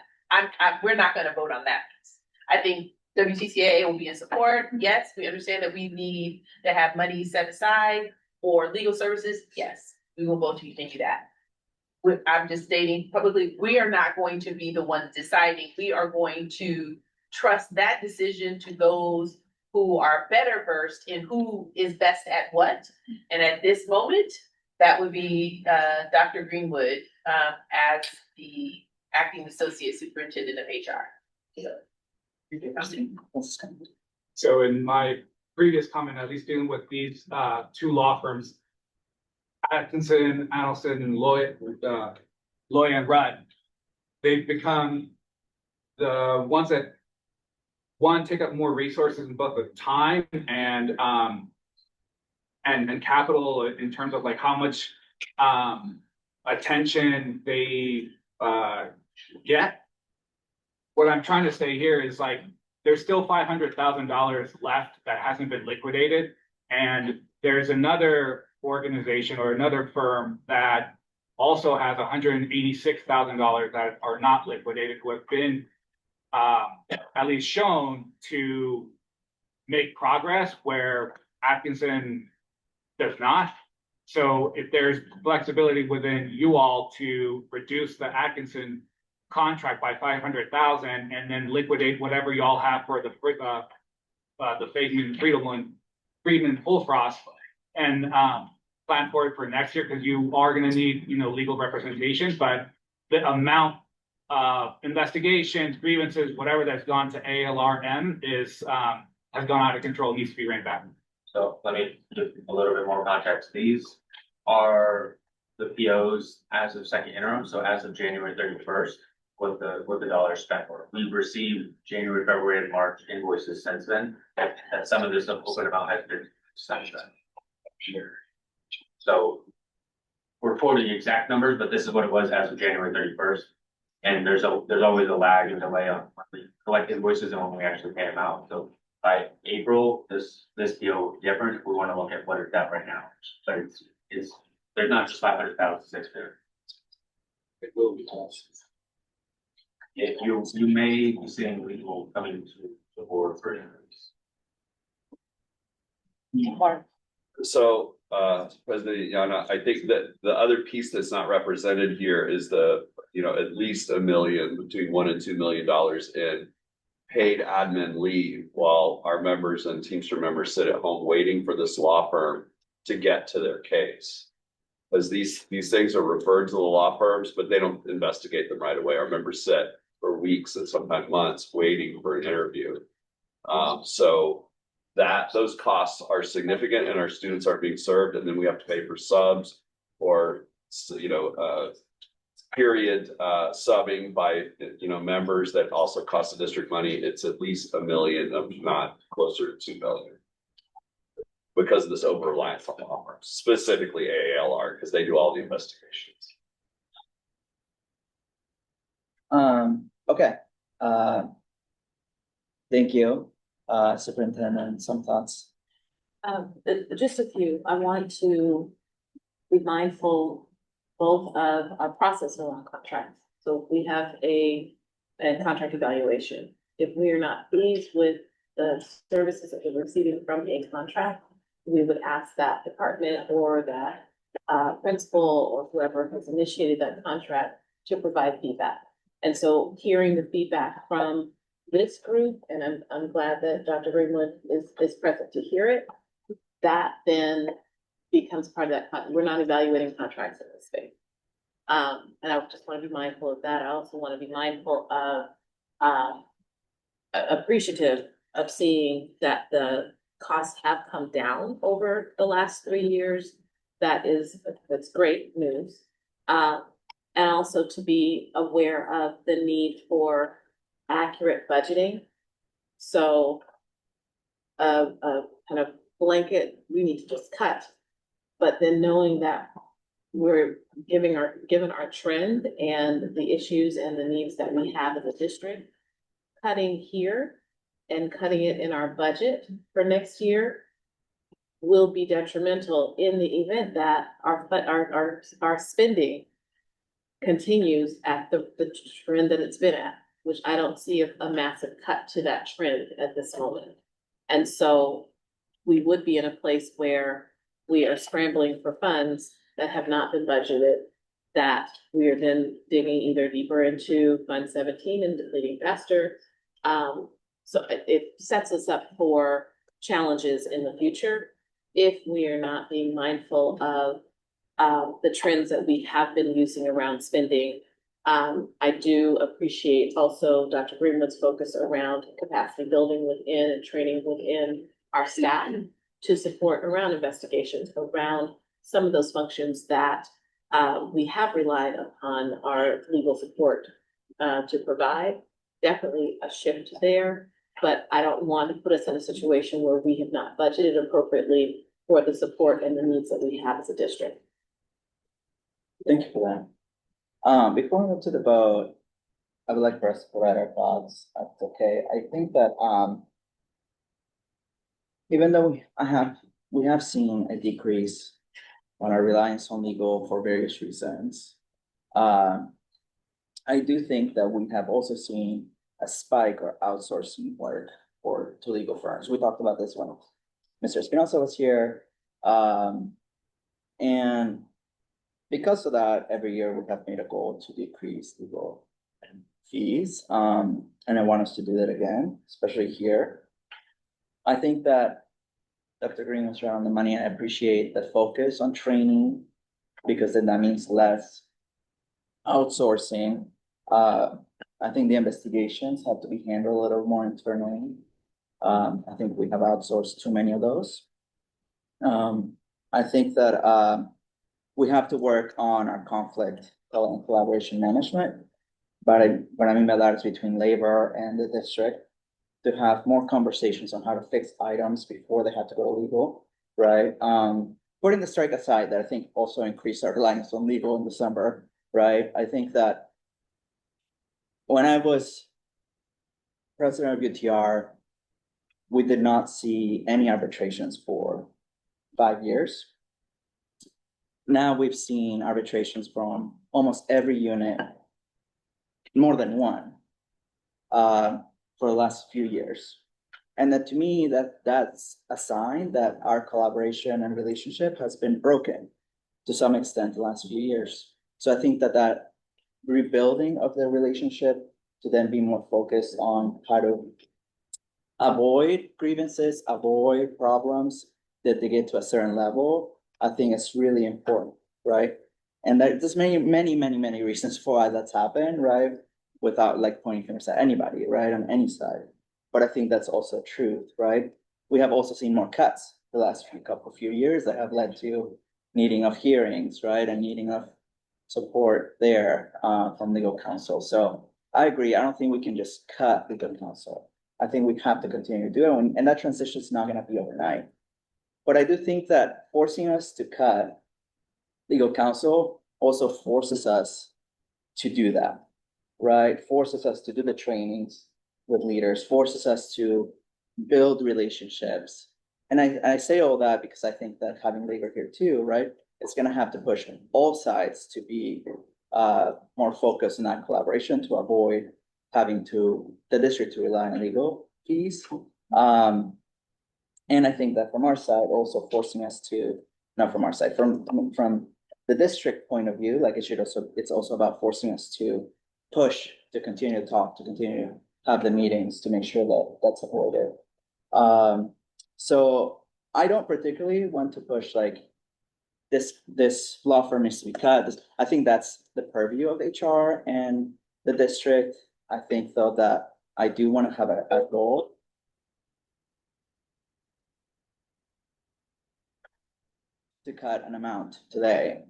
We're not going to vote on that piece. I think WCCAA will be in support. Yes, we understand that we need to have money set aside for legal services. Yes, we will vote to continue that. I'm just stating publicly, we are not going to be the ones deciding. We are going to trust that decision to those who are better versed in who is best at what. And at this moment, that would be Dr. Greenwood as the acting associate superintendent of HR. So in my previous comment, at least dealing with these two law firms, Atkinson, Adelson, and Loy and Rudd, they've become the ones that take up more resources in both with time and capital in terms of like how much attention they get. What I'm trying to say here is like there's still $500,000 left that hasn't been liquidated, and there's another organization or another firm that also has $186,000 that are not liquidated, who have been at least shown to make progress where Atkinson does not. So if there's flexibility within you all to reduce the Atkinson contract by $500,000 and then liquidate whatever y'all have for the Friedman Fullfrost and plan for it for next year, because you are going to need legal representation, but the amount of investigations, grievances, whatever that's gone to ALRM has gone out of control, needs to be reined back. So let me give a little bit more context. These are the POs as of second interim, so as of January 31st, with the dollars spent. We've received January, February, and March invoices since then, and some of this open amount has been since then. So we're quoting exact numbers, but this is what it was as of January 31st. And there's always a lag and delay on when we collect invoices and when we actually pay them out. So by April, this deal will be different. We want to look at what it's at right now. But it's there's not just 500,000 6 there. It will be close. If you may be seeing legal coming to the board for increase. So President Yana, I think that the other piece that's not represented here is the, at least $1 million, between $1 and $2 million in paid admin leave while our members and Teamster members sit at home waiting for this law firm to get to their case. Because these things are referred to the law firms, but they don't investigate them right away. Our members sit for weeks and sometimes months waiting for an interview. So those costs are significant and our students aren't being served, and then we have to pay for subs or period subbing by members that also cost the district money. It's at least $1 million, if not closer to $2 million, because of this over reliance on law firms, specifically AALR, because they do all the investigations. Okay. Thank you, Superintendent. Some thoughts? Just a few. I want to be mindful both of our process around contracts. So if we have a contract evaluation, if we are not pleased with the services that we're receiving from a contract, we would ask that department or that principal or whoever has initiated that contract to provide feedback. And so hearing the feedback from this group, and I'm glad that Dr. Greenwood is present to hear it, that then becomes part of that. We're not evaluating contracts in this space. And I just want to be mindful of that. I also want to be mindful of appreciative of seeing that the costs have come down over the last 3 years. That's great news. And also to be aware of the need for accurate budgeting. So kind of blanket, we need to just cut, but then knowing that we're given our trend and the issues and the needs that we have as a district, cutting here and cutting it in our budget for next year will be detrimental in the event that our spending continues at the trend that it's been at, which I don't see a massive cut to that trend at this moment. And so we would be in a place where we are scrambling for funds that have not been budgeted, that we are then digging either deeper into Fund 17 and depleting faster. So it sets us up for challenges in the future if we are not being mindful of the trends that we have been using around spending. I do appreciate also Dr. Greenwood's focus around capacity building within and training within our staff to support around investigations, around some of those functions that we have relied upon our legal support to provide. Definitely a shift there, but I don't want to put us in a situation where we have not budgeted appropriately for the support and the needs that we have as a district. Thank you for that. Before we move to the vote, I would like for us to provide our thoughts. That's okay. I think that even though we have seen a decrease on our reliance on legal for various reasons, I do think that we have also seen a spike or outsourcing work to legal firms. We talked about this when Mr. Espinosa was here. And because of that, every year we have made a goal to decrease legal fees. And I want us to do that again, especially here. I think that Dr. Green was around the money. I appreciate the focus on training because then that means less outsourcing. I think the investigations have to be handled a little more internally. I think we have outsourced too many of those. I think that we have to work on our conflict and collaboration management. But what I mean by that is between labor and the district to have more conversations on how to fix items before they have to go to legal, right? Putting the strike aside, that I think also increased our reliance on legal in December, right? I think that when I was president of UTR, we did not see any arbitrations for 5 years. Now we've seen arbitrations from almost every unit, more than one, for the last few years. And that to me, that's a sign that our collaboration and relationship has been broken to some extent the last few years. So I think that rebuilding of the relationship to then be more focused on how to avoid grievances, avoid problems that they get to a certain level, I think it's really important, right? And there's many reasons for why that's happened, right? Without like pointing fingers at anybody, right, on any side. But I think that's also truth, right? We have also seen more cuts the last few years that have led to needing of hearings, right, and needing of support there from legal counsel. So I agree. I don't think we can just cut legal counsel. I think we have to continue to do it, and that transition is not going to be overnight. But I do think that forcing us to cut legal counsel also forces us to do that, right? Forces us to do the trainings with leaders, forces us to build relationships. And I say all that because I think that having labor here too, right, it's going to have to push all sides to be more focused on that collaboration to avoid having the district to rely on legal fees. And I think that from our side, also forcing us to, not from our side, from the district point of view, like it's also about forcing us to push, to continue to talk, to continue to have the meetings to make sure that that's avoided. So I don't particularly want to push like this law firm needs to be cut. I think that's the purview of HR and the district. I think though that I do want to have a goal to cut an amount today.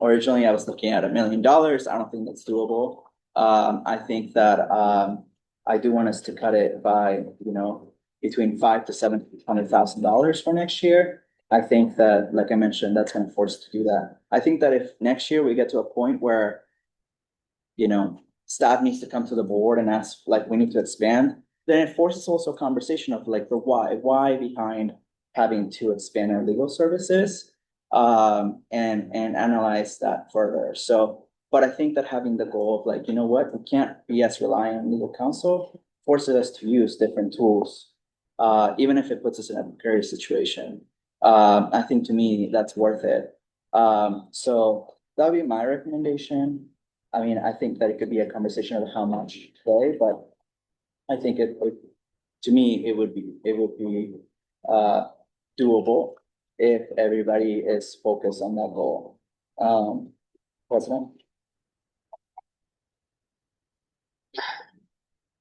Originally I was looking at $1 million. I don't think that's doable. I think that I do want us to cut it by, between $500,000 to $700,000 for next year. I think that, like I mentioned, that's going to force us to do that. I think that if next year we get to a point where, staff needs to come to the board and ask, like, we need to expand, then it forces also a conversation of like the why behind having to expand our legal services, and analyze that further. So, but I think that having the goal of like, we can't be as reliant on legal counsel, forces us to use different tools, even if it puts us in a precarious situation. I think to me, that's worth it. So that would be my recommendation. I mean, I think that it could be a conversation of how much today, but I think to me, it would be doable if everybody is focused on that goal. President?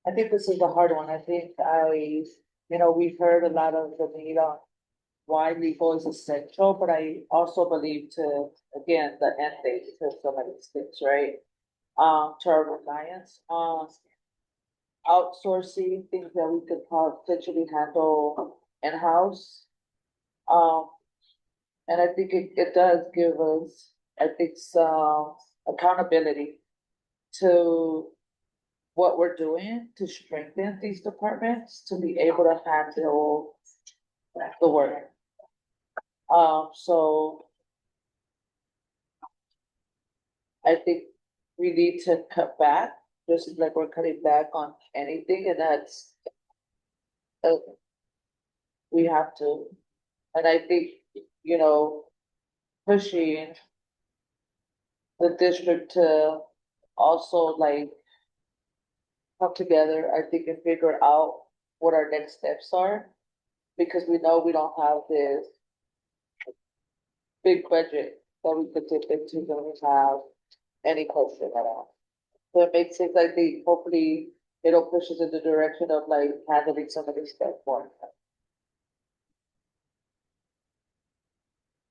I think this is a hard one. I think we've heard a lot of the need on why legal is essential, but I also believe again, the end date to some of these things, right? To our reliance on outsourcing things that we could potentially handle in-house. And I think it does give us, some accountability to what we're doing to strengthen these departments to be able to handle the work. So I think we need to cut back, just like we're cutting back on anything, and that's we have to. And I think, pushing the district to also like come together, I think, and figure out what our next steps are, because we know we don't have this big budget that we could dip into when we have any question at all. So it makes it like hopefully it'll push us in the direction of like handling some of these stuff more.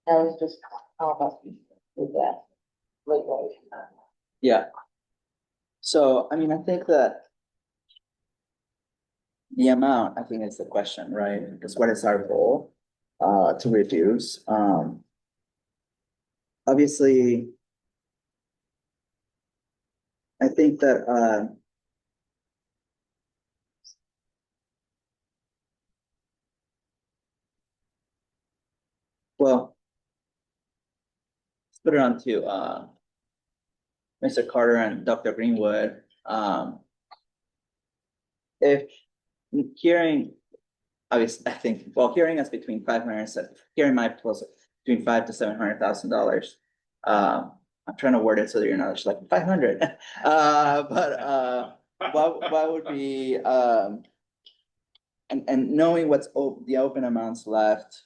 I was just how about with that. Yeah. So, I mean, I think that the amount, I think is the question, right? Because what is our goal to reduce? Obviously, I think that well, let's put it on to Mr. Carter and Dr. Greenwood. If hearing, obviously, I think, well, hearing us between 500 and hearing my proposal between $500,000 to $700,000. I'm trying to word it so that you're not just like 500. What would be, and knowing what's the open amounts left,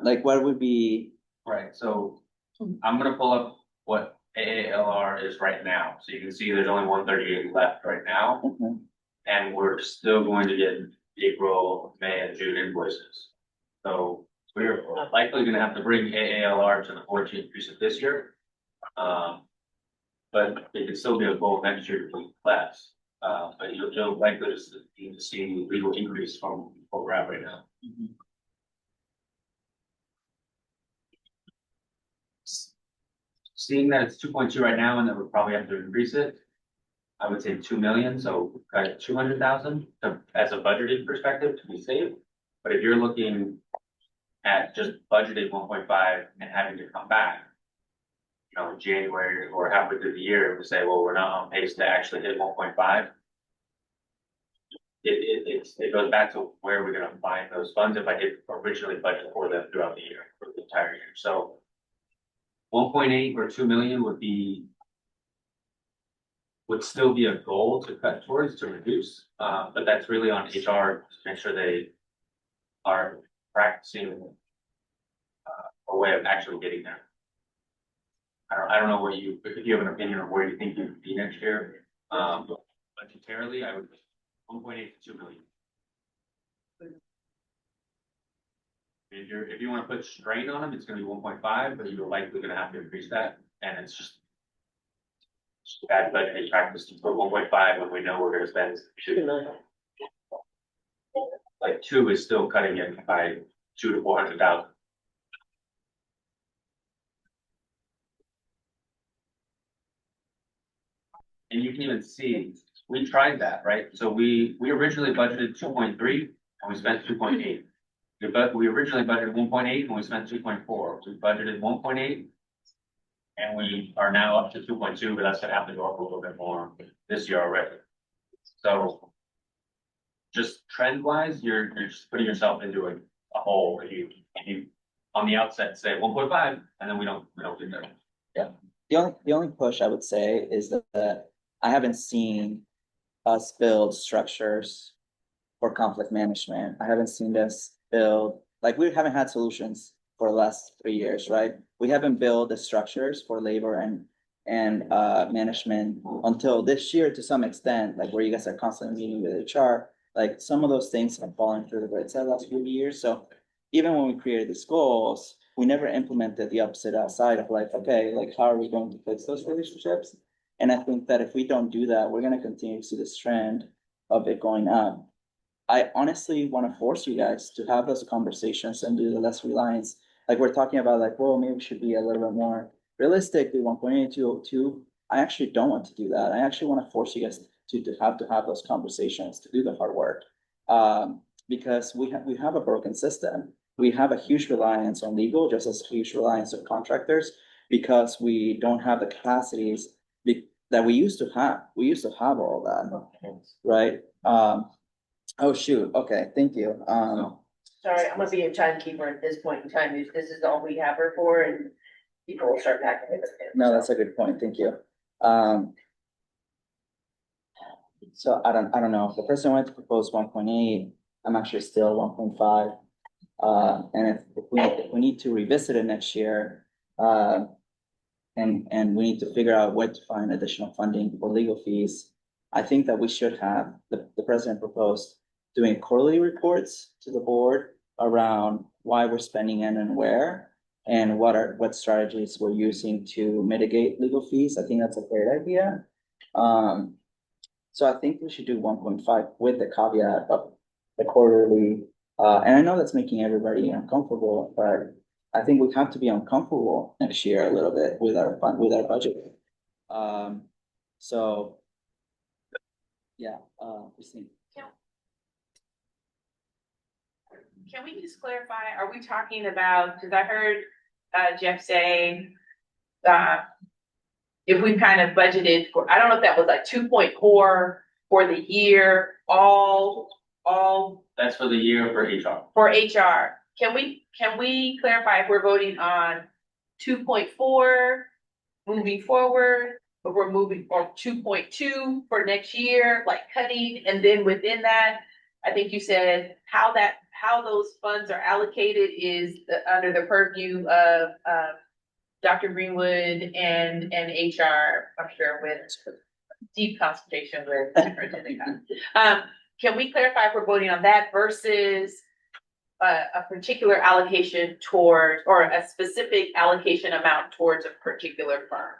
like what would be, Right, so I'm gonna pull up what AALR is right now, so you can see there's only 138 left right now. And we're still going to get April, May, and June invoices. So we're likely gonna have to bring AALR to the 14% this year. But it could still be a goal next year to be less. But you'll likely to see legal increase from what we're at right now. Seeing that it's 2.2 right now and that we'll probably have to increase it, I would say 2 million, so kind of 200,000 as a budgeted perspective to be safe. But if you're looking at just budgeting 1.5 and having to come back, you know, in January or halfway through the year to say, well, we're not on pace to actually hit 1.5. It goes back to where we're gonna find those funds if I did originally budget for them throughout the year, for the entire year. So 1.8 or 2 million would still be a goal to cut towards to reduce, but that's really on HR to make sure they are practicing a way of actually getting there. I don't know if you have an opinion of where you think you would be next year. Budgetarily, I would 1.8 to 2 million. If you want to put strain on them, it's going to be 1.5, but you're likely going to have to increase that, and it's just bad budgeting practice to put 1.5 when we know we're going to spend 2 million. Like 2 is still cutting it by 200,000 to 400,000. And you can even see we tried that, right? So we originally budgeted 2.3 and we spent 2.8. But we originally budgeted 1.8 and we spent 2.4. We budgeted 1.8 and we are now up to 2.2, but that's gonna have to go up a little bit more this year already. So just trend wise, you're just putting yourself into a hole if you on the outset say 1.5 and then we don't get there. Yeah. The only push I would say is that I haven't seen us build structures for conflict management. I haven't seen us build, like we haven't had solutions for the last 3 years, right? We haven't built the structures for labor and management until this year to some extent, like where you guys are constantly meeting with HR, like some of those things have fallen through the grades the last few years. So even when we created these goals, we never implemented the opposite outside of like, okay, like how are we going to fix those relationships? And I think that if we don't do that, we're going to continue to see this trend of it going up. I honestly want to force you guys to have those conversations and do the less reliance. Like we're talking about like, well, maybe we should be a little bit more realistic, do 1.8, 202. I actually don't want to do that. I actually want to force you guys to have those conversations, to do the hard work. Because we have a broken system. We have a huge reliance on legal, just as huge reliance on contractors, because we don't have the capacities that we used to have. We used to have all that, right? Oh, shoot. Okay, thank you. Sorry, I'm gonna be a timekeeper at this point in time. This is all we have her for, and people will start packing it. No, that's a good point. Thank you. So I don't know. The person wanted to propose 1.8. I'm actually still 1.5. And if we need to revisit it next year, and we need to figure out where to find additional funding for legal fees, I think that we should have the president proposed doing quarterly reports to the board around why we're spending in and where, and what strategies we're using to mitigate legal fees. I think that's a great idea. So I think we should do 1.5 with the caveat of the quarterly. And I know that's making everybody uncomfortable, but I think we have to be uncomfortable next year a little bit with our budget. So yeah, Christine. Can we just clarify, are we talking about, because I heard Jeff say if we kind of budgeted for, I don't know if that was like 2.4 for the year, all That's for the year for HR. for HR. Can we clarify if we're voting on 2.4 moving forward, or we're moving, or 2.2 for next year, like cutting, and then within that, I think you said how those funds are allocated is under the purview of Dr. Greenwood and HR, I'm sure with deep consultation with Superintendent. Can we clarify if we're voting on that versus a particular allocation toward, or a specific allocation amount towards a particular firm?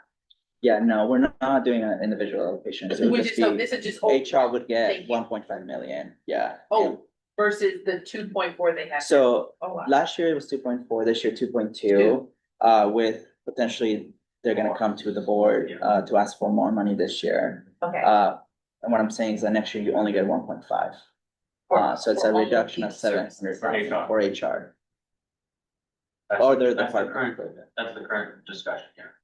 Yeah, no, we're not doing an individual allocation. It would Which just is, so be- this is just. HR would Thank get you. 1.5 million, yeah. Oh, versus the 2.4 they have. So Oh, wow. last year it was 2.4, this year 2.2, with potentially they're gonna come to the board, to ask for more money this year. Okay. And what I'm saying is that next year you only get 1.5. So it's for a all of reduction of these 700 services. for HR. That's- Or the that's the department. current, that's the current discussion here.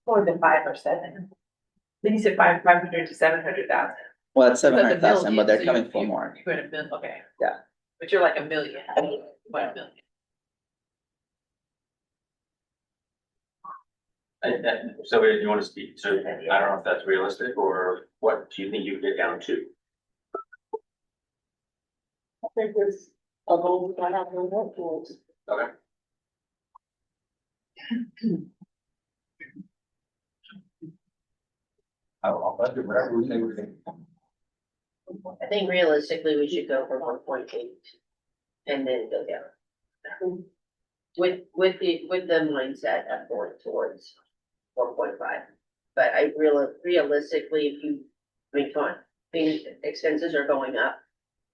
More than 5 or 7. Then you said 500 to 700,000. Well, it's So that's a 700,000, but million, they're so coming you- for more. You're at a million, okay. Yeah. But you're like a million, 1 million. So you want to speak, so I don't know if that's realistic, or what do you think you get down to? I think it's a goal we might have to work towards. Okay. I'll budget whatever we say we think. I think realistically, we should go for 1.8 and then go down. With the mindset of going towards 1.5. But realistically, if you, I mean, come on, the expenses are going up.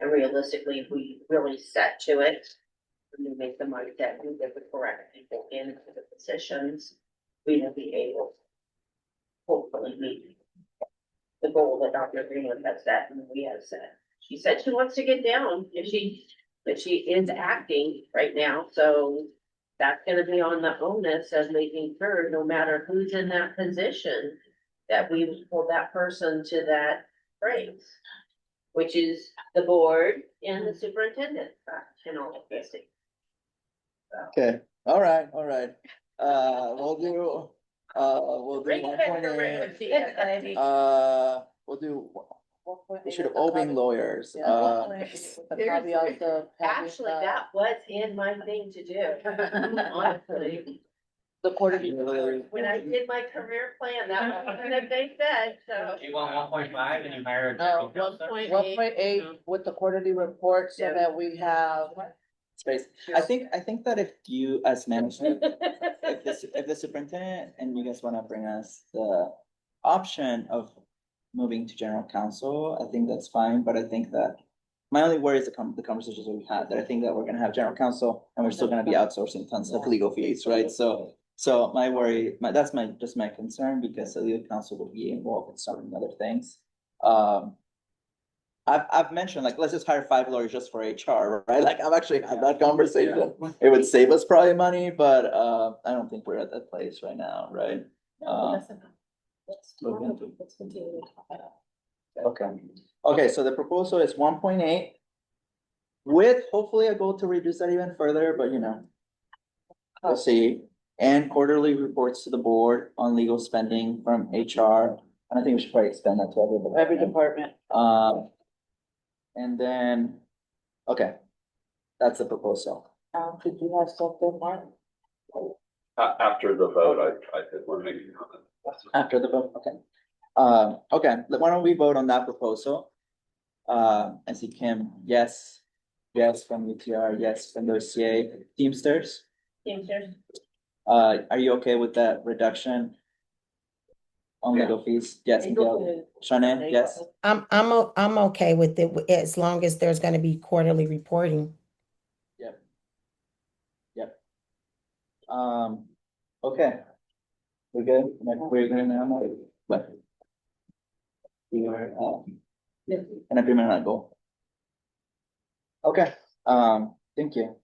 And realistically, if we really set to it, and we make the mindset, we get the correct people into the positions, we will be able to hopefully meet the goal that Dr. Greenwood has set and we have set. She said she wants to get down, but she is acting right now, so that's gonna be on the onus of making sure, no matter who's in that position, that we hold that person to that phrase, which is the board and the superintendent, in all of this. Okay, all right. We'll do 1.8. We'll do, we should have all been lawyers. Actually, that was in my thing to do, honestly. The quarter. When I did my career plan, that was what they said, so. You want 1.5 and you hire a No, general counsel? 1.8 with the quarterly report so that we have. Space. I think that if you as management, if the superintendent and you guys wanna bring us the option of moving to general counsel, I think that's fine, but I think that my only worry is the conversations that we've had, that I think that we're gonna have general counsel and we're still gonna be outsourcing tons of legal fees, right? So my worry, that's my concern, because the legal counsel will be involved in some other things. I've mentioned, like, let's just hire 5 lawyers just for HR, right? Like, I've actually had that conversation. It would save us probably money, but I don't think we're at that place right now, right? Let's continue. Okay, so the proposal is 1.8. With hopefully a goal to reduce that even further, but we'll see. And quarterly reports to the board on legal spending from HR. And I think we should probably extend that to Every department. And then, okay, that's the proposal. Did you have something, Mark? After the vote, I did want to make a comment. After the vote, okay. Okay, why don't we vote on that proposal? I see Kim, yes from UTR, yes from the OCA, Teamsters. Are you okay with that reduction on legal fees? Yes, Miguel. Shanae, yes? I'm okay with it, as long as there's gonna be quarterly reporting. Yep. Okay. We're good? We're good now, but we are, an agreement on that goal. Okay, thank you.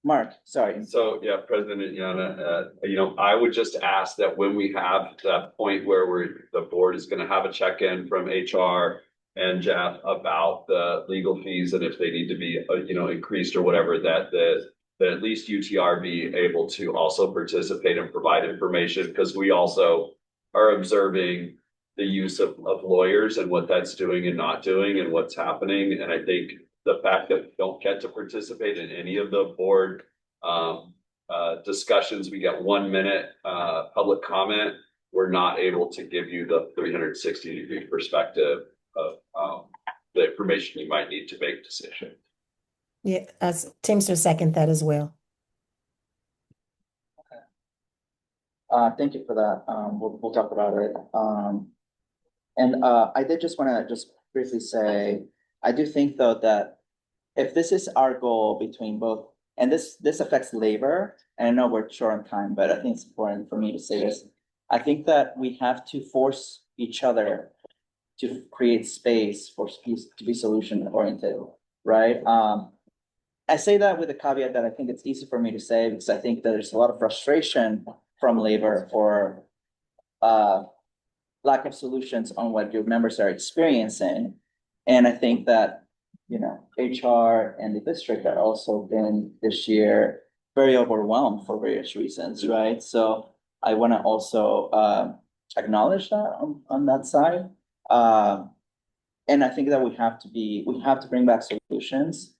Mark, sorry. So, yeah, President Yana, I would just ask that when we have that point where the board is gonna have a check-in from HR and Jeff about the legal fees and if they need to be, increased or whatever, that at least UTR be able to also participate and provide information, because we also are observing the use of lawyers and what that's doing and not doing and what's happening. And I think the fact that we don't get to participate in any of the board discussions, we get 1 minute public comment. We're not able to give you the 360-degree perspective of the information you might need to make a decision. Yeah, Teamster second that as well. Thank you for that. We'll talk about it. I did just want to just briefly say, I do think though that if this is our goal between both, and this affects labor, and I know we're short on time, but I think it's important for me to say this. I think that we have to force each other to create space for to be solution oriented, right? I say that with a caveat that I think it's easy for me to say, because I think that there's a lot of frustration from labor for lack of solutions on what your members are experiencing. And I think that, HR and the district are also been this year very overwhelmed for various reasons, right? So I want to also acknowledge that on that side. And I think that we have to bring back solutions,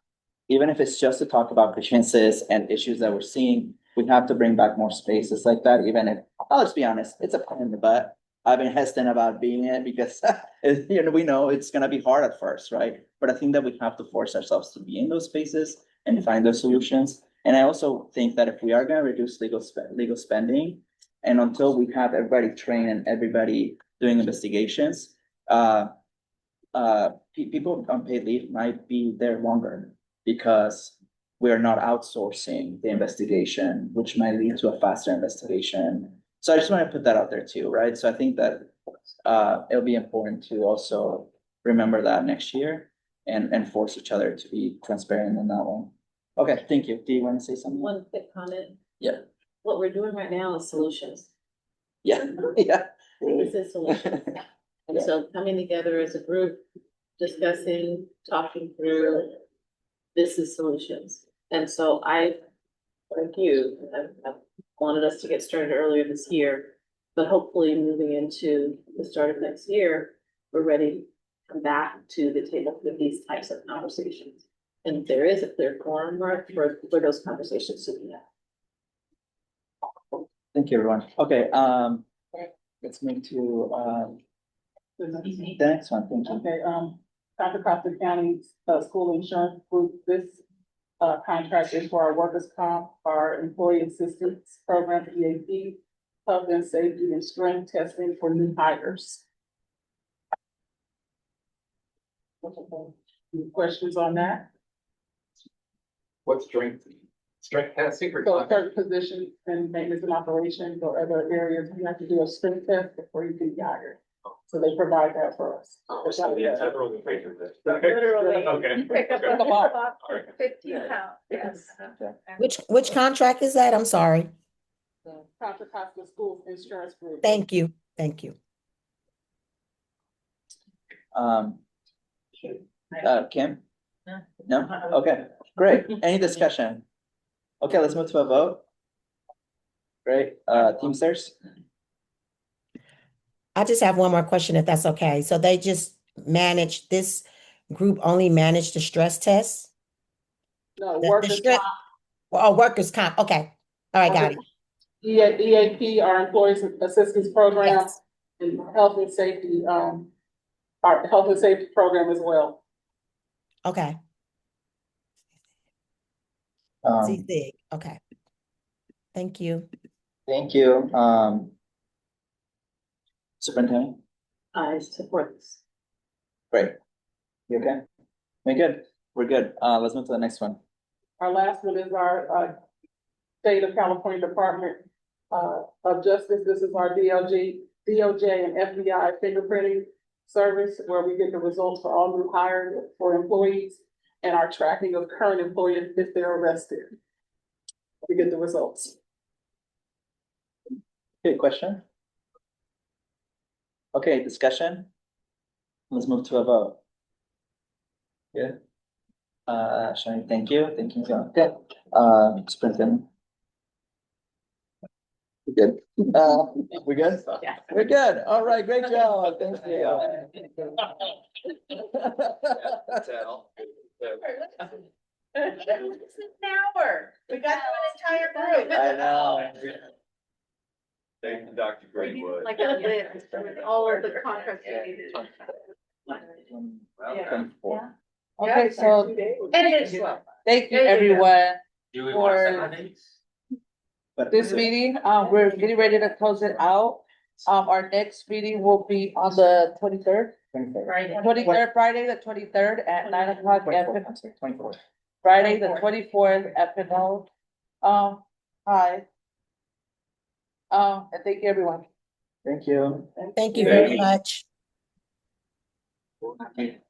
even if it's just to talk about grievances and issues that we're seeing. We have to bring back more spaces like that, even if, let's be honest, it's a pain in the butt. I've been hesitant about being it because, we know it's going to be hard at first, right? But I think that we have to force ourselves to be in those spaces and find those solutions. And I also think that if we are going to reduce legal spending, and until we have everybody trained and everybody doing investigations, people on paid leave might be there longer because we're not outsourcing the investigation, which might lead to a faster investigation. So I just want to put that out there too, right? So I think that it'll be important to also remember that next year and force each other to be transparent in that one. Okay, thank you. Do you want to say something? One quick comment. Yeah. What we're doing right now is solutions. Yeah, yeah. This is solutions. And so coming together as a group, discussing, talking through, this is solutions. And so I, like you, I wanted us to get started earlier this year, but hopefully moving into the start of next year, we're ready to come back to the table for these types of conversations. And there is a clear forum for those conversations to be had. Thank you, everyone. Okay, let's move to the next one. Thank you. Okay, Contra Costa County School Insurance Group, this contract is for our workers' comp, our employee assistance program, EAP, health and safety and strength testing for new hires. Any questions on that? What's strength testing for? So certain positions in maintenance and operations or other areas, you have to do a strength test before you can be hired. So they provide that for us. Literally. Okay. Pick up Okay. a box for 15 pounds, yes. Which contract is that? I'm sorry. Contra Costa School Insurance Group. Thank you. Kim? No? Okay, great. Any discussion? Okay, let's move to a vote. Great. Teamsters? I just have one more question, if that's okay. So they just manage, this group only managed the stress tests? No, The workers' stress- Oh, workers' comp. Okay. All right, got it. EAP, our Employees Assistance Program, Yes. and Health and Safety, our Health and Safety Program as well. Okay. Um, CSIG. Okay. Thank you. Thank you. Superintendent? I support this. Great. You okay? We're good. We're good. Let's move to the next one. Our last one is our State of California Department of Justice. This is our DOJ and FBI fingerprinting service, where we get the results for all new hires for employees and our tracking of current employees if they're arrested. get the results. Okay, question? Okay, discussion? Let's move to a vote. Yeah. Shani, thank you. Thank you. Okay, Superintendent. We good? We good? Yeah. We're good. All right, great job. Thank you. Tell. It's an hour. We got through an entire group. I know. Thank you, Dr. Greenwood. Like a list with all of the contracts we needed. Okay, so It is slow. thank you, everyone, Do we want to set for the dates? this meeting. We're getting ready to close it out. Our next meeting will be on the 23rd. Right. 23rd, Friday, the 23rd at 9 o'clock. Twenty-fourth. Friday, the 24th at Pinole. Hi. And thank you, everyone. Thank you. Thank you very much.